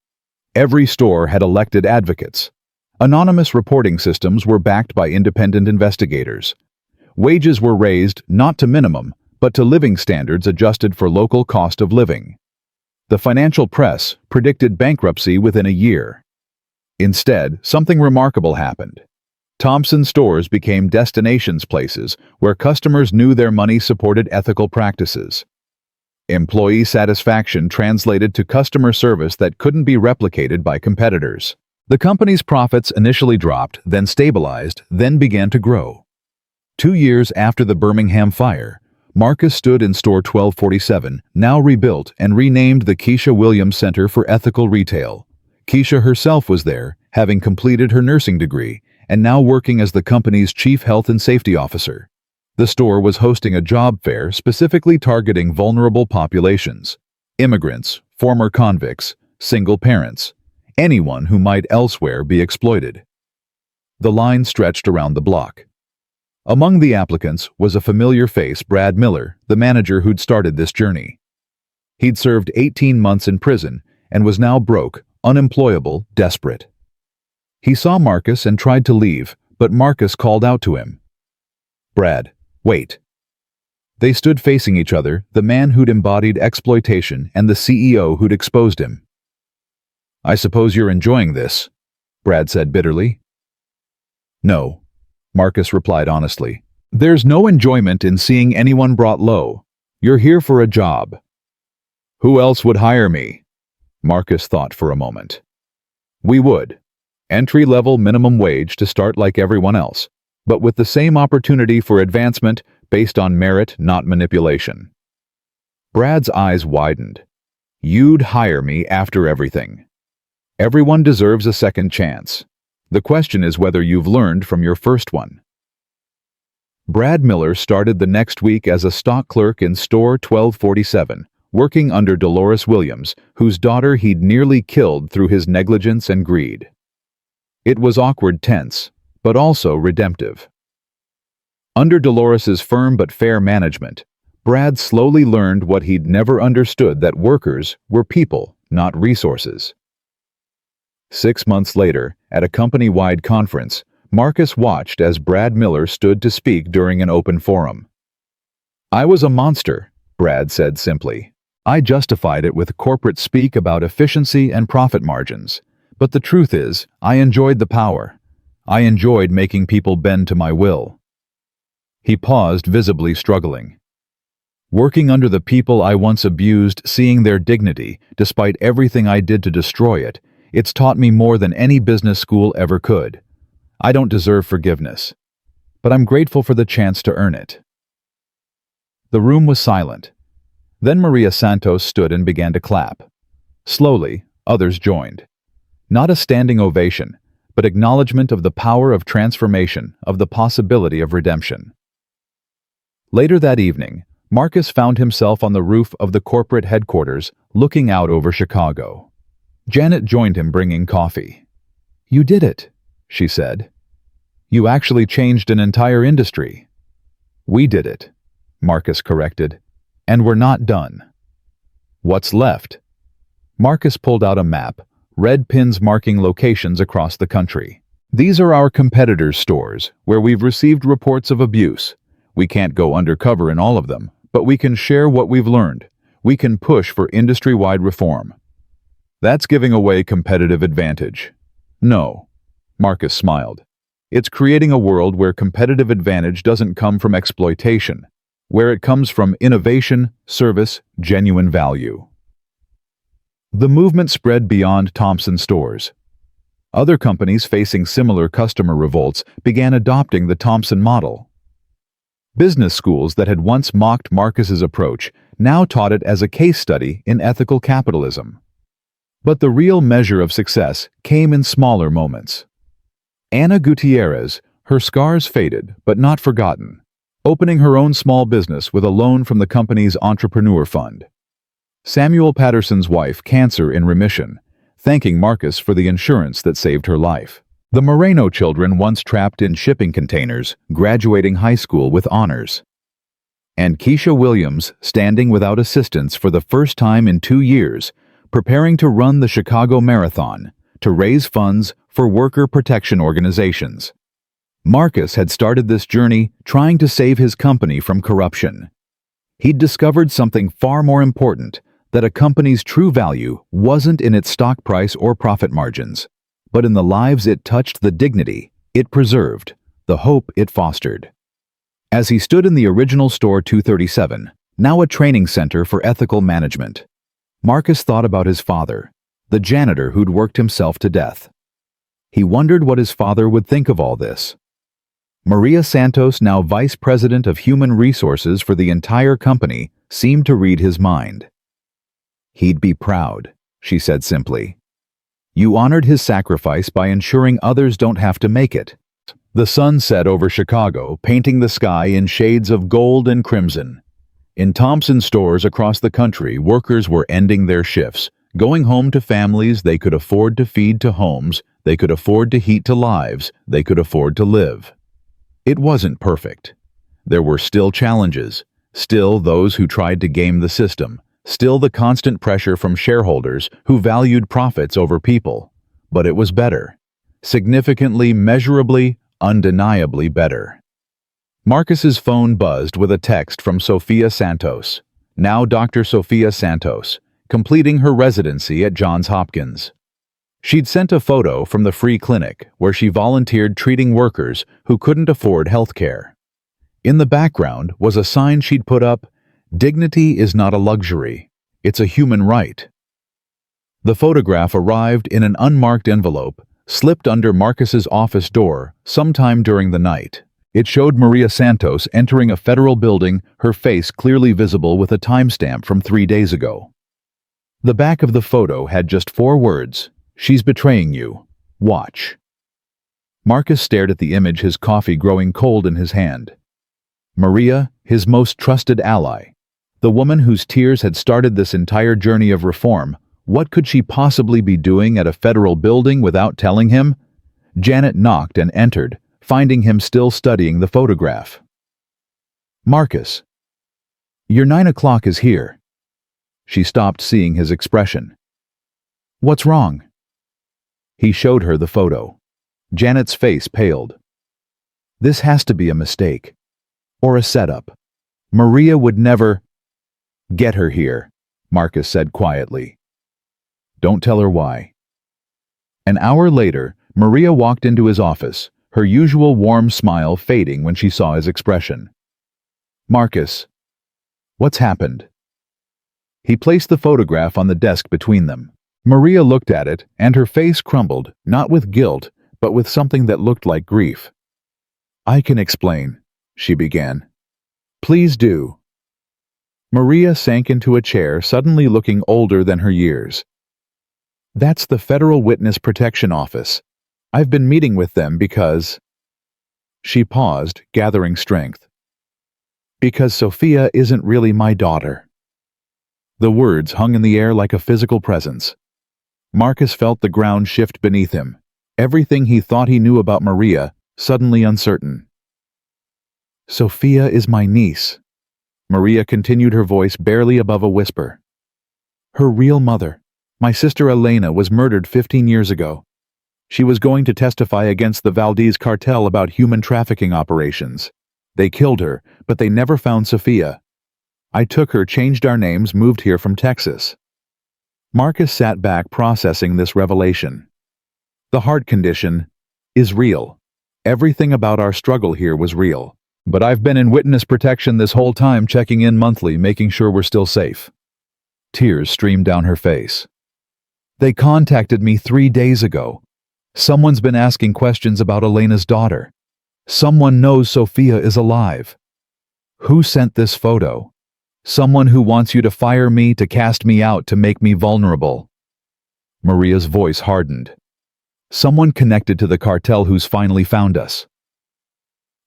Every store had elected advocates. Anonymous reporting systems were backed by independent investigators. Wages were raised not to minimum, but to living standards adjusted for local cost of living. The financial press predicted bankruptcy within a year. Instead, something remarkable happened. Thompson stores became destinations, places where customers knew their money supported ethical practices. Employee satisfaction translated to customer service that couldn't be replicated by competitors. The company's profits initially dropped, then stabilized, then began to grow. 2 years after the Birmingham fire, Marcus stood in store 1247, now rebuilt and renamed the Keisha Williams Center for Ethical Retail. Keisha herself was there, having completed her nursing degree, and now working as the company's chief health and safety officer. The store was hosting a job fair specifically targeting vulnerable populations: immigrants, former convicts, single parents, anyone who might elsewhere be exploited. The line stretched around the block. Among the applicants was a familiar face, Brad Miller, the manager who'd started this journey. He'd served 18 months in prison and was now broke, unemployable, desperate. He saw Marcus and tried to leave, but Marcus called out to him. "Brad, wait." They stood facing each other, the man who'd embodied exploitation and the CEO who'd exposed him. "I suppose you're enjoying this," Brad said bitterly. "No," Marcus replied honestly. "There's no enjoyment in seeing anyone brought low. You're here for a job." "Who else would hire me?" Marcus thought for a moment. "We would. Entry-level minimum wage to start like everyone else, but with the same opportunity for advancement based on merit, not manipulation." Brad's eyes widened. "You'd hire me after everything. Everyone deserves a second chance. The question is whether you've learned from your first one." Brad Miller started the next week as a stock clerk in store 1247, working under Dolores Williams, whose daughter he'd nearly killed through his negligence and greed. It was awkward, tense, but also redemptive. Under Dolores's firm but fair management, Brad slowly learned what he'd never understood: that workers were people, not resources. 6 months later, at a company-wide conference, Marcus watched as Brad Miller stood to speak during an open forum. "I was a monster," Brad said simply. "I justified it with corporate speak about efficiency and profit margins. But the truth is, I enjoyed the power. I enjoyed making people bend to my will." He paused, visibly struggling. "Working under the people I once abused, seeing their dignity, despite everything I did to destroy it, it's taught me more than any business school ever could. I don't deserve forgiveness, but I'm grateful for the chance to earn it." The room was silent. Then Maria Santos stood and began to clap. Slowly, others joined. Not a standing ovation, but acknowledgement of the power of transformation, of the possibility of redemption. Later that evening, Marcus found himself on the roof of the corporate headquarters, looking out over Chicago. Janet joined him, bringing coffee. "You did it," she said. "You actually changed an entire industry." "We did it," Marcus corrected. "And we're not done." "What's left?" Marcus pulled out a map, red pins marking locations across the country. "These are our competitors' stores, where we've received reports of abuse. We can't go undercover in all of them, but we can share what we've learned. We can push for industry-wide reform." "That's giving away competitive advantage." "No, Marcus smiled. It's creating a world where competitive advantage doesn't come from exploitation, where it comes from innovation, service, genuine value. The movement spread beyond Thompson stores. Other companies facing similar customer revolts began adopting the Thompson model. Business schools that had once mocked Marcus's approach now taught it as a case study in ethical capitalism. But the real measure of success came in smaller moments. Ana Gutierrez, her scars faded but not forgotten, opening her own small business with a loan from the company's entrepreneur fund. Samuel Patterson's wife, cancer in remission, thanking Marcus for the insurance that saved her life. The Moreno children once trapped in shipping containers, graduating high school with honors. And Keisha Williams, standing without assistance for the first time in 2 years, preparing to run the Chicago Marathon to raise funds for worker protection organizations. Marcus had started this journey trying to save his company from corruption. He'd discovered something far more important, that a company's true value wasn't in its stock price or profit margins, but in the lives it touched, the dignity it preserved, the hope it fostered. As he stood in the original store 237, now a training center for ethical management, Marcus thought about his father, the janitor who'd worked himself to death. He wondered what his father would think of all this. Maria Santos, now vice president of human resources for the entire company, seemed to read his mind. "He'd be proud," she said simply. "You honored his sacrifice by ensuring others don't have to make it." The sun set over Chicago, painting the sky in shades of gold and crimson. In Thompson stores across the country, workers were ending their shifts, going home to families they could afford to feed, to homes they could afford to heat, to lives they could afford to live. It wasn't perfect. There were still challenges, still those who tried to game the system, still the constant pressure from shareholders who valued profits over people. But it was better. Significantly, measurably, undeniably better. Marcus's phone buzzed with a text from Sophia Santos, now Dr. Sophia Santos, completing her residency at Johns Hopkins. She'd sent a photo from the free clinic where she volunteered treating workers who couldn't afford health care. In the background was a sign she'd put up, "Dignity is not a luxury, it's a human right." The photograph arrived in an unmarked envelope, slipped under Marcus's office door sometime during the night. It showed Maria Santos entering a federal building, her face clearly visible with a timestamp from 3 days ago. The back of the photo had just 4 words, "She's betraying you. Watch." Marcus stared at the image, his coffee growing cold in his hand. Maria, his most trusted ally, the woman whose tears had started this entire journey of reform, what could she possibly be doing at a federal building without telling him? Janet knocked and entered, finding him still studying the photograph. "Marcus, your 9 o'clock is here." She stopped, seeing his expression. "What's wrong?" He showed her the photo. Janet's face paled. "This has to be a mistake. Or a setup. Maria would never—" "Get her here," Marcus said quietly. "Don't tell her why." An hour later, Maria walked into his office, her usual warm smile fading when she saw his expression. "Marcus, what's happened?" He placed the photograph on the desk between them. Maria looked at it, and her face crumbled, not with guilt, but with something that looked like grief. "I can explain," she began. "Please do." Maria sank into a chair, suddenly looking older than her years. "That's the Federal Witness Protection Office. I've been meeting with them because—" She paused, gathering strength. "Because Sophia isn't really my daughter." The words hung in the air like a physical presence. Marcus felt the ground shift beneath him, everything he thought he knew about Maria suddenly uncertain. "Sophia is my niece," Maria continued, her voice barely above a whisper. "Her real mother, my sister Elena, was murdered 15 years ago. She was going to testify against the Valdez cartel about human trafficking operations. They killed her, but they never found Sophia. I took her, changed our names, moved here from Texas." Marcus sat back, processing this revelation. The heart condition, is real. Everything about our struggle here was real. But I've been in witness protection this whole time, checking in monthly, making sure we're still safe." Tears streamed down her face. "They contacted me 3 days ago. Someone's been asking questions about Elena's daughter. Someone knows Sophia is alive. Who sent this photo? Someone who wants you to fire me, to cast me out, to make me vulnerable." Maria's voice hardened. "Someone connected to the cartel who's finally found us."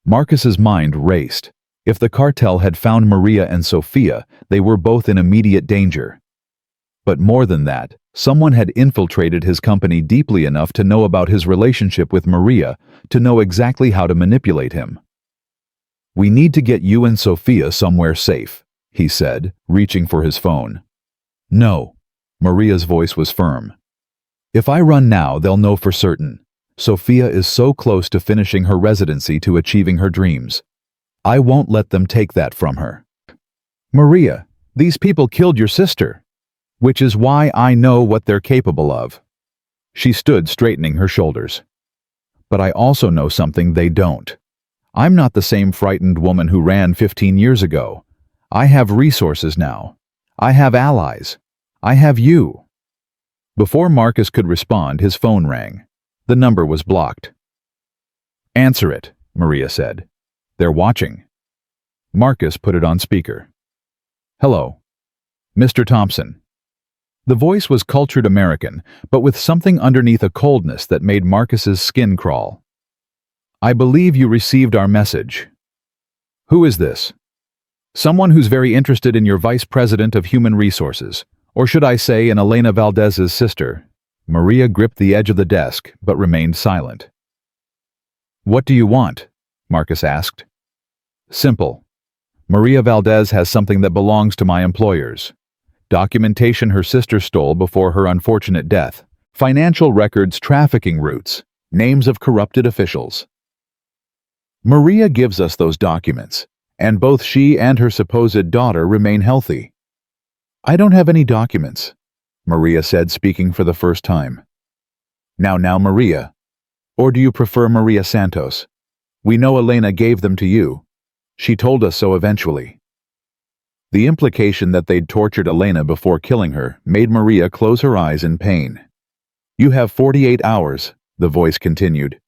Marcus's mind raced. If the cartel had found Maria and Sophia, they were both in immediate danger. But more than that, someone had infiltrated his company deeply enough to know about his relationship with Maria, to know exactly how to manipulate him. "We need to get you and Sophia somewhere safe," he said, reaching for his phone. "No." Maria's voice was firm. "If I run now, they'll know for certain. Sophia is so close to finishing her residency, to achieving her dreams. I won't let them take that from her." "Maria, these people killed your sister. Which is why I know what they're capable of." She stood, straightening her shoulders. "But I also know something they don't. I'm not the same frightened woman who ran 15 years ago. I have resources now. I have allies. I have you." Before Marcus could respond, his phone rang. The number was blocked. "Answer it," Maria said. "They're watching." Marcus put it on speaker. "Hello. Mr. Thompson." The voice was cultured American, but with something underneath a coldness that made Marcus's skin crawl. "I believe you received our message." "Who is this?" "Someone who's very interested in your Vice President of Human Resources, or should I say in Elena Valdez's sister." Maria gripped the edge of the desk, but remained silent. "What do you want?" Marcus asked. "Simple. Maria Valdez has something that belongs to my employers. Documentation her sister stole before her unfortunate death. Financial records, trafficking routes, names of corrupted officials. Maria gives us those documents, and both she and her supposed daughter remain healthy." "I don't have any documents," Maria said, speaking for the first time. Now, Maria. Or do you prefer Maria Santos? We know Elena gave them to you. She told us so eventually." The implication that they'd tortured Elena before killing her made Maria close her eyes in pain. "You have 48 hours, the voice continued.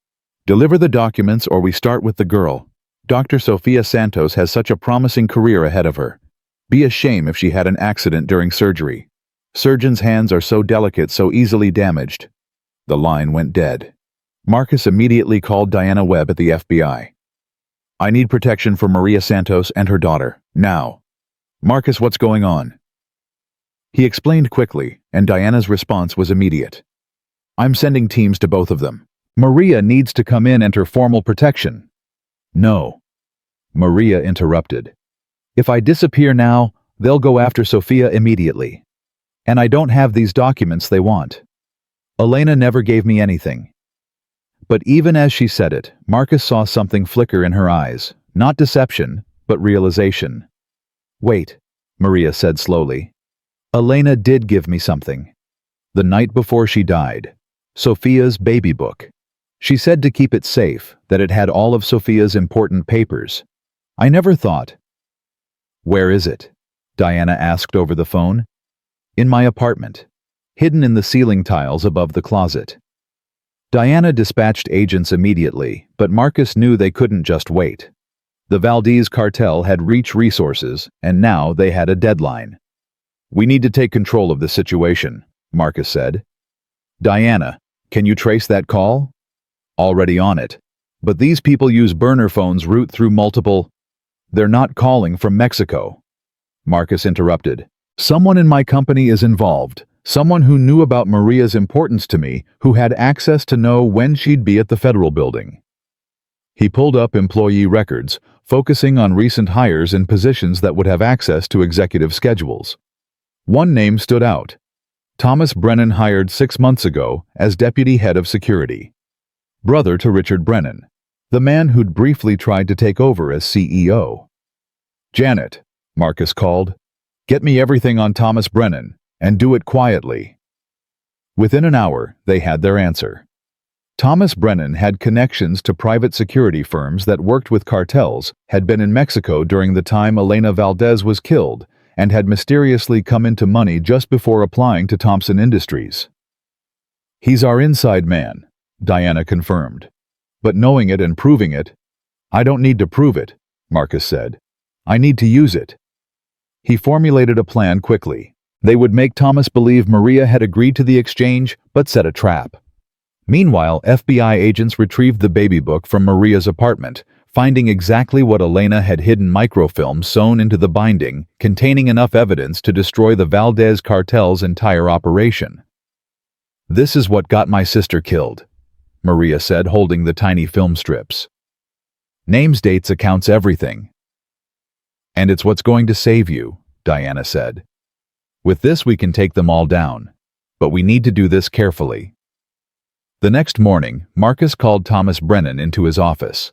"Deliver the documents or we start with the girl. Dr. Sofia Santos has such a promising career ahead of her. Be a shame if she had an accident during surgery. Surgeons' hands are so delicate, so easily damaged." The line went dead. Marcus immediately called Diana Webb at the FBI. "I need protection for Maria Santos and her daughter, now." "Marcus, what's going on?" He explained quickly, and Diana's response was immediate. "I'm sending teams to both of them. Maria needs to come in, enter formal protection." "No." Maria interrupted. "If I disappear now, they'll go after Sophia immediately. And I don't have these documents they want. Elena never gave me anything." But even as she said it, Marcus saw something flicker in her eyes, not deception, but realization. "Wait," Maria said slowly. "Elena did give me something. The night before she died. Sophia's baby book. She said to keep it safe, that it had all of Sophia's important papers. I never thought." "Where is it?" Diana asked over the phone. "In my apartment, hidden in the ceiling tiles above the closet." Diana dispatched agents immediately, but Marcus knew they couldn't just wait. The Valdez cartel had reached resources, and now they had a deadline. "We need to take control of the situation," Marcus said. "Diana, can you trace that call?" "Already on it. But these people use burner phones route through multiple—" "They're not calling from Mexico." Marcus interrupted. "Someone in my company is involved. Someone who knew about Maria's importance to me, who had access to know when she'd be at the federal building." He pulled up employee records, focusing on recent hires in positions that would have access to executive schedules. One name stood out. Thomas Brennan, hired 6 months ago as deputy head of security. Brother to Richard Brennan, the man who'd briefly tried to take over as CEO. "Janet," Marcus called, "get me everything on Thomas Brennan, and do it quietly." Within an hour, they had their answer. Thomas Brennan had connections to private security firms that worked with cartels, had been in Mexico during the time Elena Valdez was killed, and had mysteriously come into money just before applying to Thompson Industries. "He's our inside man," Diana confirmed. "But knowing it and proving it—" "I don't need to prove it," Marcus said. "I need to use it." He formulated a plan quickly. They would make Thomas believe Maria had agreed to the exchange, but set a trap. Meanwhile, FBI agents retrieved the baby book from Maria's apartment, finding exactly what Elena had hidden: microfilm sewn into the binding, containing enough evidence to destroy the Valdez cartel's entire operation. "This is what got my sister killed," Maria said, holding the tiny film strips. "Names, dates, accounts, everything." "And it's what's going to save you," Diana said. "With this we can take them all down. But we need to do this carefully." The next morning, Marcus called Thomas Brennan into his office.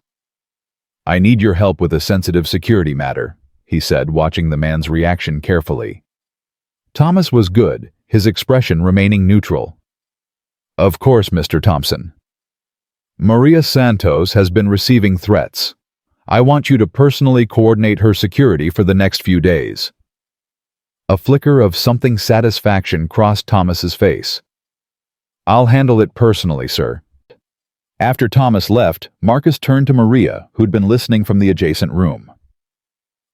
"I need your help with a sensitive security matter," he said, watching the man's reaction carefully. Thomas was good, his expression remaining neutral. "Of course, Mr. Thompson. Maria Santos has been receiving threats. I want you to personally coordinate her security for the next few days." A flicker of something satisfaction crossed Thomas's face. "I'll handle it personally, sir." After Thomas left, Marcus turned to Maria, who'd been listening from the adjacent room.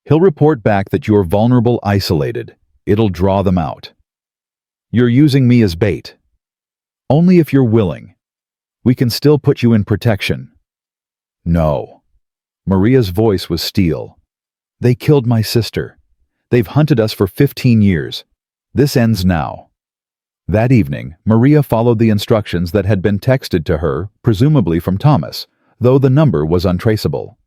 "He'll report back that you're vulnerable, isolated. It'll draw them out. You're using me as bait. Only if you're willing. We can still put you in protection." "No." Maria's voice was steel. "They killed my sister. They've hunted us for 15 years. This ends now." That evening, Maria followed the instructions that had been texted to her, presumably from Thomas, though the number was untraceable.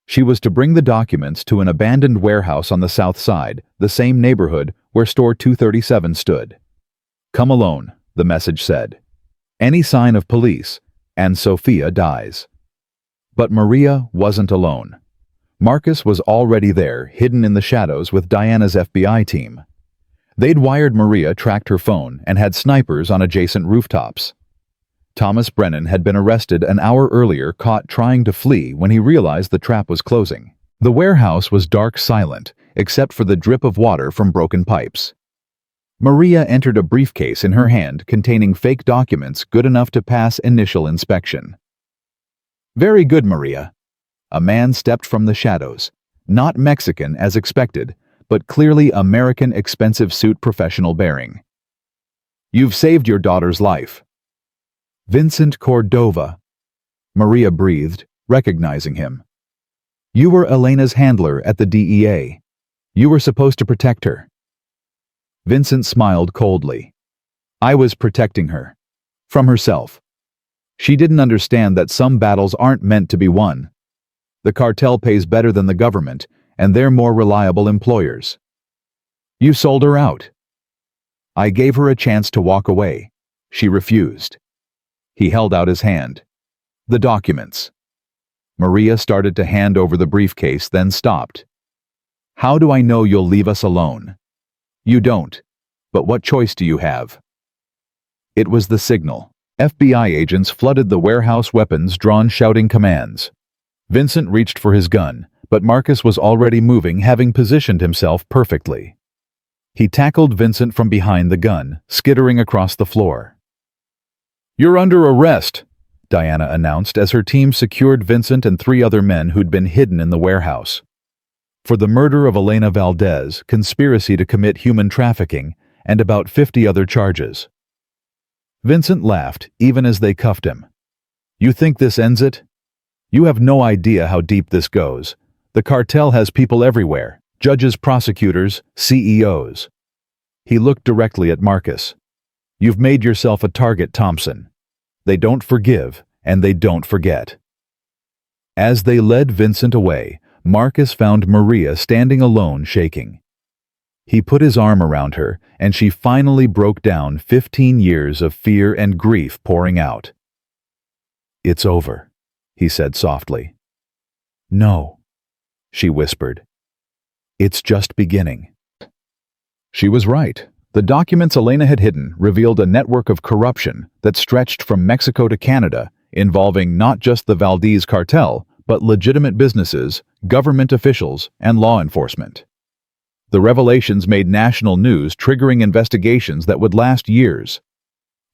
She was to bring the documents to an abandoned warehouse on the south side, the same neighborhood where store 237 stood. "Come alone," the message said. "Any sign of police, and Sophia dies." But Maria wasn't alone. Marcus was already there, hidden in the shadows with Diana's FBI team. They'd wired Maria, tracked her phone, and had snipers on adjacent rooftops. Thomas Brennan had been arrested an hour earlier, caught trying to flee when he realized the trap was closing. The warehouse was dark, silent, except for the drip of water from broken pipes. Maria entered a briefcase in her hand containing fake documents good enough to pass initial inspection. "Very good, Maria." A man stepped from the shadows, not Mexican as expected, but clearly American, expensive suit, professional bearing. "You've saved your daughter's life." "Vincent Cordova," Maria breathed, recognizing him. "You were Elena's handler at the DEA. You were supposed to protect her." Vincent smiled coldly. "I was protecting her. From herself. She didn't understand that some battles aren't meant to be won. The cartel pays better than the government, and they're more reliable employers. You sold her out." "I gave her a chance to walk away. She refused." He held out his hand. "The documents." Maria started to hand over the briefcase, then stopped. "How do I know you'll leave us alone?" "You don't. But what choice do you have?" It was the signal. FBI agents flooded the warehouse, weapons drawn, shouting commands. Vincent reached for his gun, but Marcus was already moving, having positioned himself perfectly. He tackled Vincent from behind the gun, skittering across the floor. "You're under arrest," Diana announced as her team secured Vincent and 3 other men who'd been hidden in the warehouse. For the murder of Elena Valdez, conspiracy to commit human trafficking, and about 50 other charges. Vincent laughed, even as they cuffed him. "You think this ends it? You have no idea how deep this goes. The cartel has people everywhere, judges, prosecutors, CEOs. He looked directly at Marcus. "You've made yourself a target, Thompson. They don't forgive, and they don't forget." As they led Vincent away, Marcus found Maria standing alone, shaking. He put his arm around her, and she finally broke down, 15 years of fear and grief pouring out. "It's over," he said softly. "No," she whispered. "It's just beginning." She was right. The documents Elena had hidden revealed a network of corruption that stretched from Mexico to Canada involving not just the Valdez cartel, but legitimate businesses, government officials, and law enforcement. The revelations made national news, triggering investigations that would last years.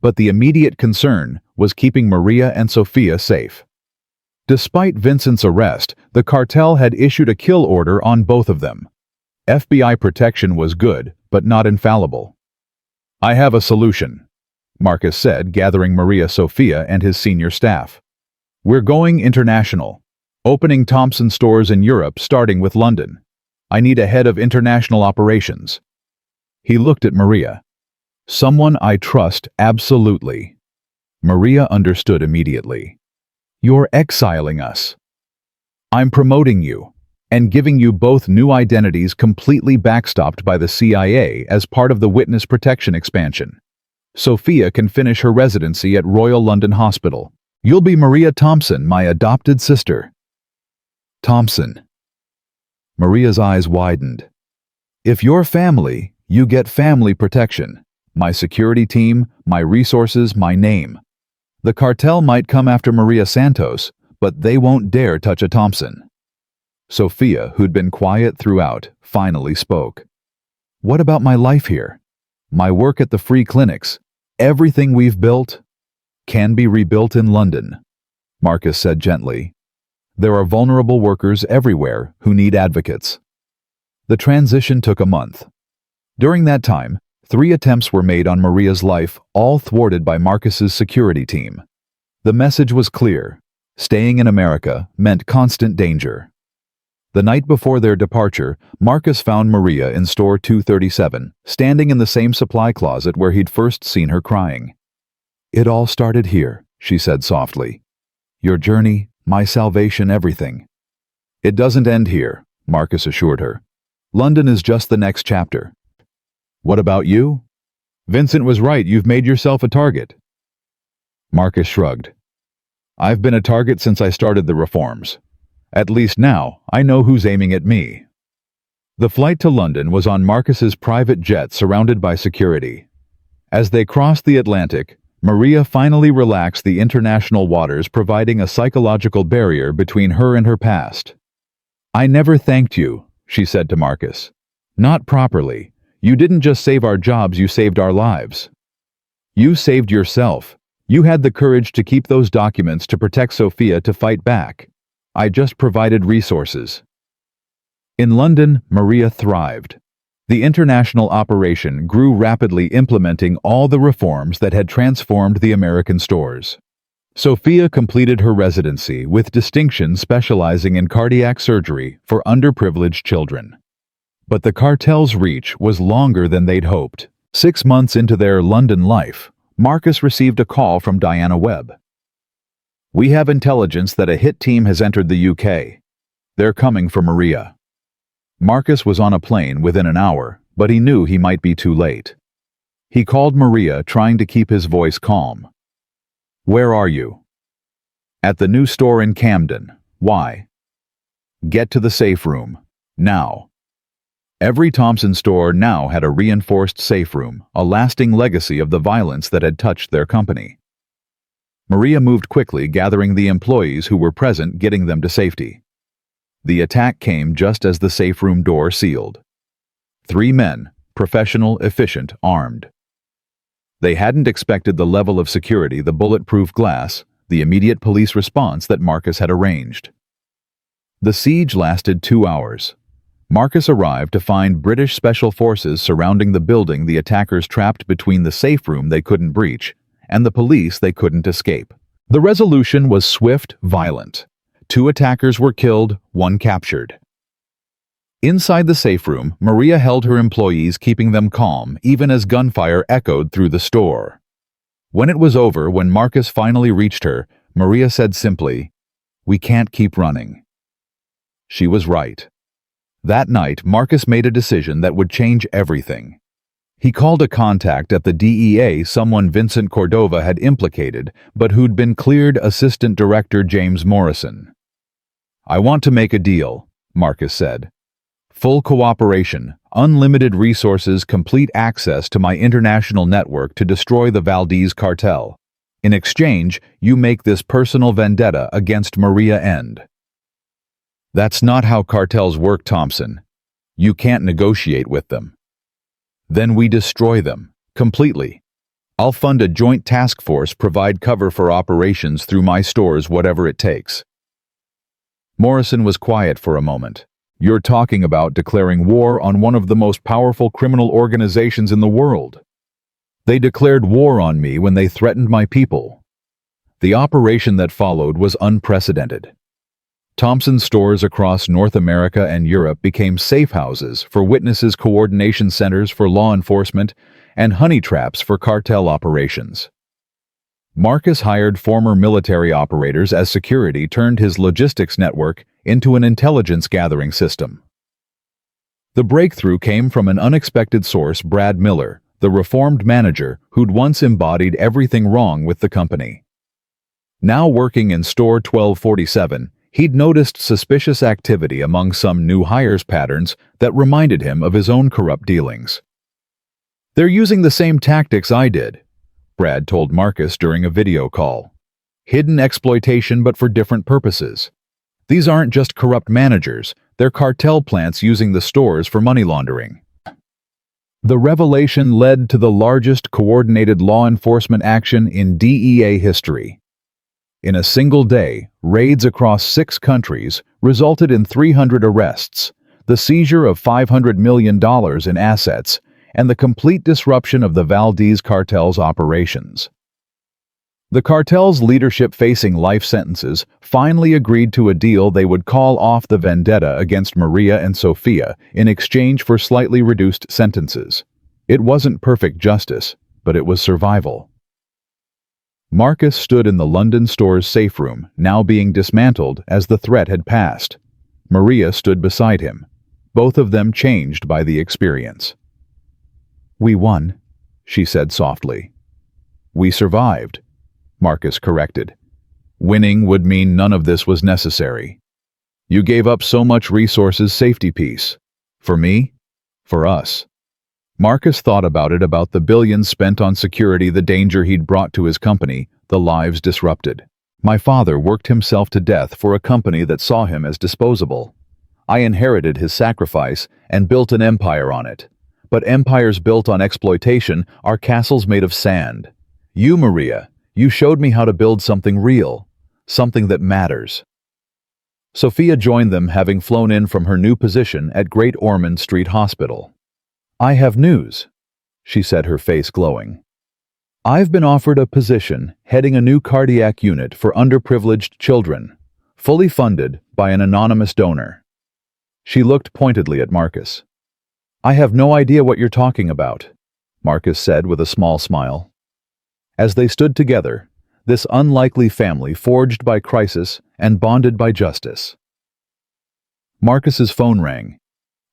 But the immediate concern was keeping Maria and Sofia safe. Despite Vincent's arrest, the cartel had issued a kill order on both of them. FBI protection was good, but not infallible. "I have a solution," Marcus said, gathering Maria, Sofia, and his senior staff. "We're going international, opening Thompson stores in Europe, starting with London. I need a head of international operations." He looked at Maria. "Someone I trust absolutely." Maria understood immediately. "You're exiling us." "I'm promoting you, and giving you both new identities completely backstopped by the CIA as part of the witness protection expansion. Sofia can finish her residency at Royal London Hospital. You'll be Maria Thompson, my adopted sister." "Thompson." Maria's eyes widened. "If you're family, you get family protection. My security team, my resources, my name. The cartel might come after Maria Santos, but they won't dare touch a Thompson." Sofia, who'd been quiet throughout, finally spoke. "What about my life here? My work at the free clinics? Everything we've built?" "Can be rebuilt in London," Marcus said gently. "There are vulnerable workers everywhere who need advocates." The transition took a month. During that time, 3 attempts were made on Maria's life, all thwarted by Marcus's security team. The message was clear. Staying in America meant constant danger. The night before their departure, Marcus found Maria in store 237, standing in the same supply closet where he'd first seen her crying. "It all started here," she said softly. "Your journey, my salvation, everything." "It doesn't end here," Marcus assured her. "London is just the next chapter." "What about you?" "Vincent was right, you've made yourself a target." Marcus shrugged. "I've been a target since I started the reforms. At least now, I know who's aiming at me." The flight to London was on Marcus's private jet surrounded by security. As they crossed the Atlantic, Maria finally relaxed the international waters, providing a psychological barrier between her and her past. "I never thanked you," she said to Marcus. "Not properly. You didn't just save our jobs, you saved our lives. You saved yourself. You had the courage to keep those documents to protect Sofia, to fight back. I just provided resources." In London, Maria thrived. The international operation grew rapidly, implementing all the reforms that had transformed the American stores. Sofia completed her residency with distinction, specializing in cardiac surgery for underprivileged children. But the cartel's reach was longer than they'd hoped. 6 months into their London life, Marcus received a call from Diana Webb. "We have intelligence that a hit team has entered the UK. They're coming for Maria." Marcus was on a plane within an hour, but he knew he might be too late. He called Maria, trying to keep his voice calm. "Where are you?" "At the new store in Camden. Why?" "Get to the safe room. Now." Every Thompson store now had a reinforced safe room, a lasting legacy of the violence that had touched their company. Maria moved quickly, gathering the employees who were present, getting them to safety. The attack came just as the safe room door sealed. 3 men, professional, efficient, armed. They hadn't expected the level of security, the bulletproof glass, the immediate police response that Marcus had arranged. The siege lasted 2 hours. Marcus arrived to find British special forces surrounding the building, the attackers trapped between the safe room they couldn't breach and the police they couldn't escape. The resolution was swift, violent. 2 attackers were killed, 1 captured. Inside the safe room, Maria held her employees, keeping them calm, even as gunfire echoed through the store. When it was over, when Marcus finally reached her, Maria said simply, "We can't keep running." She was right. That night, Marcus made a decision that would change everything. He called a contact at the DEA, someone Vincent Cordova had implicated, but who'd been cleared, Assistant Director James Morrison. "I want to make a deal," Marcus said. "Full cooperation, unlimited resources, complete access to my international network to destroy the Valdez cartel. In exchange, you make this personal vendetta against Maria End. That's not how cartels work, Thompson. You can't negotiate with them. Then we destroy them, completely. I'll fund a joint task force, provide cover for operations through my stores, whatever it takes. Morrison was quiet for a moment. You're talking about declaring war on one of the most powerful criminal organizations in the world. They declared war on me when they threatened my people. The operation that followed was unprecedented. Thompson's stores across North America and Europe became safe houses for witnesses, coordination centers for law enforcement, and honey traps for cartel operations. Marcus hired former military operators as security, turned his logistics network into an intelligence gathering system. The breakthrough came from an unexpected source, Brad Miller, the reformed manager who'd once embodied everything wrong with the company. Now working in store 1247, he'd noticed suspicious activity among some new hires, patterns that reminded him of his own corrupt dealings. They're using the same tactics I did, Brad told Marcus during a video call. Hidden exploitation, but for different purposes. These aren't just corrupt managers, they're cartel plants using the stores for money laundering. The revelation led to the largest coordinated law enforcement action in DEA history. In a single day, raids across 6 countries resulted in 300 arrests, the seizure of $500 million in assets, and the complete disruption of the Valdez cartel's operations. The cartel's leadership, facing life sentences, finally agreed to a deal. They would call off the vendetta against Maria and Sofia in exchange for slightly reduced sentences. It wasn't perfect justice, but it was survival. Marcus stood in the London store's safe room, now being dismantled as the threat had passed. Maria stood beside him, both of them changed by the experience. "We won," she said softly. "We survived," Marcus corrected. "Winning would mean none of this was necessary. You gave up so much resources, safety piece. For me? For us." Marcus thought about it, about the billions spent on security, the danger he'd brought to his company, the lives disrupted. "My father worked himself to death for a company that saw him as disposable. I inherited his sacrifice and built an empire on it. But empires built on exploitation are castles made of sand. You, Maria, you showed me how to build something real, something that matters." Sofia joined them, having flown in from her new position at Great Ormond Street Hospital. "I have news," she said, her face glowing. "I've been offered a position heading a new cardiac unit for underprivileged children, fully funded by an anonymous donor." She looked pointedly at Marcus. "I have no idea what you're talking about," Marcus said with a small smile. As they stood together, this unlikely family forged by crisis and bonded by justice. Marcus's phone rang.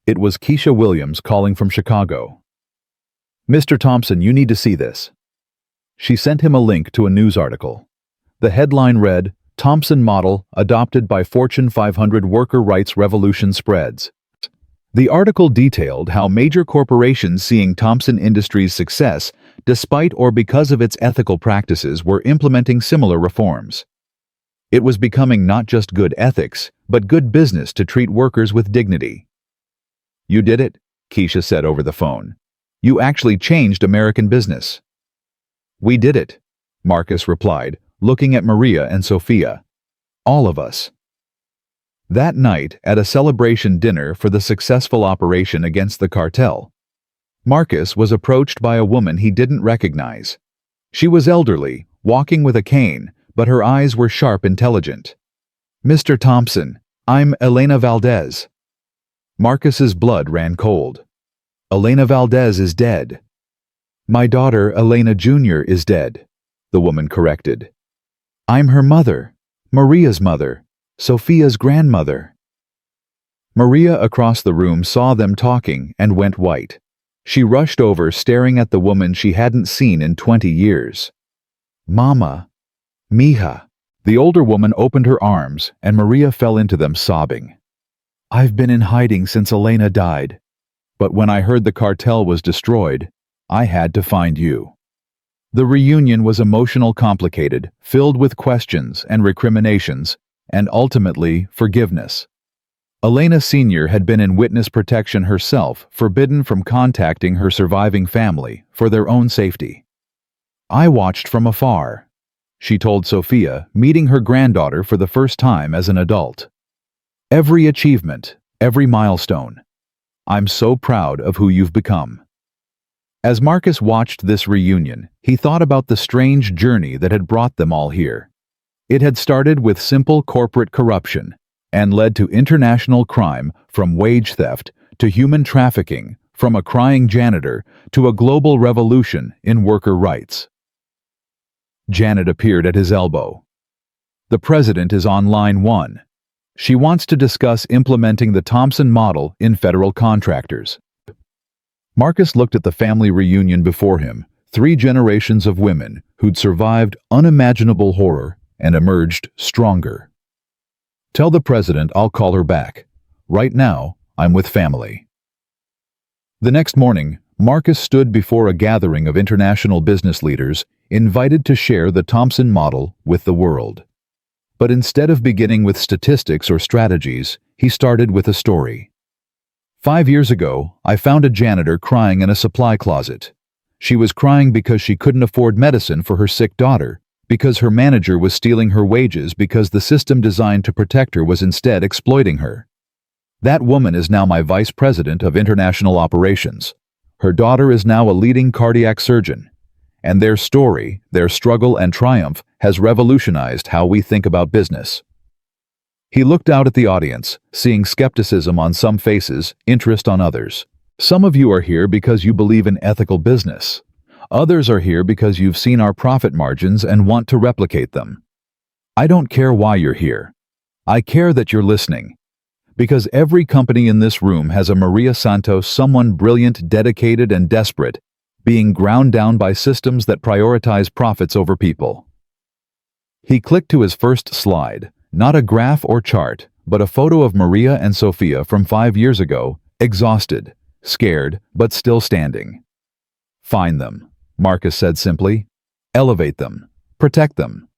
It was Keisha Williams calling from Chicago. "Mr. Thompson, you need to see this." She sent him a link to a news article. The headline read, "Thompson Model Adopted by Fortune 500 Worker Rights Revolution Spreads." The article detailed how major corporations seeing Thompson Industries' success, despite or because of its ethical practices, were implementing similar reforms. It was becoming not just good ethics, but good business to treat workers with dignity. "You did it," Keisha said over the phone. "You actually changed American business." "We did it," Marcus replied, looking at Maria and Sofia. "All of us." That night, at a celebration dinner for the successful operation against the cartel, Marcus was approached by a woman he didn't recognize. She was elderly, walking with a cane, but her eyes were sharp, intelligent. "Mr. Thompson, I'm Elena Valdez." Marcus's blood ran cold. "Elena Valdez is dead." "My daughter, Elena Jr., is dead," the woman corrected. "I'm her mother, Maria's mother, Sofia's grandmother." Maria across the room saw them talking and went white. She rushed over, staring at the woman she hadn't seen in 20 years. "Mama, mija." The older woman opened her arms, and Maria fell into them, sobbing. "I've been in hiding since Elena died. But when I heard the cartel was destroyed, I had to find you." The reunion was emotional, complicated, filled with questions and recriminations, and ultimately forgiveness. Elena Sr. had been in witness protection herself, forbidden from contacting her surviving family for their own safety. "I watched from afar," she told Sophia, meeting her granddaughter for the first time as an adult. "Every achievement, every milestone. I'm so proud of who you've become." As Marcus watched this reunion, he thought about the strange journey that had brought them all here. It had started with simple corporate corruption and led to international crime, from wage theft to human trafficking, from a crying janitor to a global revolution in worker rights. Janet appeared at his elbow. "The president is on line 1. She wants to discuss implementing the Thompson model in federal contractors." Marcus looked at the family reunion before him, 3 generations of women who'd survived unimaginable horror and emerged stronger. "Tell the president I'll call her back. Right now, I'm with family." The next morning, Marcus stood before a gathering of international business leaders, invited to share the Thompson model with the world. But instead of beginning with statistics or strategies, he started with a story. "5 years ago, I found a janitor crying in a supply closet. She was crying because she couldn't afford medicine for her sick daughter, because her manager was stealing her wages, because the system designed to protect her was instead exploiting her. That woman is now my vice president of international operations. Her daughter is now a leading cardiac surgeon. And their story, their struggle and triumph, has revolutionized how we think about business." He looked out at the audience, seeing skepticism on some faces, interest on others. "Some of you are here because you believe in ethical business. Others are here because you've seen our profit margins and want to replicate them. I don't care why you're here. I care that you're listening. Because every company in this room has a Maria Santos, someone brilliant, dedicated, and desperate, being ground down by systems that prioritize profits over people." He clicked to his first slide, not a graph or chart, but a photo of Maria and Sophia from 5 years ago, exhausted, scared, but still standing. "Find them," Marcus said simply. "Elevate them. Protect them.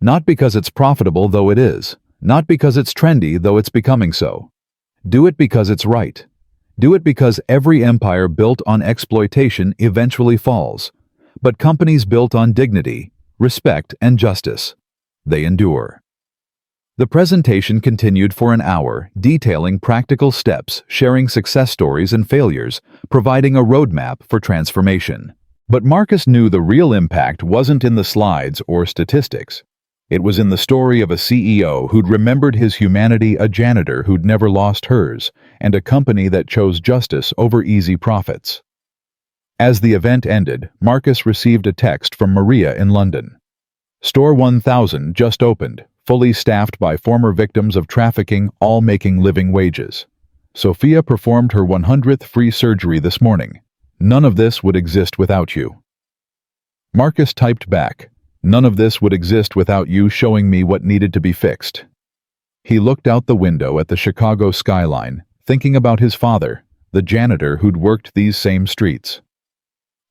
Not because it's profitable, though it is. Not because it's trendy, though it's becoming so. Do it because it's right. Do it because every empire built on exploitation eventually falls. But companies built on dignity, respect, and justice, they endure." The presentation continued for an hour, detailing practical steps, sharing success stories and failures, providing a roadmap for transformation. But Marcus knew the real impact wasn't in the slides or statistics. It was in the story of a CEO who'd remembered his humanity, a janitor who'd never lost hers, and a company that chose justice over easy profits. As the event ended, Marcus received a text from Maria in London. "Store 1000 just opened, fully staffed by former victims of trafficking, all making living wages. Sophia performed her 100th free surgery this morning. None of this would exist without you." Marcus typed back, "None of this would exist without you showing me what needed to be fixed." He looked out the window at the Chicago skyline, thinking about his father, the janitor who'd worked these same streets.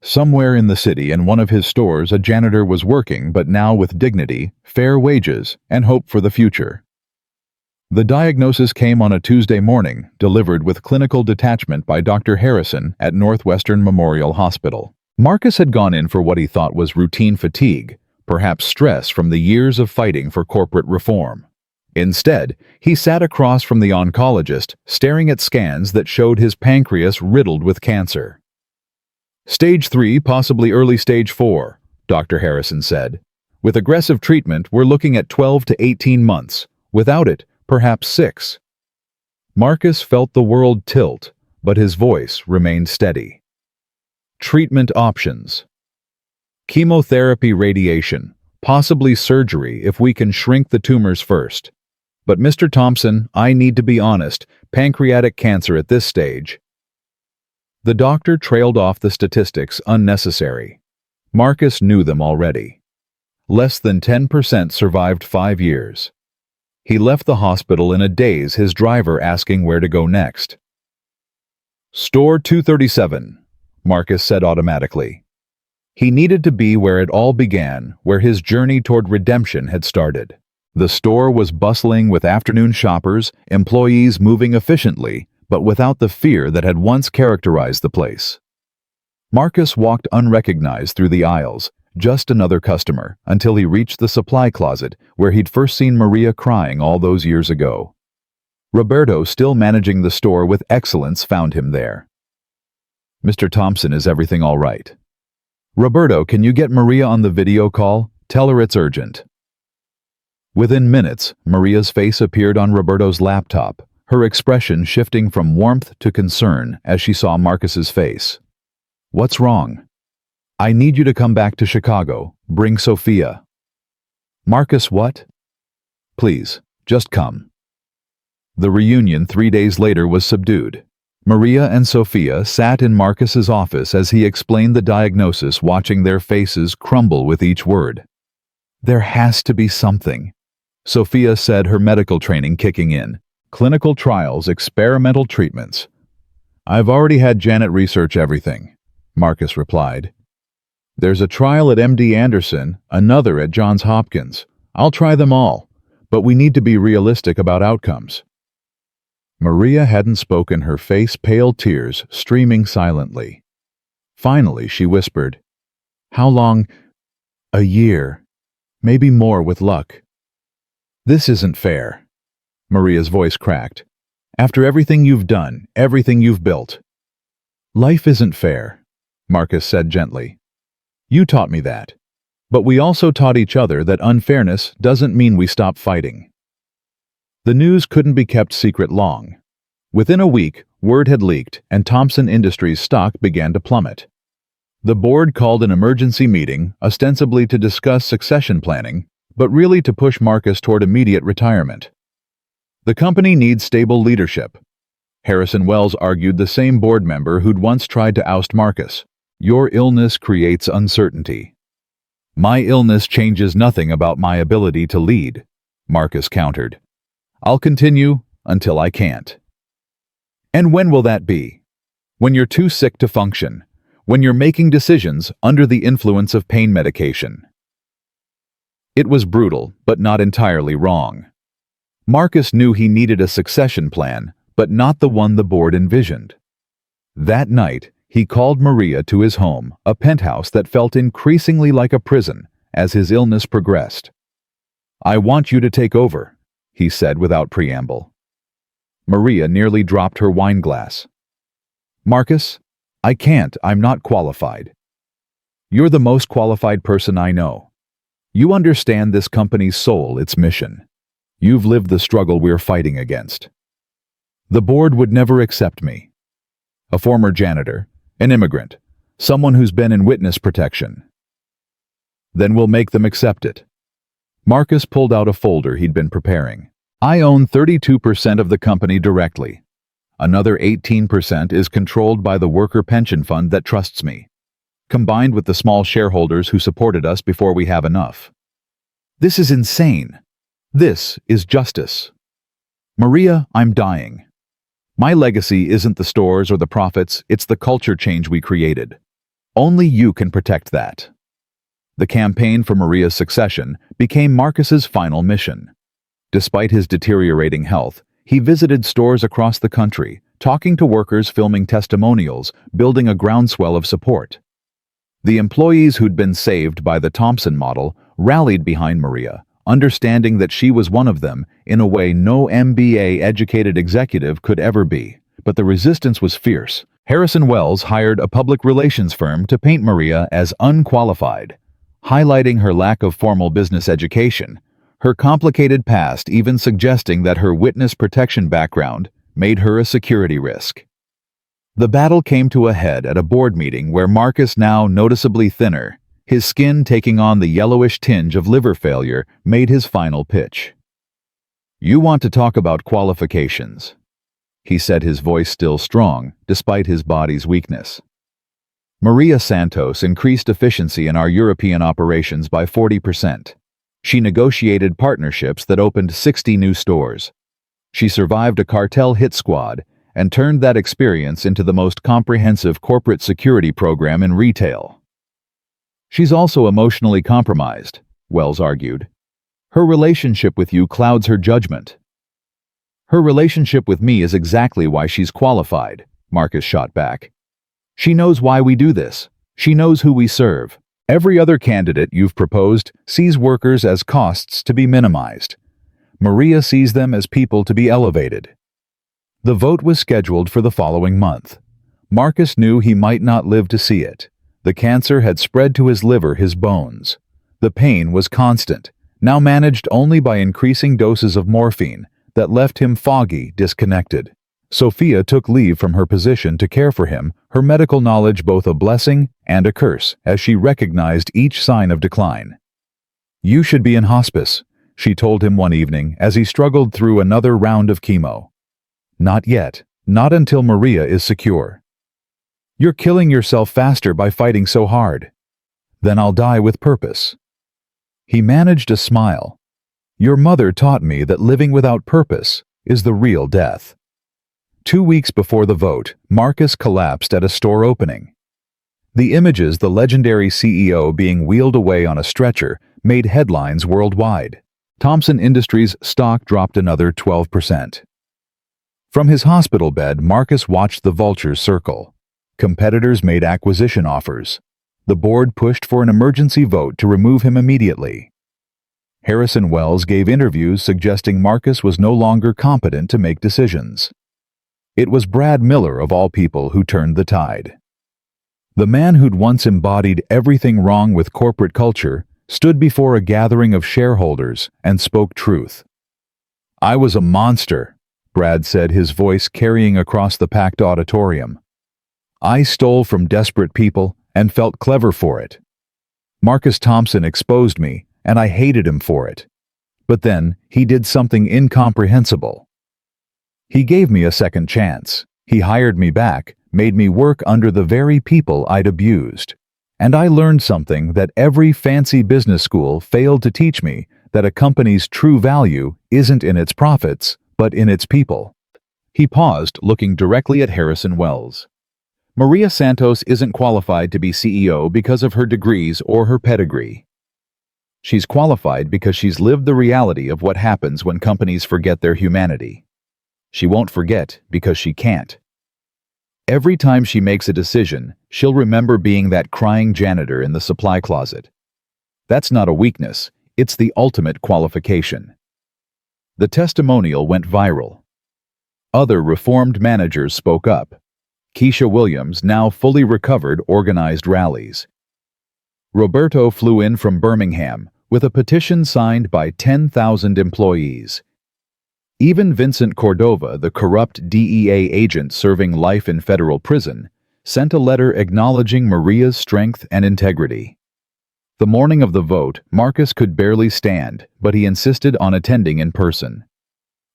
Somewhere in the city, in one of his stores, a janitor was working, but now with dignity, fair wages, and hope for the future. The diagnosis came on a Tuesday morning, delivered with clinical detachment by Dr. Harrison at Northwestern Memorial Hospital. Marcus had gone in for what he thought was routine fatigue, perhaps stress from the years of fighting for corporate reform. Instead, he sat across from the oncologist, staring at scans that showed his pancreas riddled with cancer. "Stage 3, possibly early stage 4, Dr. Harrison said. "With aggressive treatment, we're looking at 12 to 18 months. Without it, perhaps 6. Marcus felt the world tilt, but his voice remained steady. Treatment options. Chemotherapy, radiation, possibly surgery if we can shrink the tumors first. But Mr. Thompson, I need to be honest, pancreatic cancer at this stage." The doctor trailed off the statistics unnecessary. Marcus knew them already. Less than 10% survived 5 years. He left the hospital in a daze, his driver asking where to go next. "Store 237, Marcus said automatically. He needed to be where it all began, where his journey toward redemption had started. The store was bustling with afternoon shoppers, employees moving efficiently, but without the fear that had once characterized the place. Marcus walked unrecognized through the aisles, just another customer, until he reached the supply closet where he'd first seen Maria crying all those years ago. Roberto, still managing the store with excellence, found him there. "Mr. Thompson, is everything all right?" "Roberto, can you get Maria on the video call? Tell her it's urgent." Within minutes, Maria's face appeared on Roberto's laptop, her expression shifting from warmth to concern as she saw Marcus's face. "What's wrong?" "I need you to come back to Chicago. Bring Sophia." "Marcus, what?" "Please, just come." The reunion 3 days later was subdued. Maria and Sophia sat in Marcus's office as he explained the diagnosis, watching their faces crumble with each word. "There has to be something," Sophia said, her medical training kicking in. "Clinical trials, experimental treatments." "I've already had Janet research everything," Marcus replied. "There's a trial at MD Anderson, another at Johns Hopkins. I'll try them all, but we need to be realistic about outcomes." Maria hadn't spoken, her face pale, tears streaming silently. Finally, she whispered, "How long?" "A year. Maybe more with luck." "This isn't fair." Maria's voice cracked. "After everything you've done, everything you've built." "Life isn't fair," Marcus said gently. "You taught me that. But we also taught each other that unfairness doesn't mean we stop fighting." The news couldn't be kept secret long. Within a week, word had leaked, and Thompson Industries' stock began to plummet. The board called an emergency meeting, ostensibly to discuss succession planning, but really to push Marcus toward immediate retirement. "The company needs stable leadership," Harrison Wells argued, the same board member who'd once tried to oust Marcus. "Your illness creates uncertainty." "My illness changes nothing about my ability to lead," Marcus countered. "I'll continue until I can't." "And when will that be?" "When you're too sick to function. When you're making decisions under the influence of pain medication." It was brutal, but not entirely wrong. Marcus knew he needed a succession plan, but not the one the board envisioned. That night, he called Maria to his home, a penthouse that felt increasingly like a prison as his illness progressed. "I want you to take over," he said without preamble. Maria nearly dropped her wine glass. "Marcus, I can't. I'm not qualified." "You're the most qualified person I know. You understand this company's soul, its mission. You've lived the struggle we're fighting against." "The board would never accept me. A former janitor, an immigrant, someone who's been in witness protection." "Then we'll make them accept it." Marcus pulled out a folder he'd been preparing. "I own 32% of the company directly. Another 18% is controlled by the worker pension fund that trusts me, combined with the small shareholders who supported us before we have enough." "This is insane. This is justice." "Maria, I'm dying. My legacy isn't the stores or the profits, it's the culture change we created. Only you can protect that." The campaign for Maria's succession became Marcus's final mission. Despite his deteriorating health, he visited stores across the country, talking to workers, filming testimonials, building a groundswell of support. The employees who'd been saved by the Thompson model rallied behind Maria, understanding that she was one of them in a way no MBA-educated executive could ever be. But the resistance was fierce. Harrison Wells hired a public relations firm to paint Maria as unqualified, highlighting her lack of formal business education, her complicated past, even suggesting that her witness protection background made her a security risk. The battle came to a head at a board meeting where Marcus, now noticeably thinner, his skin taking on the yellowish tinge of liver failure, made his final pitch. "You want to talk about qualifications," he said, his voice still strong, despite his body's weakness. "Maria Santos increased efficiency in our European operations by 40%. She negotiated partnerships that opened 60 new stores. She survived a cartel hit squad and turned that experience into the most comprehensive corporate security program in retail." She's also emotionally compromised, Wells argued. Her relationship with you clouds her judgment. Her relationship with me is exactly why she's qualified, Marcus shot back. She knows why we do this. She knows who we serve. Every other candidate you've proposed sees workers as costs to be minimized. Maria sees them as people to be elevated. The vote was scheduled for the following month. Marcus knew he might not live to see it. The cancer had spread to his liver, his bones. The pain was constant, now managed only by increasing doses of morphine that left him foggy, disconnected. Sophia took leave from her position to care for him, her medical knowledge both a blessing and a curse, as she recognized each sign of decline. "You should be in hospice," she told him one evening as he struggled through another round of chemo. "Not yet, not until Maria is secure. You're killing yourself faster by fighting so hard. Then I'll die with purpose." He managed a smile. "Your mother taught me that living without purpose is the real death." 2 weeks before the vote, Marcus collapsed at a store opening. The images, the legendary CEO being wheeled away on a stretcher, made headlines worldwide. Thompson Industries stock dropped another 12%. From his hospital bed, Marcus watched the vultures circle. Competitors made acquisition offers. The board pushed for an emergency vote to remove him immediately. Harrison Wells gave interviews suggesting Marcus was no longer competent to make decisions. It was Brad Miller, of all people, who turned the tide. The man who'd once embodied everything wrong with corporate culture stood before a gathering of shareholders and spoke truth. "I was a monster," Brad said, his voice carrying across the packed auditorium. "I stole from desperate people and felt clever for it. Marcus Thompson exposed me, and I hated him for it. But then he did something incomprehensible. He gave me a second chance. He hired me back, made me work under the very people I'd abused. And I learned something that every fancy business school failed to teach me, that a company's true value isn't in its profits, but in its people." He paused, looking directly at Harrison Wells. "Maria Santos isn't qualified to be CEO because of her degrees or her pedigree. She's qualified because she's lived the reality of what happens when companies forget their humanity. She won't forget because she can't. Every time she makes a decision, she'll remember being that crying janitor in the supply closet. That's not a weakness, it's the ultimate qualification." The testimonial went viral. Other reformed managers spoke up. Keisha Williams, now fully recovered, organized rallies. Roberto flew in from Birmingham with a petition signed by 10,000 employees. Even Vincent Cordova, the corrupt DEA agent serving life in federal prison, sent a letter acknowledging Maria's strength and integrity. The morning of the vote, Marcus could barely stand, but he insisted on attending in person.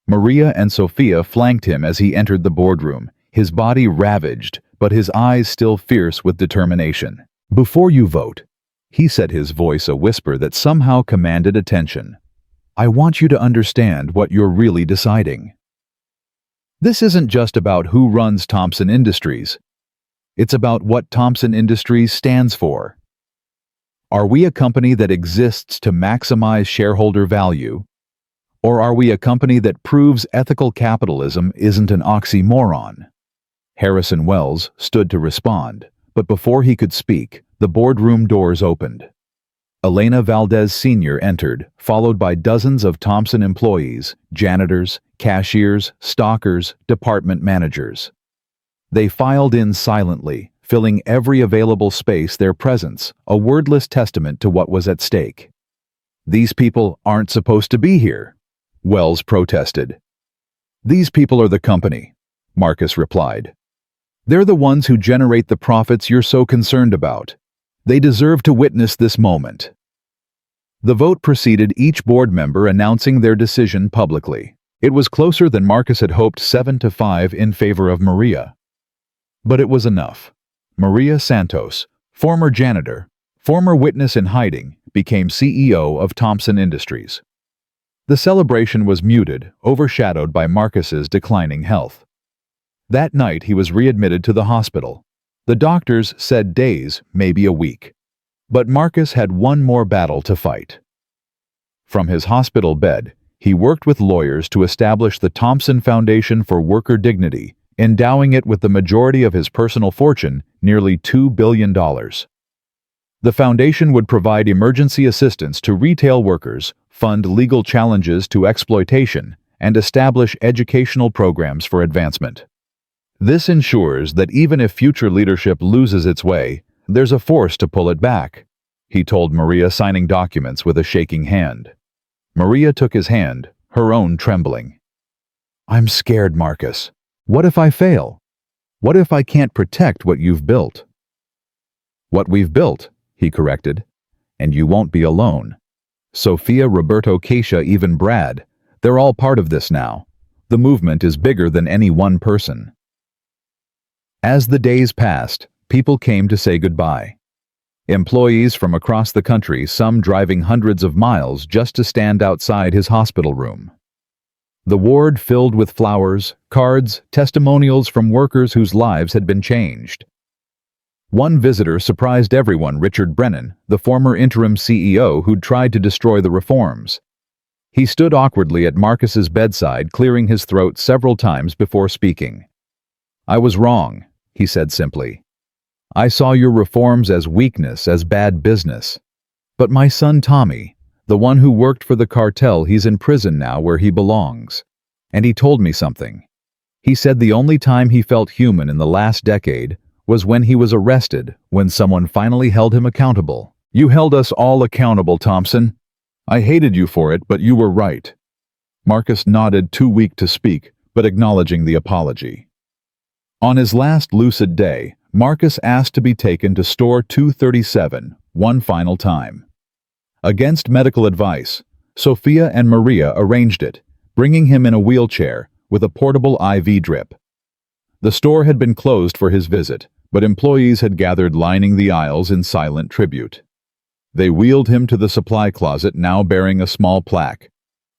Maria and Sophia flanked him as he entered the boardroom, his body ravaged, but his eyes still fierce with determination. "Before you vote," he said, his voice a whisper that somehow commanded attention, "I want you to understand what you're really deciding. This isn't just about who runs Thompson Industries. It's about what Thompson Industries stands for. Are we a company that exists to maximize shareholder value? Or are we a company that proves ethical capitalism isn't an oxymoron?" Harrison Wells stood to respond, but before he could speak, the boardroom doors opened. Elena Valdez Sr. entered, followed by dozens of Thompson employees, janitors, cashiers, stockers, department managers. They filed in silently, filling every available space, their presence, a wordless testament to what was at stake. "These people aren't supposed to be here," Wells protested. "These people are the company," Marcus replied. "They're the ones who generate the profits you're so concerned about. They deserve to witness this moment." The vote proceeded, each board member announcing their decision publicly. It was closer than Marcus had hoped, 7-5 in favor of Maria. But it was enough. Maria Santos, former janitor, former witness in hiding, became CEO of Thompson Industries. The celebration was muted, overshadowed by Marcus's declining health. That night he was readmitted to the hospital. The doctors said days, maybe a week. But Marcus had one more battle to fight. From his hospital bed, he worked with lawyers to establish the Thompson Foundation for Worker Dignity, endowing it with the majority of his personal fortune, nearly $2 billion. The foundation would provide emergency assistance to retail workers, fund legal challenges to exploitation, and establish educational programs for advancement. This ensures that even if future leadership loses its way, there's a force to pull it back, he told Maria, signing documents with a shaking hand. Maria took his hand, her own trembling. "I'm scared, Marcus. What if I fail? What if I can't protect what you've built?" "What we've built," he corrected. "And you won't be alone. Sophia, Roberto, Keisha, even Brad, they're all part of this now. The movement is bigger than any one person." As the days passed, people came to say goodbye. Employees from across the country, some driving hundreds of miles just to stand outside his hospital room. The ward filled with flowers, cards, testimonials from workers whose lives had been changed. One visitor surprised everyone: Richard Brennan, the former interim CEO who'd tried to destroy the reforms. He stood awkwardly at Marcus's bedside, clearing his throat several times before speaking. "I was wrong," he said simply. "I saw your reforms as weakness, as bad business. But my son Tommy, the one who worked for the cartel, he's in prison now where he belongs. And he told me something. He said the only time he felt human in the last decade was when he was arrested, when someone finally held him accountable." "You held us all accountable, Thompson. I hated you for it, but you were right." Marcus nodded, too weak to speak, but acknowledging the apology. On his last lucid day, Marcus asked to be taken to store 237 one final time. Against medical advice, Sophia and Maria arranged it, bringing him in a wheelchair with a portable IV drip. The store had been closed for his visit, but employees had gathered lining the aisles in silent tribute. They wheeled him to the supply closet, now bearing a small plaque,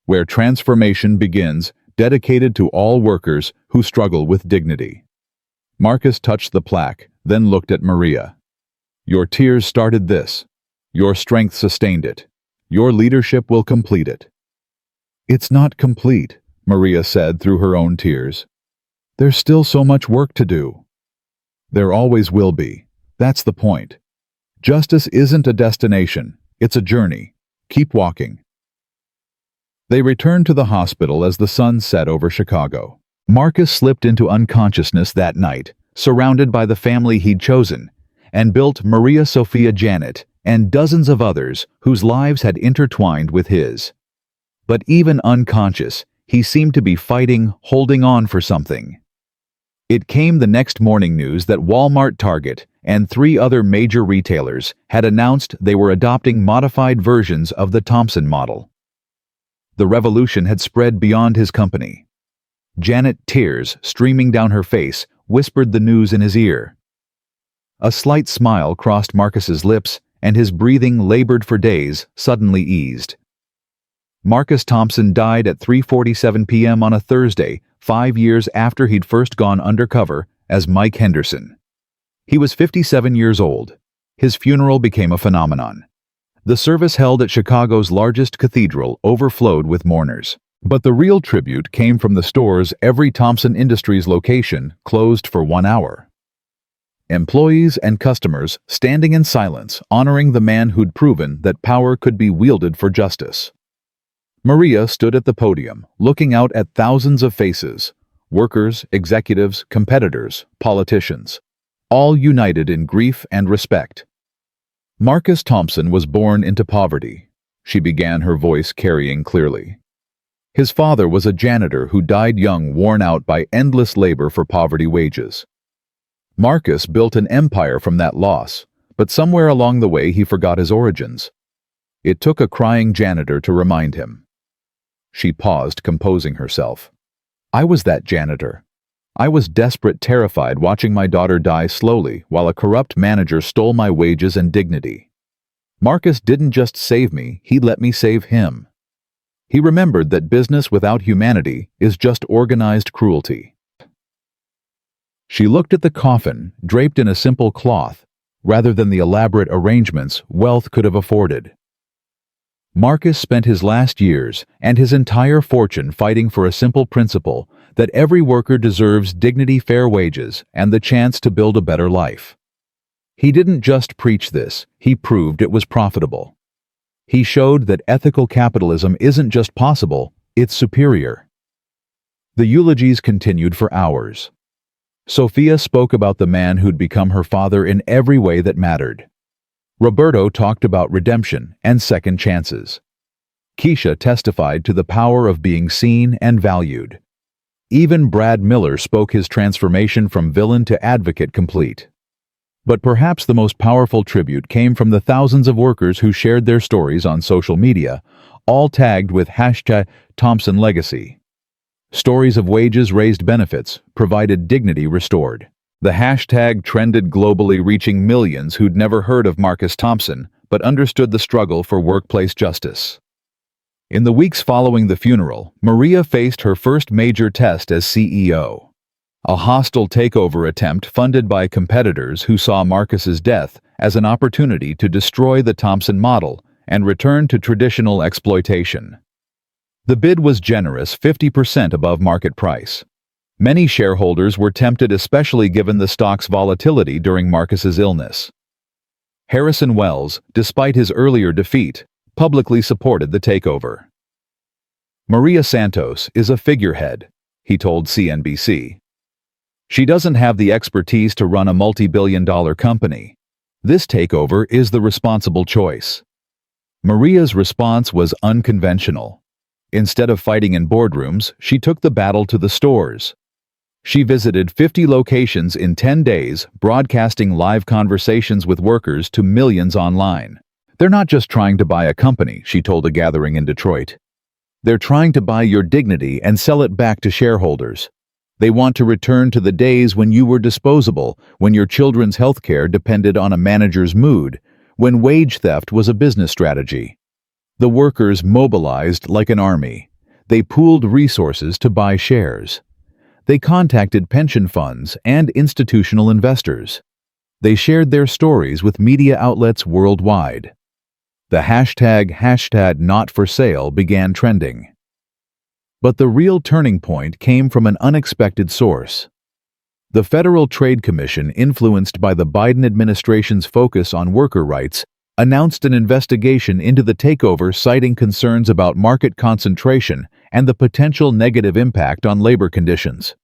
"Where transformation begins, dedicated to all workers who struggle with dignity." Marcus touched the plaque, then looked at Maria. "Your tears started this. Your strength sustained it. Your leadership will complete it." "It's not complete," Maria said through her own tears. "There's still so much work to do." "There always will be. That's the point. Justice isn't a destination, it's a journey. Keep walking." They returned to the hospital as the sun set over Chicago. Marcus slipped into unconsciousness that night, surrounded by the family he'd chosen, and built Maria Sophia Janet and dozens of others whose lives had intertwined with his. But even unconscious, he seemed to be fighting, holding on for something. It came the next morning news that Walmart, Target, and 3 other major retailers had announced they were adopting modified versions of the Thompson model. The revolution had spread beyond his company. Janet, tears streaming down her face, whispered the news in his ear. A slight smile crossed Marcus's lips, and his breathing, labored for days, suddenly eased. Marcus Thompson died at 3:47 p.m. on a Thursday, 5 years after he'd first gone undercover as Mike Henderson. He was 57 years old. His funeral became a phenomenon. The service, held at Chicago's largest cathedral, overflowed with mourners. But the real tribute came from the store's every Thompson Industries location closed for 1 hour. Employees and customers standing in silence, honoring the man who'd proven that power could be wielded for justice. Maria stood at the podium, looking out at thousands of faces, workers, executives, competitors, politicians, all united in grief and respect. Marcus Thompson was born into poverty, she began, her voice carrying clearly. His father was a janitor who died young, worn out by endless labor for poverty wages. Marcus built an empire from that loss, but somewhere along the way he forgot his origins. It took a crying janitor to remind him. She paused, composing herself. "I was that janitor. I was desperate, terrified, watching my daughter die slowly while a corrupt manager stole my wages and dignity. Marcus didn't just save me, he let me save him." He remembered that business without humanity is just organized cruelty. She looked at the coffin, draped in a simple cloth, rather than the elaborate arrangements wealth could have afforded. Marcus spent his last years and his entire fortune fighting for a simple principle that every worker deserves dignity, fair wages, and the chance to build a better life. He didn't just preach this, he proved it was profitable. He showed that ethical capitalism isn't just possible, it's superior. The eulogies continued for hours. Sophia spoke about the man who'd become her father in every way that mattered. Roberto talked about redemption and second chances. Keisha testified to the power of being seen and valued. Even Brad Miller spoke his transformation from villain to advocate complete. But perhaps the most powerful tribute came from the thousands of workers who shared their stories on social media, all tagged with #ThompsonLegacy. Stories of wages raised, benefits provided, dignity restored. The hashtag trended globally, reaching millions who'd never heard of Marcus Thompson but understood the struggle for workplace justice. In the weeks following the funeral, Maria faced her first major test as CEO. A hostile takeover attempt funded by competitors who saw Marcus's death as an opportunity to destroy the Thompson model and return to traditional exploitation. The bid was generous, 50% above market price. Many shareholders were tempted, especially given the stock's volatility during Marcus's illness. Harrison Wells, despite his earlier defeat, publicly supported the takeover. Maria Santos is a figurehead, he told CNBC. She doesn't have the expertise to run a multi-billion-dollar company. This takeover is the responsible choice. Maria's response was unconventional. Instead of fighting in boardrooms, she took the battle to the stores. She visited 50 locations in 10 days, broadcasting live conversations with workers to millions online. They're not just trying to buy a company, she told a gathering in Detroit. They're trying to buy your dignity and sell it back to shareholders. They want to return to the days when you were disposable, when your children's health care depended on a manager's mood, when wage theft was a business strategy. The workers mobilized like an army. They pooled resources to buy shares. They contacted pension funds and institutional investors. They shared their stories with media outlets worldwide. The hashtag not for sale began trending. But the real turning point came from an unexpected source. The Federal Trade Commission, influenced by the Biden administration's focus on worker rights, announced an investigation into the takeover, citing concerns about market concentration and the potential negative impact on labor conditions.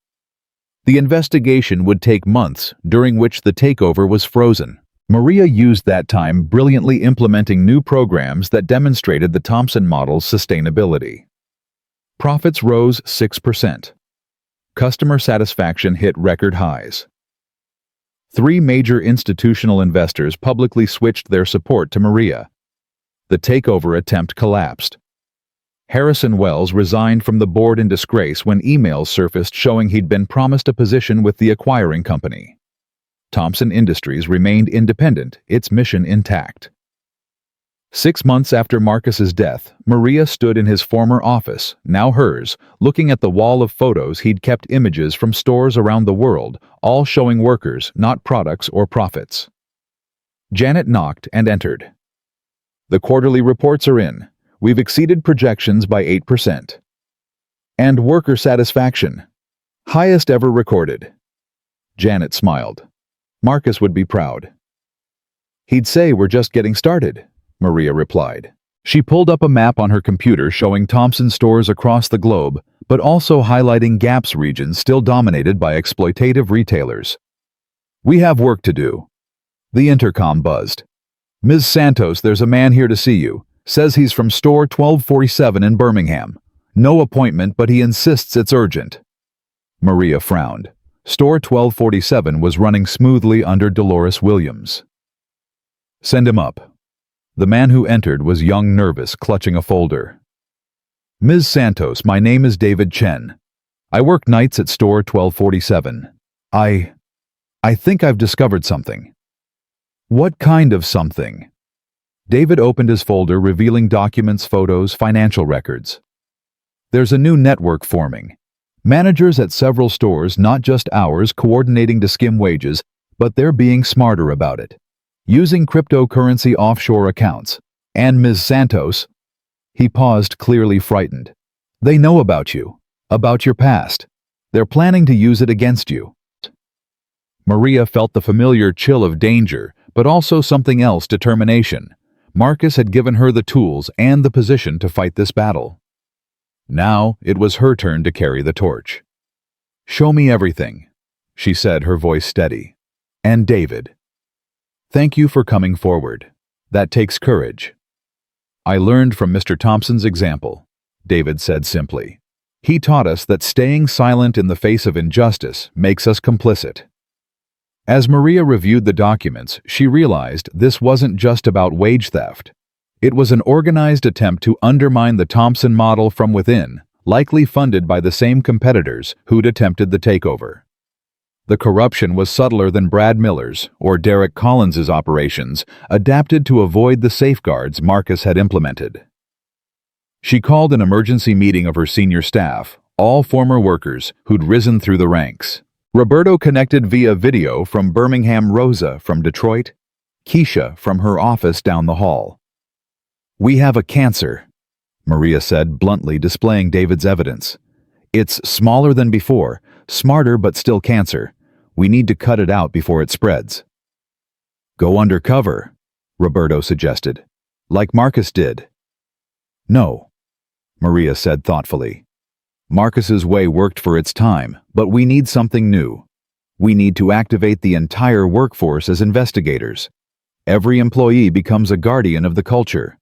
The investigation would take months, during which the takeover was frozen. Maria used that time brilliantly implementing new programs that demonstrated the Thompson model's sustainability. Profits rose 6%. Customer satisfaction hit record highs. 3 major institutional investors publicly switched their support to Maria. The takeover attempt collapsed. Harrison Wells resigned from the board in disgrace when emails surfaced showing he'd been promised a position with the acquiring company. Thompson Industries remained independent, its mission intact. 6 months after Marcus's death, Maria stood in his former office, now hers, looking at the wall of photos he'd kept, images from stores around the world, all showing workers, not products or profits. Janet knocked and entered. "The quarterly reports are in. We've exceeded projections by 8%. And worker satisfaction, highest ever recorded." Janet smiled. Marcus would be proud. "He'd say we're just getting started," Maria replied. She pulled up a map on her computer showing Thompson stores across the globe, but also highlighting Gap's regions still dominated by exploitative retailers. "We have work to do." The intercom buzzed. "Ms. Santos, there's a man here to see you. Says he's from store 1247 in Birmingham. No appointment, but he insists it's urgent." Maria frowned. Store 1247 was running smoothly under Dolores Williams. "Send him up." The man who entered was young, nervous, clutching a folder. "Ms. Santos, my name is David Chen. I work nights at store 1247. I think I've discovered something." "What kind of something?" David opened his folder, revealing documents, photos, financial records. "There's a new network forming. Managers at several stores, not just ours, coordinating to skim wages, but they're being smarter about it. using cryptocurrency offshore accounts. And Ms. Santos, he paused, clearly frightened. They know about you, about your past. They're planning to use it against you. Maria felt the familiar chill of danger, but also something else, determination. Marcus had given her the tools and the position to fight this battle. Now it was her turn to carry the torch. "Show me everything," she said, her voice steady. "And David, thank you for coming forward. That takes courage." "I learned from Mr. Thompson's example," David said simply. "He taught us that staying silent in the face of injustice makes us complicit." As Maria reviewed the documents, she realized this wasn't just about wage theft. It was an organized attempt to undermine the Thompson model from within, likely funded by the same competitors who'd attempted the takeover. The corruption was subtler than Brad Miller's or Derek Collins's operations, adapted to avoid the safeguards Marcus had implemented. She called an emergency meeting of her senior staff, all former workers who'd risen through the ranks. Roberto connected via video from Birmingham, Rosa from Detroit, Keisha from her office down the hall. "We have a cancer," Maria said, bluntly displaying David's evidence. "It's smaller than before, smarter but still cancer. We need to cut it out before it spreads." "Go undercover," Roberto suggested, "like Marcus did." "No," Maria said thoughtfully. "Marcus's way worked for its time, but we need something new. We need to activate the entire workforce as investigators. Every employee becomes a guardian of the culture."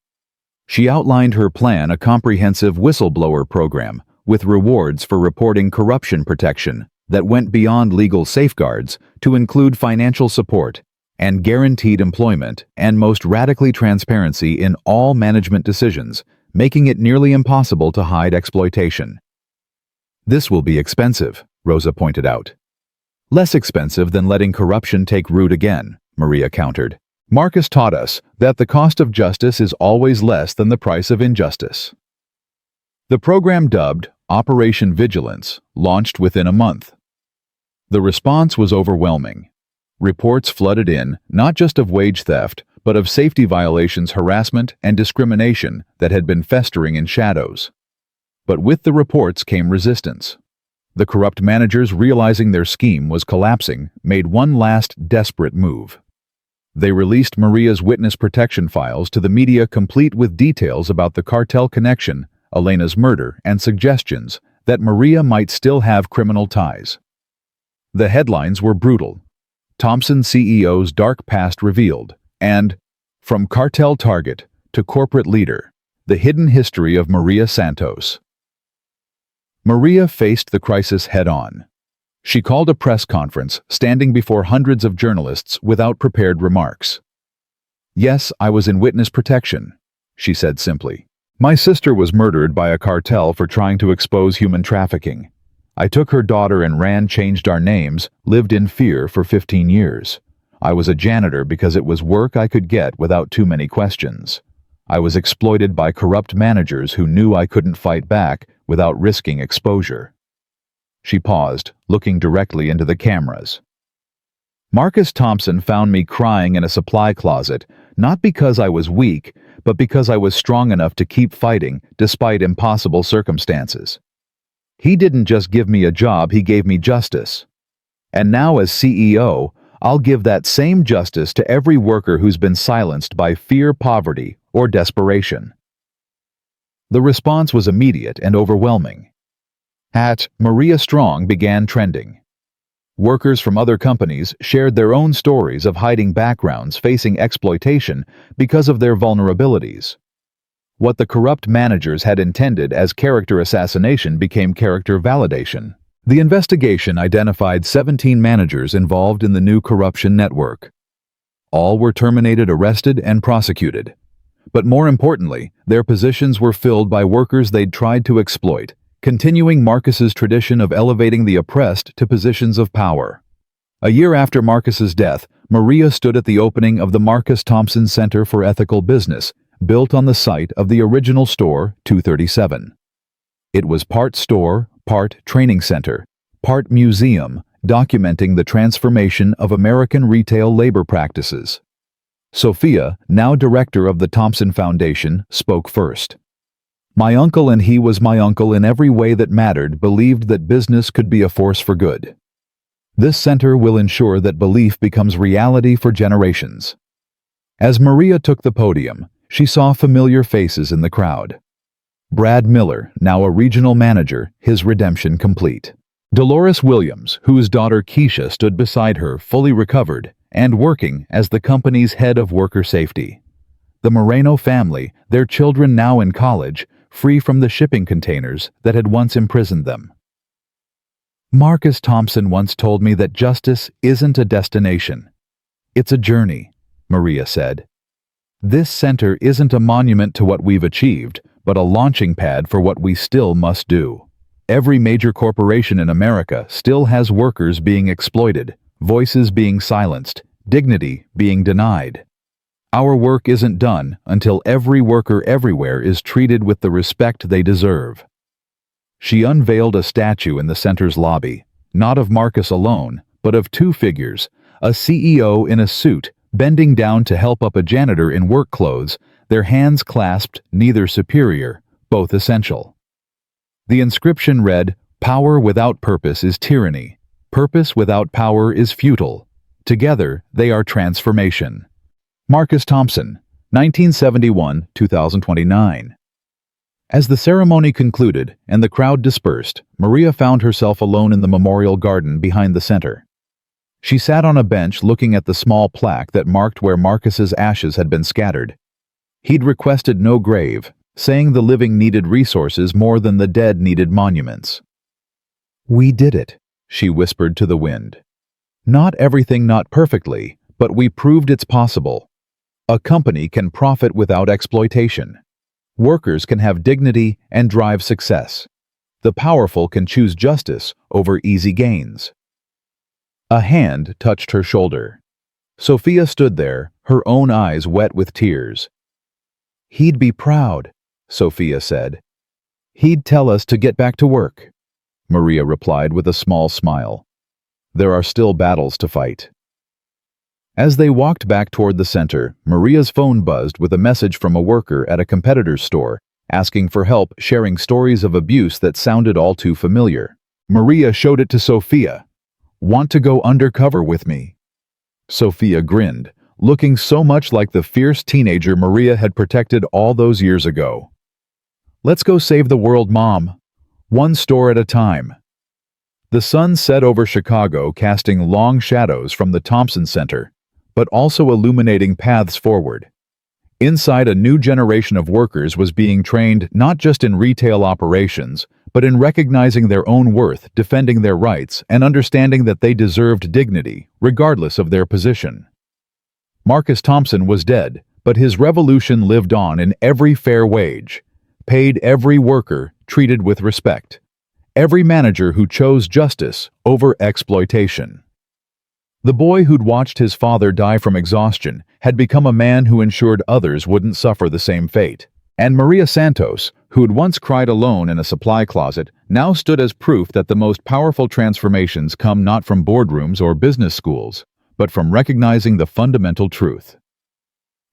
She outlined her plan, a comprehensive whistleblower program with rewards for reporting corruption protection that went beyond legal safeguards to include financial support and guaranteed employment, and most radically, transparency in all management decisions, making it nearly impossible to hide exploitation. "This will be expensive," Rosa pointed out. "Less expensive than letting corruption take root again," Maria countered. "Marcus taught us that the cost of justice is always less than the price of injustice." The program, dubbed Operation Vigilance, launched within a month. The response was overwhelming. Reports flooded in, not just of wage theft, but of safety violations, harassment, and discrimination that had been festering in shadows. But with the reports came resistance. The corrupt managers, realizing their scheme was collapsing, made one last desperate move. They released Maria's witness protection files to the media, complete with details about the cartel connection, Elena's murder, and suggestions that Maria might still have criminal ties. The headlines were brutal. Thompson CEO's dark past revealed, and "From cartel target to corporate leader, the hidden history of Maria Santos." Maria faced the crisis head-on. She called a press conference, standing before hundreds of journalists without prepared remarks. "Yes, I was in witness protection," she said simply. "My sister was murdered by a cartel for trying to expose human trafficking. I took her daughter and changed our names, lived in fear for 15 years. I was a janitor because it was work I could get without too many questions. I was exploited by corrupt managers who knew I couldn't fight back without risking exposure." She paused, looking directly into the cameras. "Marcus Thompson found me crying in a supply closet, not because I was weak, but because I was strong enough to keep fighting despite impossible circumstances. He didn't just give me a job, he gave me justice. And now as CEO, I'll give that same justice to every worker who's been silenced by fear, poverty, or desperation." The response was immediate and overwhelming. Maria Strong began trending. Workers from other companies shared their own stories of hiding backgrounds, facing exploitation because of their vulnerabilities. What the corrupt managers had intended as character assassination became character validation. The investigation identified 17 managers involved in the new corruption network. All were terminated, arrested, and prosecuted. But more importantly, their positions were filled by workers they'd tried to exploit, continuing Marcus's tradition of elevating the oppressed to positions of power. A year after Marcus's death, Maria stood at the opening of the Marcus Thompson Center for Ethical Business, built on the site of the original store 237. It was part store, part training center, part museum, documenting the transformation of American retail labor practices. Sophia, now director of the Thompson Foundation, spoke first. My uncle, and he was my uncle in every way that mattered, believed that business could be a force for good. This center will ensure that belief becomes reality for generations. As Maria took the podium, she saw familiar faces in the crowd. Brad Miller, now a regional manager, his redemption complete. Dolores Williams, whose daughter Keisha stood beside her, fully recovered, and working as the company's head of worker safety. The Moreno family, their children now in college, free from the shipping containers that had once imprisoned them. Marcus Thompson once told me that justice isn't a destination. It's a journey, Maria said. This center isn't a monument to what we've achieved, but a launching pad for what we still must do. Every major corporation in America still has workers being exploited, voices being silenced, dignity being denied. Our work isn't done until every worker everywhere is treated with the respect they deserve. She unveiled a statue in the center's lobby, not of Marcus alone, but of two figures, a CEO in a suit bending down to help up a janitor in work clothes, their hands clasped, neither superior, both essential. The inscription read, "Power without purpose is tyranny. Purpose without power is futile. Together, they are transformation." Marcus Thompson, 1971-2029. As the ceremony concluded and the crowd dispersed, Maria found herself alone in the memorial garden behind the center. She sat on a bench looking at the small plaque that marked where Marcus's ashes had been scattered. He'd requested no grave, saying the living needed resources more than the dead needed monuments. "We did it," she whispered to the wind. "Not everything, not perfectly, but we proved it's possible. A company can profit without exploitation. Workers can have dignity and drive success. The powerful can choose justice over easy gains." A hand touched her shoulder. Sophia stood there, her own eyes wet with tears. "He'd be proud," Sophia said. "He'd tell us to get back to work," Maria replied with a small smile. "There are still battles to fight." As they walked back toward the center, Maria's phone buzzed with a message from a worker at a competitor's store, asking for help sharing stories of abuse that sounded all too familiar. Maria showed it to Sophia. "Want to go undercover with me?" Sophia grinned, looking so much like the fierce teenager Maria had protected all those years ago. "Let's go save the world, Mom. One store at a time." The sun set over Chicago, casting long shadows from the Thompson Center, but also illuminating paths forward. Inside, a new generation of workers was being trained not just in retail operations, but in recognizing their own worth, defending their rights, and understanding that they deserved dignity, regardless of their position. Marcus Thompson was dead, but his revolution lived on in every fair wage, paid every worker treated with respect, every manager who chose justice over exploitation. The boy who'd watched his father die from exhaustion had become a man who ensured others wouldn't suffer the same fate. And Maria Santos, who'd once cried alone in a supply closet, now stood as proof that the most powerful transformations come not from boardrooms or business schools, but from recognizing the fundamental truth.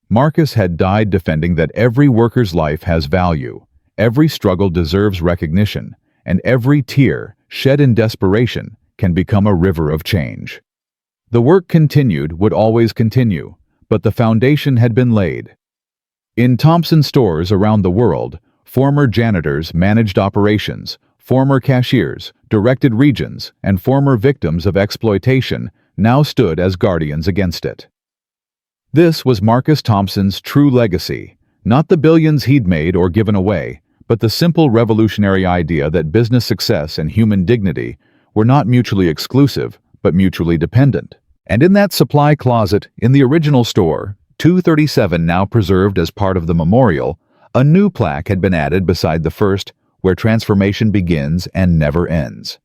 Marcus had died defending that every worker's life has value, every struggle deserves recognition, and every tear, shed in desperation, can become a river of change. The work continued, would always continue, but the foundation had been laid. In Thompson stores around the world, former janitors managed operations, former cashiers directed regions, and former victims of exploitation now stood as guardians against it. This was Marcus Thompson's true legacy, not the billions he'd made or given away, but the simple revolutionary idea that business success and human dignity were not mutually exclusive, but mutually dependent. And in that supply closet, in the original store, 237 now preserved as part of the memorial, a new plaque had been added beside the first, "Where transformation begins and never ends."